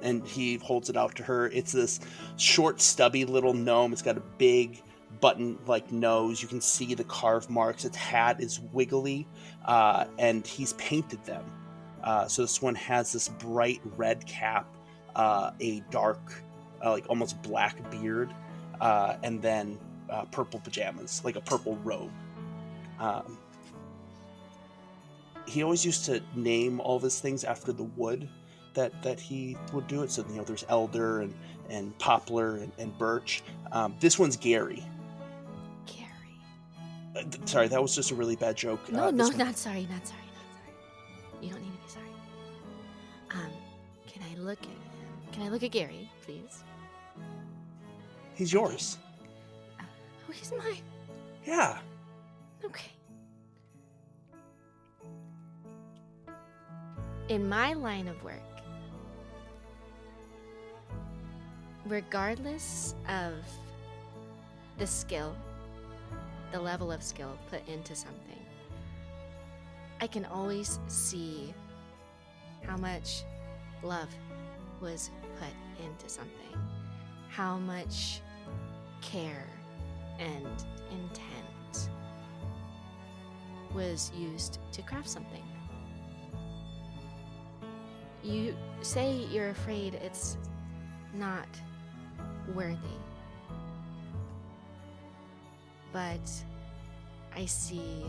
And he holds it out to her. It's this short, stubby little gnome. It's got a big button-like nose. You can see the carve marks. Its hat is wiggly, and he's painted them. So this one has this bright red cap, a dark, like almost black beard, and then purple pajamas, like a purple robe. He always used to name all of his things after the wood that he would do it. So there's elder and poplar and birch. This one's Gary. Gary. Sorry, that was just a really bad joke. No, This one- not sorry. You don't need to be sorry. Can I look at him? Can I look at Gary, please? He's yours. Oh, he's mine. Yeah. Okay. In my line of work, regardless of the skill, the level of skill put into something, I can always see how much love was put into something, how much care and intent was used to craft something. You say you're afraid it's not worthy, but I see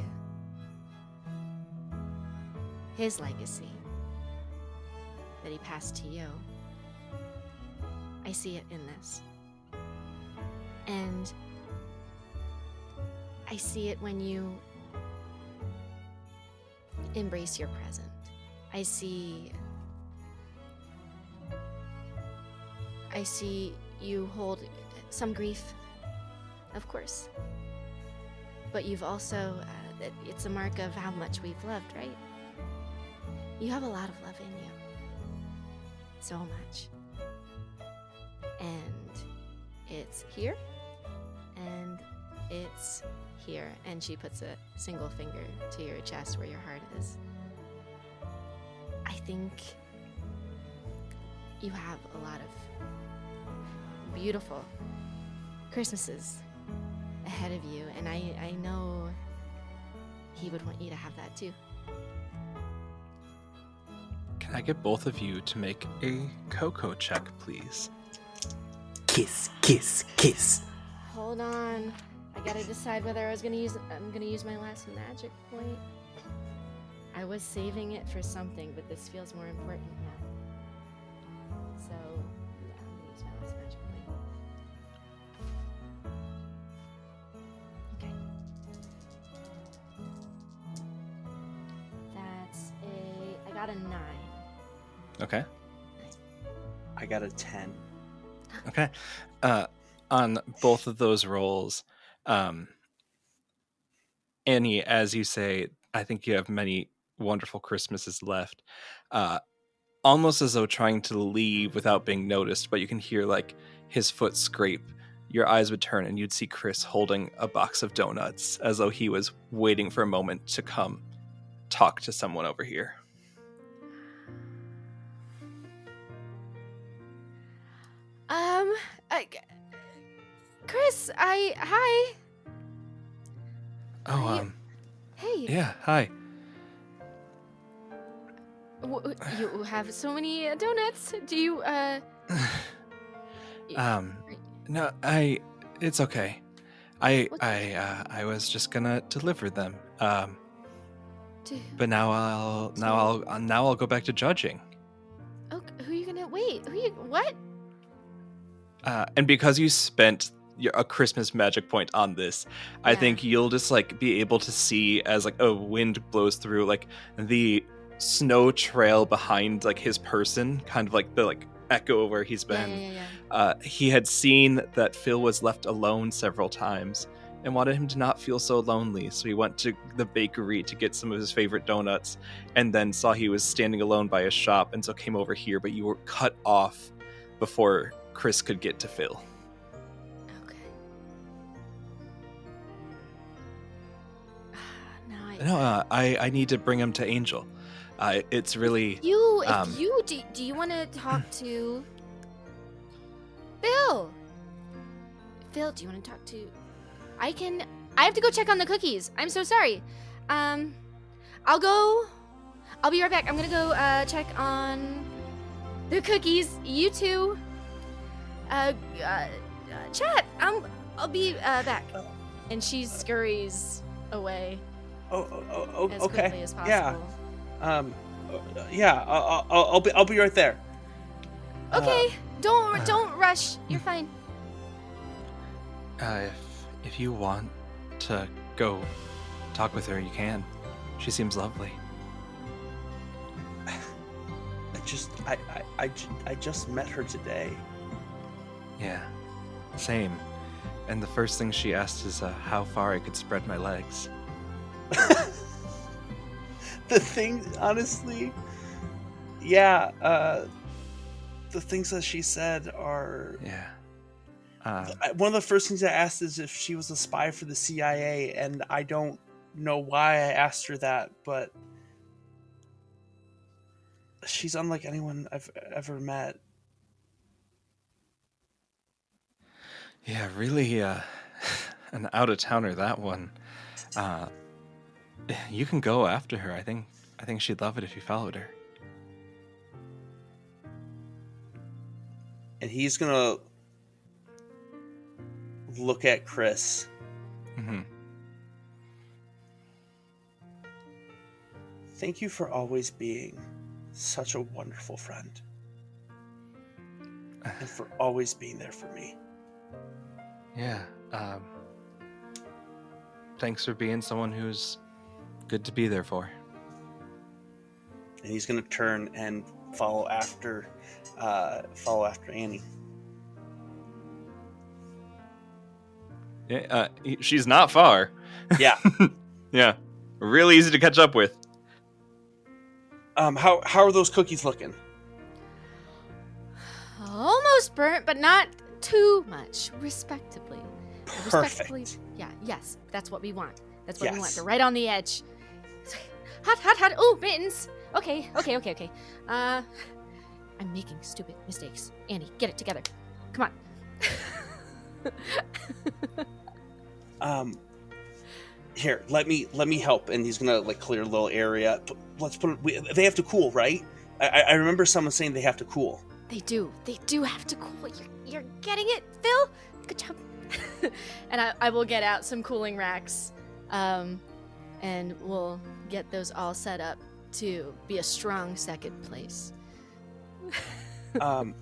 his legacy that he passed to you. I see it in this. And I see it when you embrace your present. I see you hold some grief, of course. But you've also, it's a mark of how much we've loved, right? You have a lot of love in you. So much. And it's here, and it's here. And she puts a single finger to your chest where your heart is. I think you have a lot of beautiful Christmases ahead of you, and I know he would want you to have that too. Can I get both of you to make a Coco check, please? Kiss, kiss, kiss. Hold on. I gotta decide whether I'm gonna use my last magic point. I was saving it for something, but this feels more important now. So, yeah, I'm gonna use my last magic point. Okay. I got a 9. Okay. I got a 10. Okay. On both of those rolls, Annie, as you say, I think you have many wonderful Christmases left. Almost as though trying to leave without being noticed, but you can hear like his foot scrape. Your eyes would turn and you'd see Chris holding a box of donuts as though he was waiting for a moment to come talk to someone over here. Chris, hi. Oh, Hey. yeah, hi. You have so many donuts. Do you, No, it's okay. I was just gonna deliver them. But now I'll go back to judging. Okay, who are you gonna wait? What? And because you spent a Christmas magic point on this, I think you'll just like be able to see as like a wind blows through like the snow trail behind like his person, kind of like the like echo of where he's been. He had seen that Phil was left alone several times and wanted him to not feel so lonely, so he went to the bakery to get some of his favorite donuts and then saw he was standing alone by a shop and so came over here, but you were cut off before Chris could get to Phil. Okay. No, I need to bring him to Angel. It's really... Do you want to talk to Phil? Phil, do you want to talk to... I have to go check on the cookies. I'm so sorry. I'll be right back. I'm gonna go check on the cookies. You two chat. I'll be back. And she scurries away as Okay. quickly as possible. Yeah. I'll be right there. Okay. Don't rush. You're fine. If you want to go talk with her, you can. She seems lovely. I just met her today. Yeah, same. And the first thing she asked is how far I could spread my legs. The thing, honestly, yeah, the things that she said are... Yeah. One of the first things I asked is if she was a spy for the CIA, and I don't know why I asked her that, but she's unlike anyone I've ever met. Yeah, really, an out-of-towner, that one. You can go after her. I think she'd love it if you followed her. And he's gonna look at Chris. Mm-hmm. Thank you for always being such a wonderful friend. And for always being there for me. Yeah. Thanks for being someone who's good to be there for. And he's gonna turn and follow after Annie. Yeah, she's not far. Yeah. Yeah. Real easy to catch up with. How are those cookies looking? Almost burnt, but not too much. Respectably. Perfect. Yeah, yes. That's what we want. That's what we want. Yes. They're right on the edge. Hot. Ooh, mittens. Okay. I'm making stupid mistakes. Annie, get it together. Come on. Here, let me help. And he's gonna like clear a little area. Let's put it. They have to cool, right? I remember someone saying they have to cool. They do have to cool. You're getting it, Phil. Good job. And I will get out some cooling racks, and we'll get those all set up to be a strong second place. And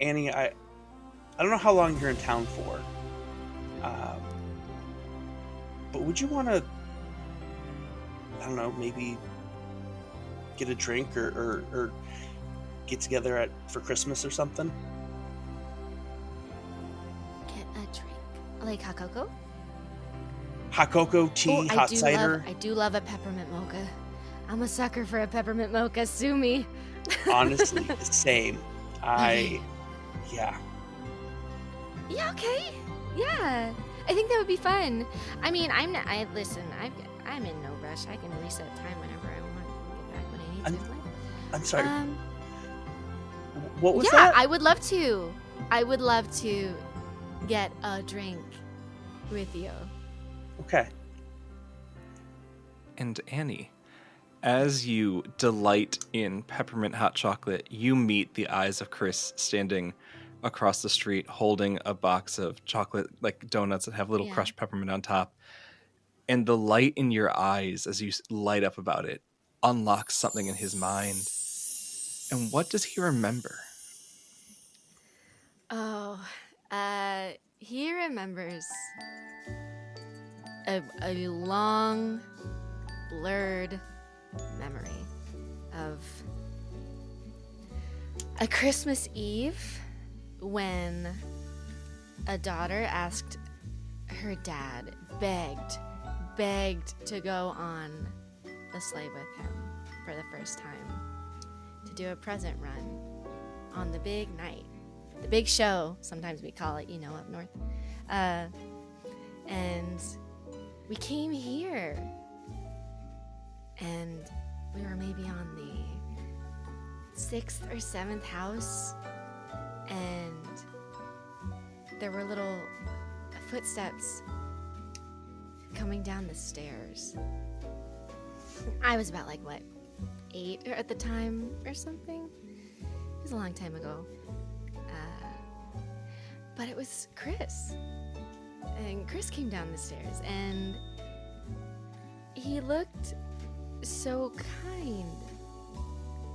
Annie, I don't know how long you're in town for, but would you want to, I don't know, maybe get a drink or get together for Christmas or something? Get a drink, like hot cocoa. Hot cocoa, tea, hot cider. I do love a peppermint mocha. I'm a sucker for a peppermint mocha. Sue me. Honestly, same. Yeah. Yeah. Okay. Yeah. I think that would be fun. I mean, I'm in no rush. I can reset time whenever I want. Get back when I need to. I'm sorry. What was yeah, that? I would love to. I would love to get a drink with you. Okay. And Annie, as you delight in peppermint hot chocolate, you meet the eyes of Chris standing across the street holding a box of chocolate, like donuts that have little crushed peppermint on top. And the light in your eyes as you light up about it unlocks something in his mind. And what does he remember? Oh, he remembers a long, blurred memory of a Christmas Eve when a daughter asked her dad, begged to go on the sleigh with him for the first time, to do a present run on the big night, the big show, sometimes we call it, up north. And we came here, and we were maybe on the 6th or 7th house, and there were little footsteps coming down the stairs. I was about 8 at the time or something. It was a long time ago. But it was Chris. And Chris came down the stairs, and he looked so kind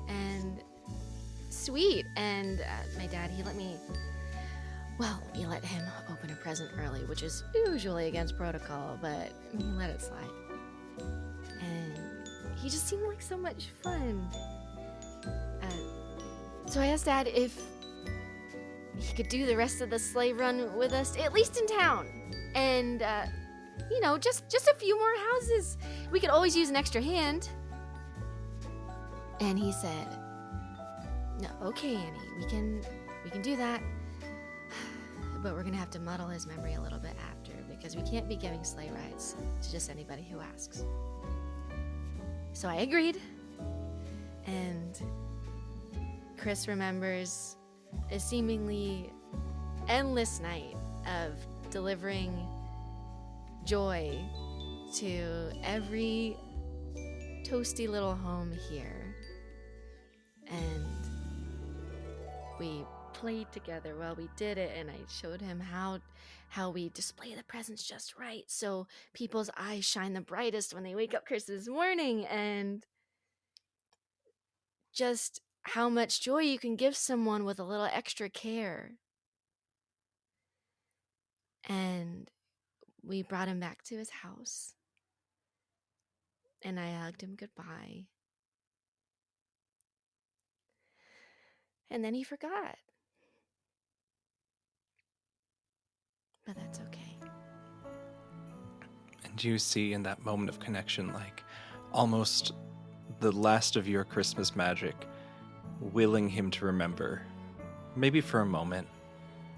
and sweet. And my dad, he let him open a present early, which is usually against protocol, but he let it slide. And he just seemed like so much fun. So I asked Dad if he could do the rest of the sleigh run with us, at least in town. And, just a few more houses. We could always use an extra hand. And he said, "No, okay, Annie, we can do that. but we're gonna have to muddle his memory a little bit after because we can't be giving sleigh rides to just anybody who asks. So I agreed, and Chris remembers a seemingly endless night of delivering joy to every toasty little home here. And we played together while we did it, and I showed him how we display the presents just right so people's eyes shine the brightest when they wake up Christmas morning, and just how much joy you can give someone with a little extra care. And we brought him back to his house, and I hugged him goodbye. And then he forgot. But that's okay. And you see in that moment of connection, like, almost the last of your Christmas magic, willing him to remember. Maybe for a moment.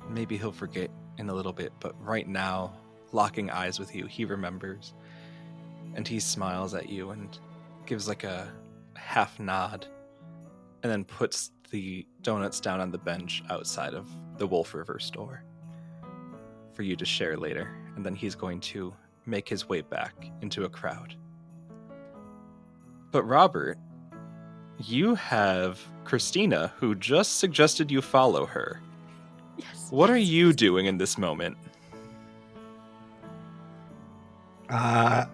Maybe he'll forget in a little bit, but right now, locking eyes with you, he remembers. And he smiles at you and gives like a half nod, and then puts the donuts down on the bench outside of the Wolf River store for you to share later. And then he's going to make his way back into a crowd. But Robert, you have Christina, who just suggested you follow her. Yes. What are you doing in this moment? I'm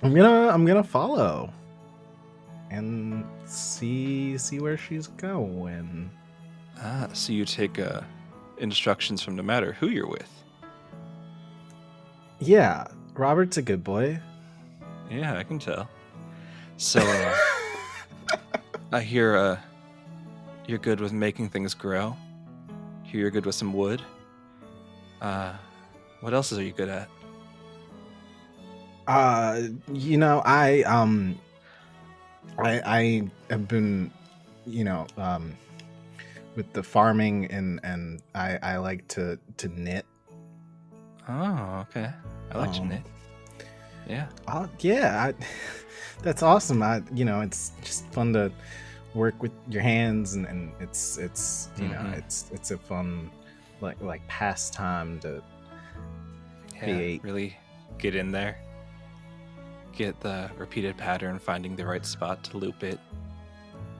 gonna follow and see where she's going. So you take instructions from no matter who you're with. Yeah, Robert's a good boy. Yeah, I can tell. So I hear you're good with making things grow. Hear you're good with some wood. What else are you good at? I have been, with the farming and I like to knit. Oh, okay. I like to knit. Yeah. That's awesome. It's just fun to work with your hands, and it's it's a fun like pastime to create. Really get in there. Get the repeated pattern, finding the right spot to loop it,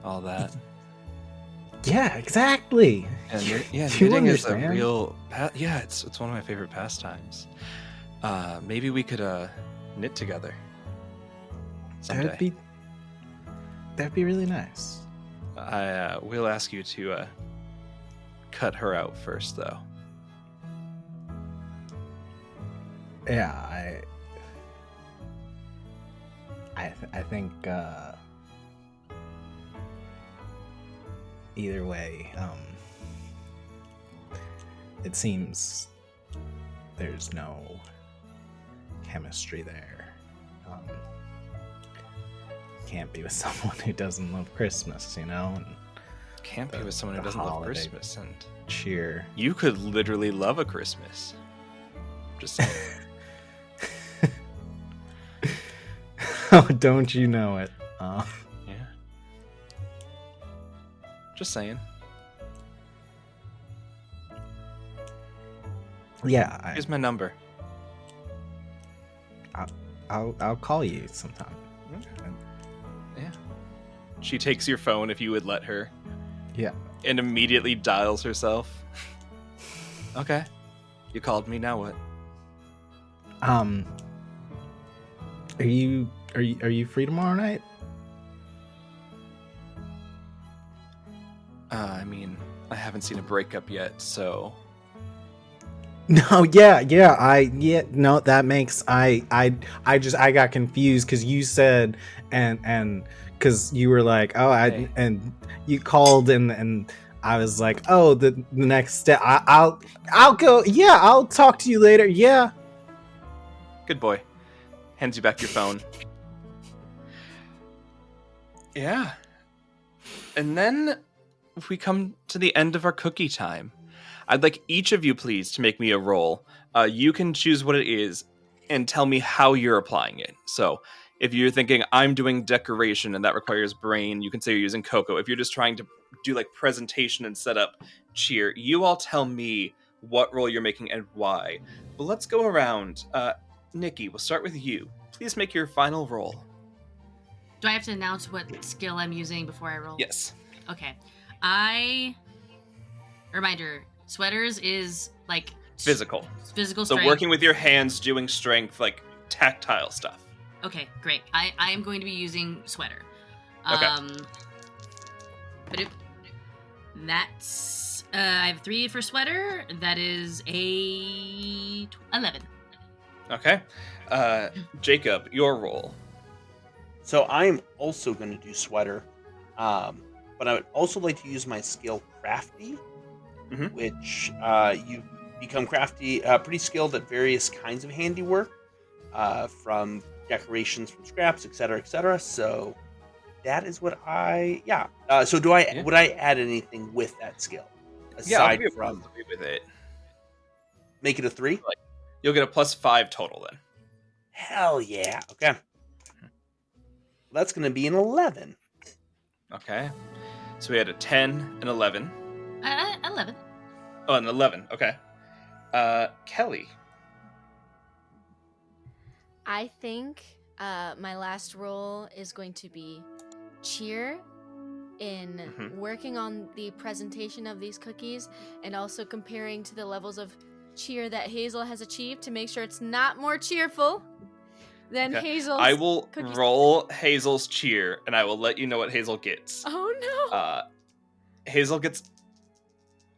all that. Yeah, exactly. And You knitting is a understand. real it's one of my favorite pastimes. Maybe we could knit together someday. That'd be really nice. I will ask you to cut her out first, though. Yeah, I think either way, it seems there's no chemistry there. Can't be with someone who doesn't love Christmas, and Can't be with someone who the doesn't love holiday Christmas, and cheer. you could literally love a Christmas. Just saying. Oh, don't you know it? Yeah. Just saying. Yeah, Here's my number. I'll call you sometime. Yeah. She takes your phone if you would let her. Yeah. And immediately dials herself. Okay. You called me, now what? Are you free tomorrow night? I mean, I haven't seen a breakup yet, so No, no, that makes I got confused because you said and because you were like, oh, Hey. and you called and I was like, oh, the next step, I'll go, yeah, I'll talk to you later, yeah. good boy. Hands you back your phone. Yeah. And then we come to the end of our cookie time. I'd like each of you, please, to make me a roll. You can choose what it is and tell me how you're applying it. So if you're thinking, I'm doing decoration and that requires brain, you can say you're using Coco. If you're just trying to do like presentation and set up, cheer. You all tell me what role you're making and why. But let's go around. Nikki, we'll start with you. Please make your final roll. Do I have to announce what skill I'm using before I roll? Yes. Okay. Reminder, sweaters is like... Physical. Physical So strength. working with your hands, doing strength, like tactile stuff. Okay, great. I am going to be using sweater. Okay. But that's... I have 3 for sweater. That is a 11. Okay. Jacob, your roll. So I'm also going to do sweater, but I would also like to use my skill crafty, which you become crafty, pretty skilled at various kinds of handiwork, from decorations from scraps, etc., etc. So that is what so would I add anything with that skill aside from with it? Make it a 3? You'll get a +5 total then. Hell yeah! Okay. That's going to be an 11. Okay. So we had a 10 and 11. 11. Oh, an 11. Okay. Kelly. I think my last role is going to be cheer in working on the presentation of these cookies and also comparing to the levels of cheer that Hazel has achieved to make sure it's not more cheerful than Hazel's. I will cookies. roll Hazel's cheer, and I will let you know what Hazel gets. Oh no! Hazel gets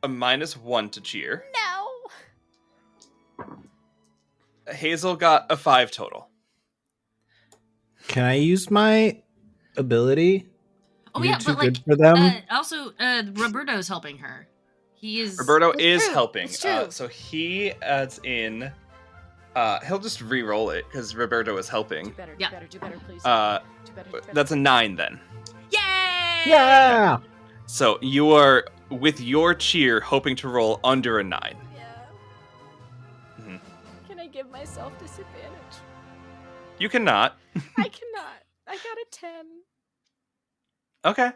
a -1 to cheer. No! Hazel got a 5 total. Can I use my ability? Oh, You're yeah, too but like... good for them? also, Roberto's helping her. He is... Roberto It's is true. helping. It's true. So he adds in... he'll just re-roll it, because Roberto is helping. Do better, Yeah. do better, please. Do better. That's a 9 then. Yay! Yeah! So you are, with your cheer, hoping to roll under a 9. Yeah. Mhm. Can I give myself disadvantage? You cannot. I cannot. I got a 10. Okay.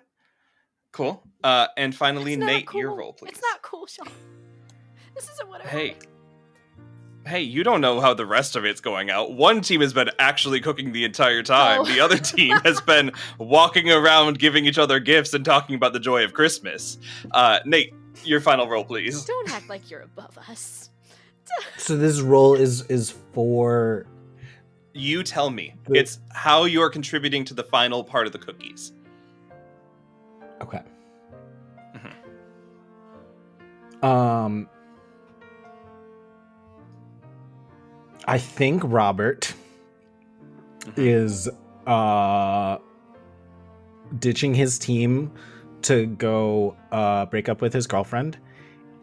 Cool. And finally, It's not Nate, cool. your roll, please. It's not cool, Sean. This isn't what I wanted. Hey, you don't know how the rest of it's going out. One team has been actually cooking the entire time. Oh. The other team has been walking around giving each other gifts and talking about the joy of Christmas. Nate, your final roll, please. Don't act like you're above us. So this role is for... You tell me. It's how you're contributing to the final part of the cookies. Okay. I think Robert is ditching his team to go break up with his girlfriend,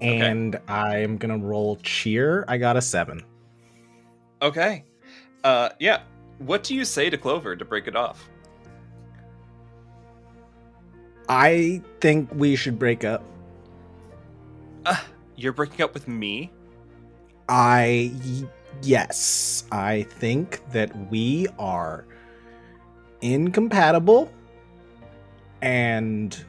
and I'm gonna roll cheer. I got a 7. Okay. Yeah. What do you say to Clover to break it off? I think we should break up. You're breaking up with me? Yes, I think that we are incompatible, and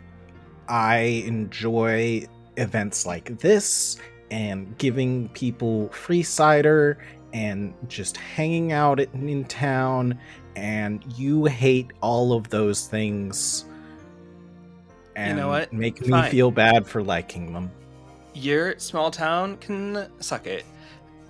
I enjoy events like this and giving people free cider and just hanging out in town, and you hate all of those things and You know what? make me Fine. feel bad for liking them. Your small town can suck it.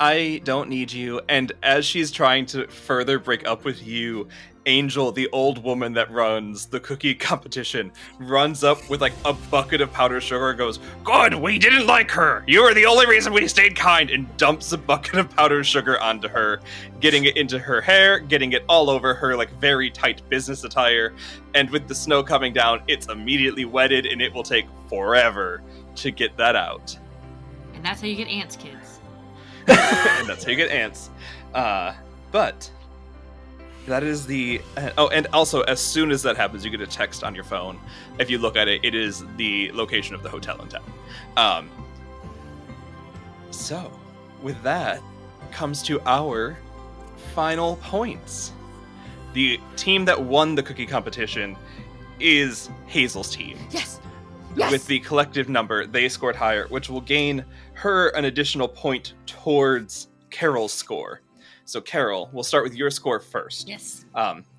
I don't need you. And as she's trying to further break up with you, Angel, the old woman that runs the cookie competition, runs up with like a bucket of powdered sugar and goes, "Good, we didn't like her. You are the only reason we stayed kind," and dumps a bucket of powdered sugar onto her, getting it into her hair, getting it all over her like very tight business attire. And with the snow coming down, it's immediately wetted and it will take forever to get that out. And that's how you get ants, kids. And that's how you get ants. But that is the... Oh, and also, as soon as that happens, you get a text on your phone. If you look at it, it is the location of the hotel in town. So, with that comes to our final points. The team that won the cookie competition is Hazel's team. Yes. Yes. With the collective number, they scored higher, which will gain her an additional point towards Carol's score. So, Carol, we'll start with your score first. Yes.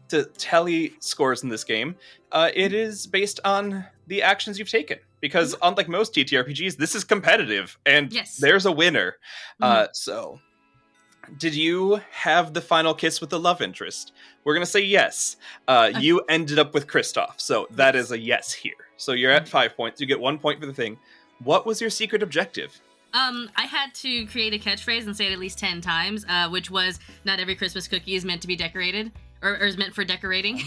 To tally scores in this game, it is based on the actions you've taken. Because unlike most TTRPGs, this is competitive, and Yes. there's a winner. Mhm. So, did you have the final kiss with the love interest? We're going to say yes. You ended up with Kristoff, so that is a yes here. So you're at 5 points. You get 1 point for the thing. What was your secret objective? I had to create a catchphrase and say it at least 10 times, which was, not every Christmas cookie is meant to be decorated, or is meant for decorating.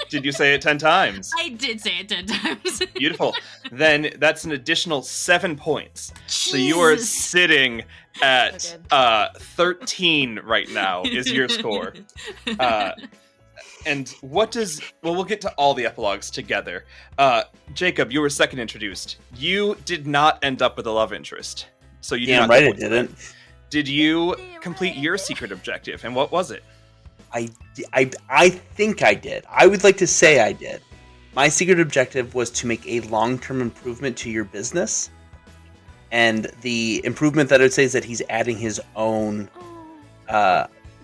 Did you say it 10 times? I did say it 10 times. Beautiful. Then that's an additional 7 points. So you are Jesus. sitting at So 13 right now is your score. And what does... Well, we'll get to all the epilogues together. Jacob, you were second introduced. You did not end up with a love interest. So you did Damn not right get it points for that. didn't. Did you complete your secret objective? And what was it? I think I did. I would like to say I did. My secret objective was to make a long-term improvement to your business. And the improvement that I would say is that he's adding his own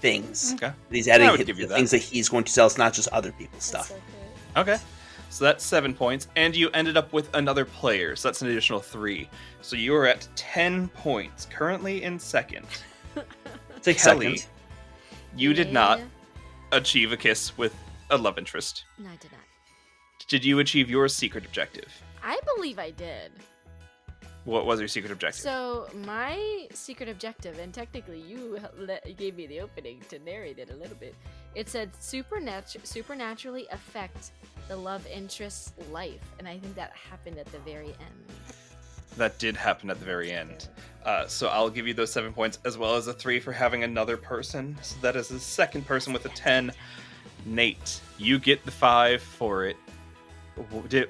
things. Okay. He's I adding would give you the that. things that he's going to sell. It's not just other people's That's stuff. so Okay. So that's 7 points. And you ended up with another player. So that's an additional 3. So you are at 10 points, currently in second. 6 Kelly, seconds. you did Yeah. not achieve a kiss with a love interest. No, I did not. Did you achieve your secret objective? I believe I did. What was your secret objective? So my secret objective, and technically you gave me the opening to narrate it a little bit. It said supernaturally affect the love interest's life, and I think that happened at the very end. That did happen at the very end. So I'll give you those 7 points, as well as a 3 for having another person. So that is the second person with a 10. Nate, you get the 5 for it.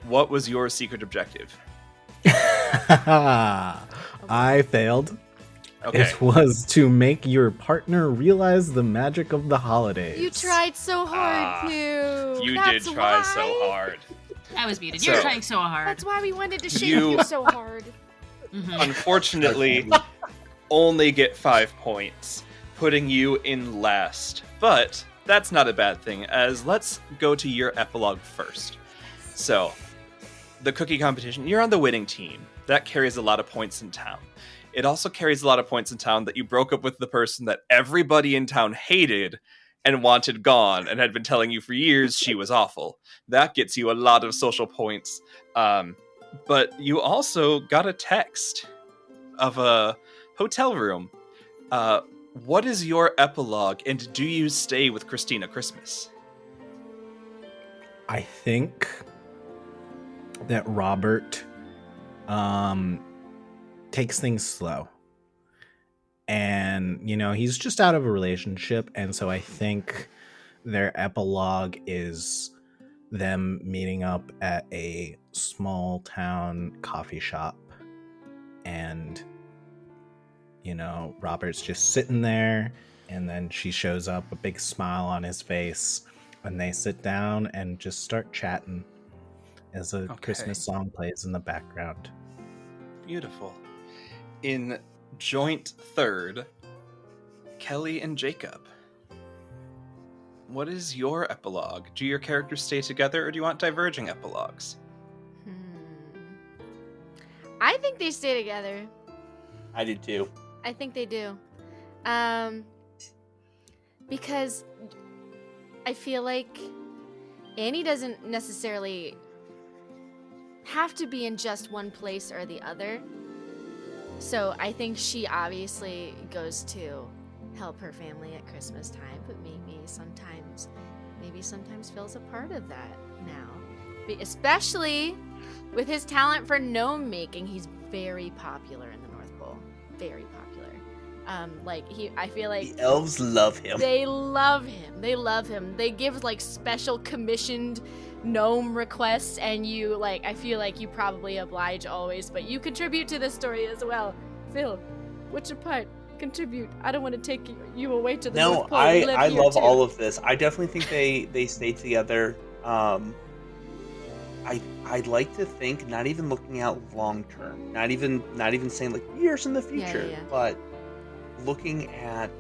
What was your secret objective? I failed. Okay. It was to make your partner realize the magic of the holidays. You tried so hard to. You That's did try why. so hard. I was muted. So- You're trying so hard. That's why we wanted to shame You- you so hard. Mhm. Unfortunately, only get 5 points, putting you in last. But that's not a bad thing, as let's go to your epilogue first. So, the cookie competition, you're on the winning team. That carries a lot of points in town. It also carries a lot of points in town that you broke up with the person that everybody in town hated and wanted gone and had been telling you for years she was awful. That gets you a lot of social points. But you also got a text of a hotel room. What is your epilogue, and do you stay with Christina Christmas? I think that Robert takes things slow. And, he's just out of a relationship. And so I think their epilogue is them meeting up at a small town coffee shop. And, Robert's just sitting there. And then she shows up, a big smile on his face. And they sit down and just start chatting as a Christmas song plays in the background. Beautiful. In joint third, Kelly and Jacob. What is your epilogue? Do your characters stay together, or do you want diverging epilogues? I think they stay together. I did too. I think they do. Because I feel like Annie doesn't necessarily have to be in just one place or the other. So I think she obviously goes to help her family at Christmas time, but maybe sometimes feels a part of that now. Especially with his talent for gnome making, he's very popular in the North Pole. Very popular. I feel like The elves love him. they love him. They give special commissioned gnome requests, and I feel like you probably oblige always, but you contribute to the story as well. Phil, Which part? Contribute. I don't want to take you away to the No, North Pole. We live I here love too. all of this. I definitely think they stay together. I'd like to think not even looking out long term, not even saying like years in the future, yeah. but looking at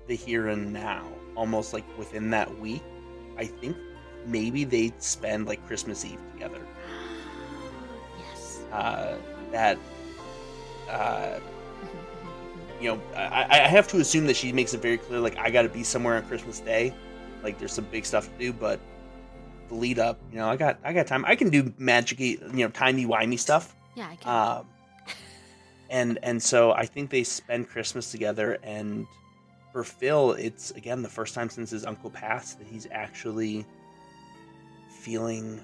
the here and now, almost like within that week. I think maybe they'd spend like Christmas Eve together. Yes. I have to assume that she makes it very clear, like, I got to be somewhere on Christmas Day. Like, there's some big stuff to do, but the lead up, I got time. I can do magic-y, timey-wimey stuff. Yeah, I can. And so I think they spend Christmas together, and for Phil, it's, again, the first time since his uncle passed that he's actually feeling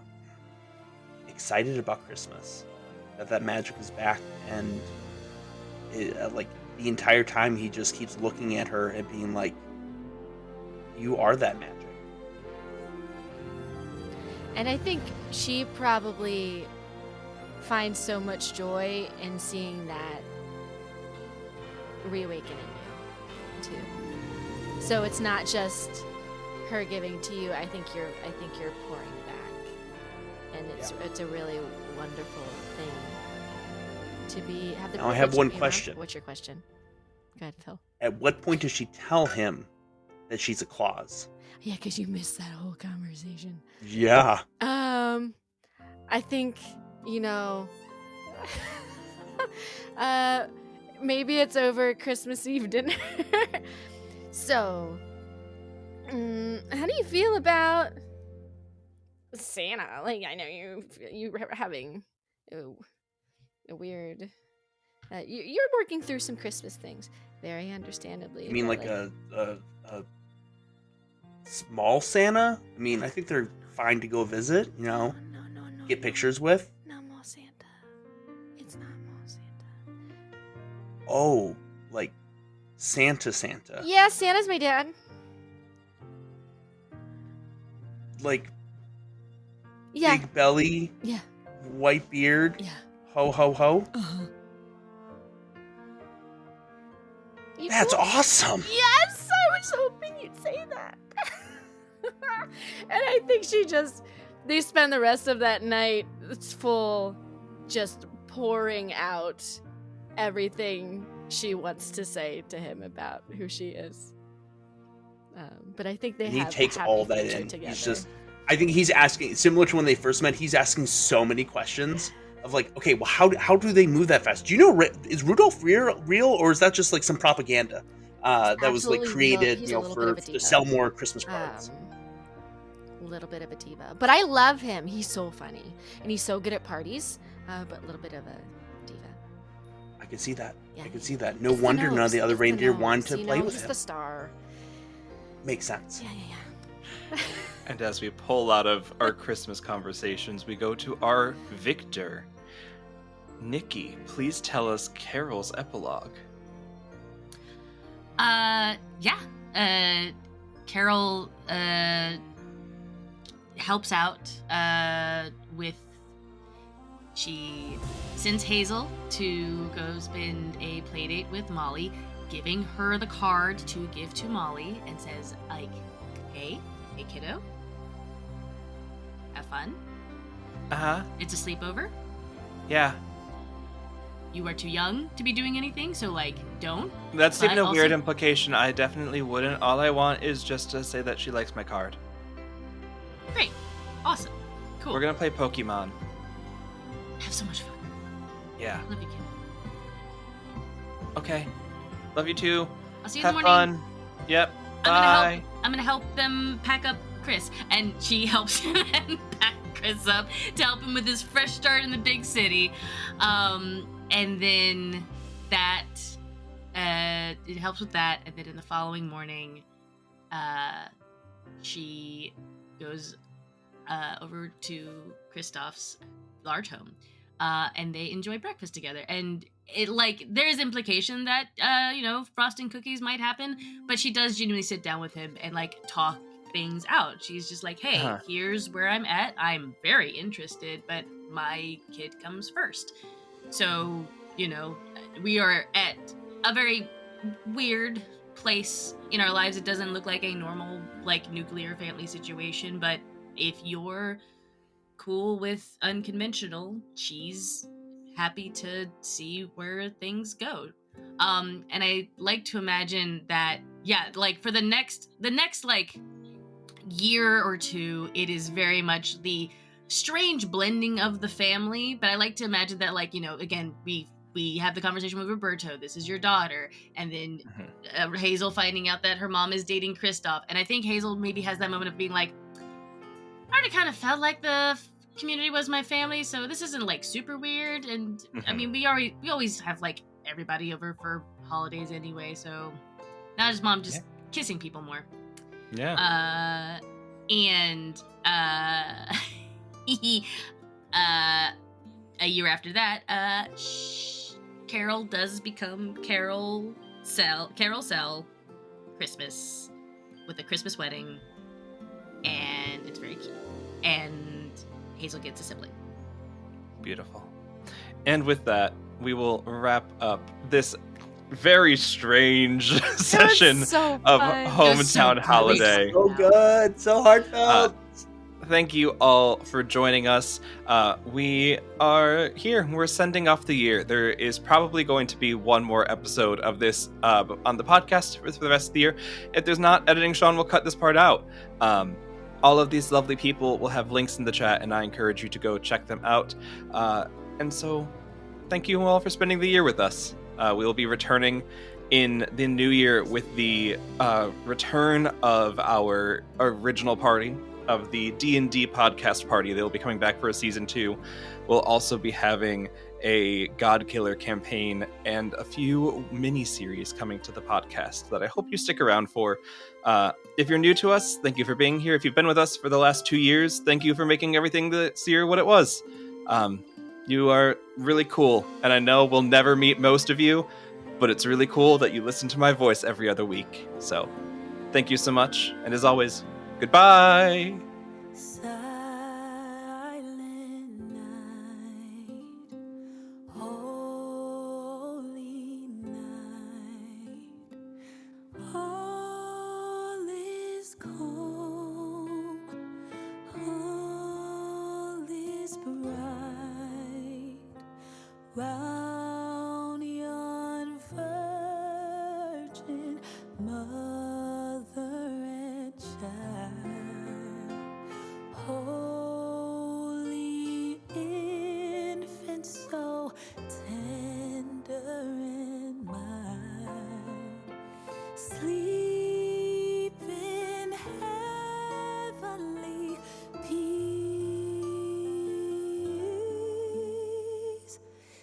excited about Christmas, that magic is back, and like the entire time he just keeps looking at her and being like, you are that magic. And I think she probably finds so much joy in seeing that reawaken in you too. So it's not just her giving to you. I think you're pouring back, and it's a really wonderful thing to have the. Now I have one privilege. question. What's your question? Go ahead, Phil. At what point does she tell him that she's a Claus? Yeah, because you missed that whole conversation. Yeah. I think, maybe it's over Christmas Eve dinner. So, how do you feel about Santa? Like, I know you were having a weird. You're working through some Christmas things, very understandably. You mean like a small Santa? I mean, I think they're fine to go visit, No, get pictures with. No more Santa. It's not more Santa. Oh, like Santa. Yeah, Santa's my dad. Like Yeah. big belly, Yeah. white beard, Yeah. ho ho ho. Uh-huh. That's awesome. Yes, I was hoping you'd say that. And I think they spend the rest of that night, it's full, just pouring out everything she wants to say to him about who she is. But I think He takes all that in. Together. I think he's asking, similar to when they first met, he's asking so many questions. Of like, okay, well, how do they move that fast? Do you know, is Rudolph real, or is that just like some propaganda that was like created, to sell more Christmas cards? A little bit of a diva, but I love him. He's so funny, and he's so good at parties. But a little bit of a diva. I can see that. Yeah, I can see that. No wonder none of the other reindeer wanted to play with he's him. the star. Makes sense. Yeah. And as we pull out of our Christmas conversations, we go to our Victor. Nikki, please tell us Carol's epilogue. Carol helps out with. She sends Hazel to go spend a play date with Molly, giving her the card to give to Molly, and says, like, hey kiddo, have fun. It's a sleepover. Yeah. You are too young to be doing anything, so, like, don't. That's But even a also- weird implication. I definitely wouldn't. All I want is just to say that she likes my card. Great. Awesome. Cool. We're gonna play Pokemon. Have so much fun. Yeah. Love you, kid. Okay. Love you too. I'll see you Have in the morning. fun. Yep. Bye. I'm gonna help them pack up Chris. And she helps him pack Chris up to help him with his fresh start in the big city. And then that, it helps with that. And then in the following morning, she goes over to Kristoff's large home. And they enjoy breakfast together. And it, like, there's implication that, frosting cookies might happen, but she does genuinely sit down with him and, like, talk things out. She's just like, hey, here's where I'm at. I'm very interested, but my kid comes first. So, we are at a very weird place in our lives. It doesn't look like a normal, like, nuclear family situation, but if you're cool with unconventional, she's happy to see where things go. And I like to imagine that, yeah, like for the next like year or two, it is very much the strange blending of the family. But I like to imagine that, like, again, we have the conversation with Roberto. This is your daughter, and then Hazel finding out that her mom is dating Kristoff, and I think Hazel maybe has that moment of being like, I already kind of felt like the community was my family, so this isn't like super weird. And I mean, we always have like everybody over for holidays anyway, so now just mom just kissing people more. Yeah. And a year after that, Carol does become Carol Sell Christmas with a Christmas wedding, and it's very cute. And Hazel gets a sibling. Beautiful. And with that, we will wrap up this very strange session so of fun. Hometown Holiday. So good, so heartfelt. Thank you all for joining us. We are here. We're sending off the year. There is probably going to be one more episode of this on the podcast for the rest of the year. If there's not, editing Sean will cut this part out. All of these lovely people will have links in the chat, and I encourage you to go check them out. And so, thank you all for spending the year with us. We will be returning in the new year with the return of our original party, of the D&D podcast party. They'll be coming back for a season 2. We'll also be having a God Killer campaign and a few mini-series coming to the podcast that I hope you stick around for. If you're new to us, thank you for being here. If you've been with us for the last 2 years, thank you for making everything this year what it was. You are really cool, and I know we'll never meet most of you, but it's really cool that you listen to my voice every other week. So, thank you so much, and as always, goodbye! Silent night, holy night, all is calm, all is bright, round yon virgin mother and child, holy infant, so tender and mild, sleep in heavenly peace,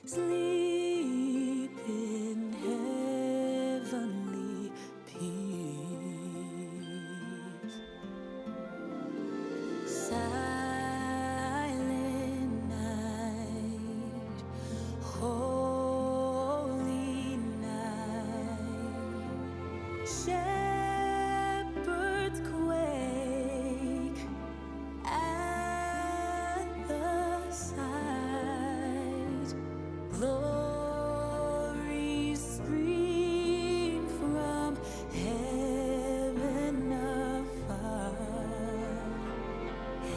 sleep in heavenly peace. Silent night, holy night, shepherds quake at the sight, glory stream from heaven afar,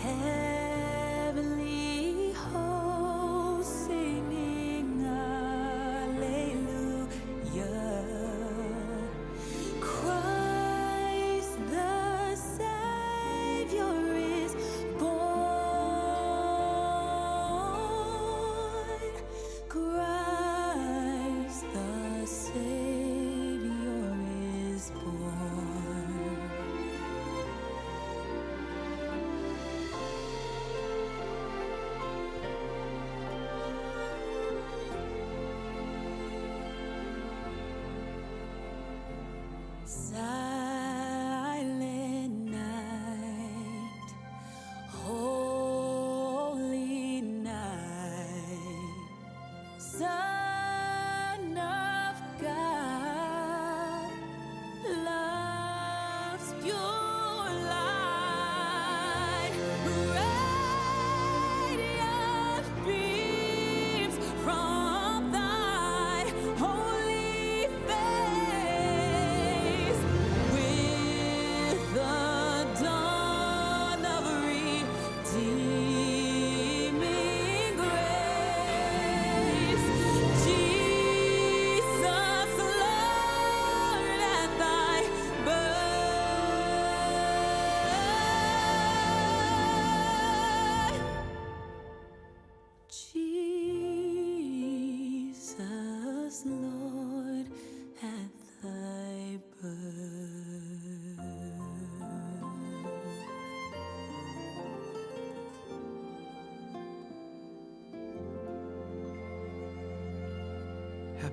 heavenly hosts singing Alleluia. Christ the Savior is born. Christ the Savior is born. Silent night, holy night, Son of God, love's pure light, radiant beams from thy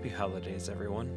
Happy holidays, everyone.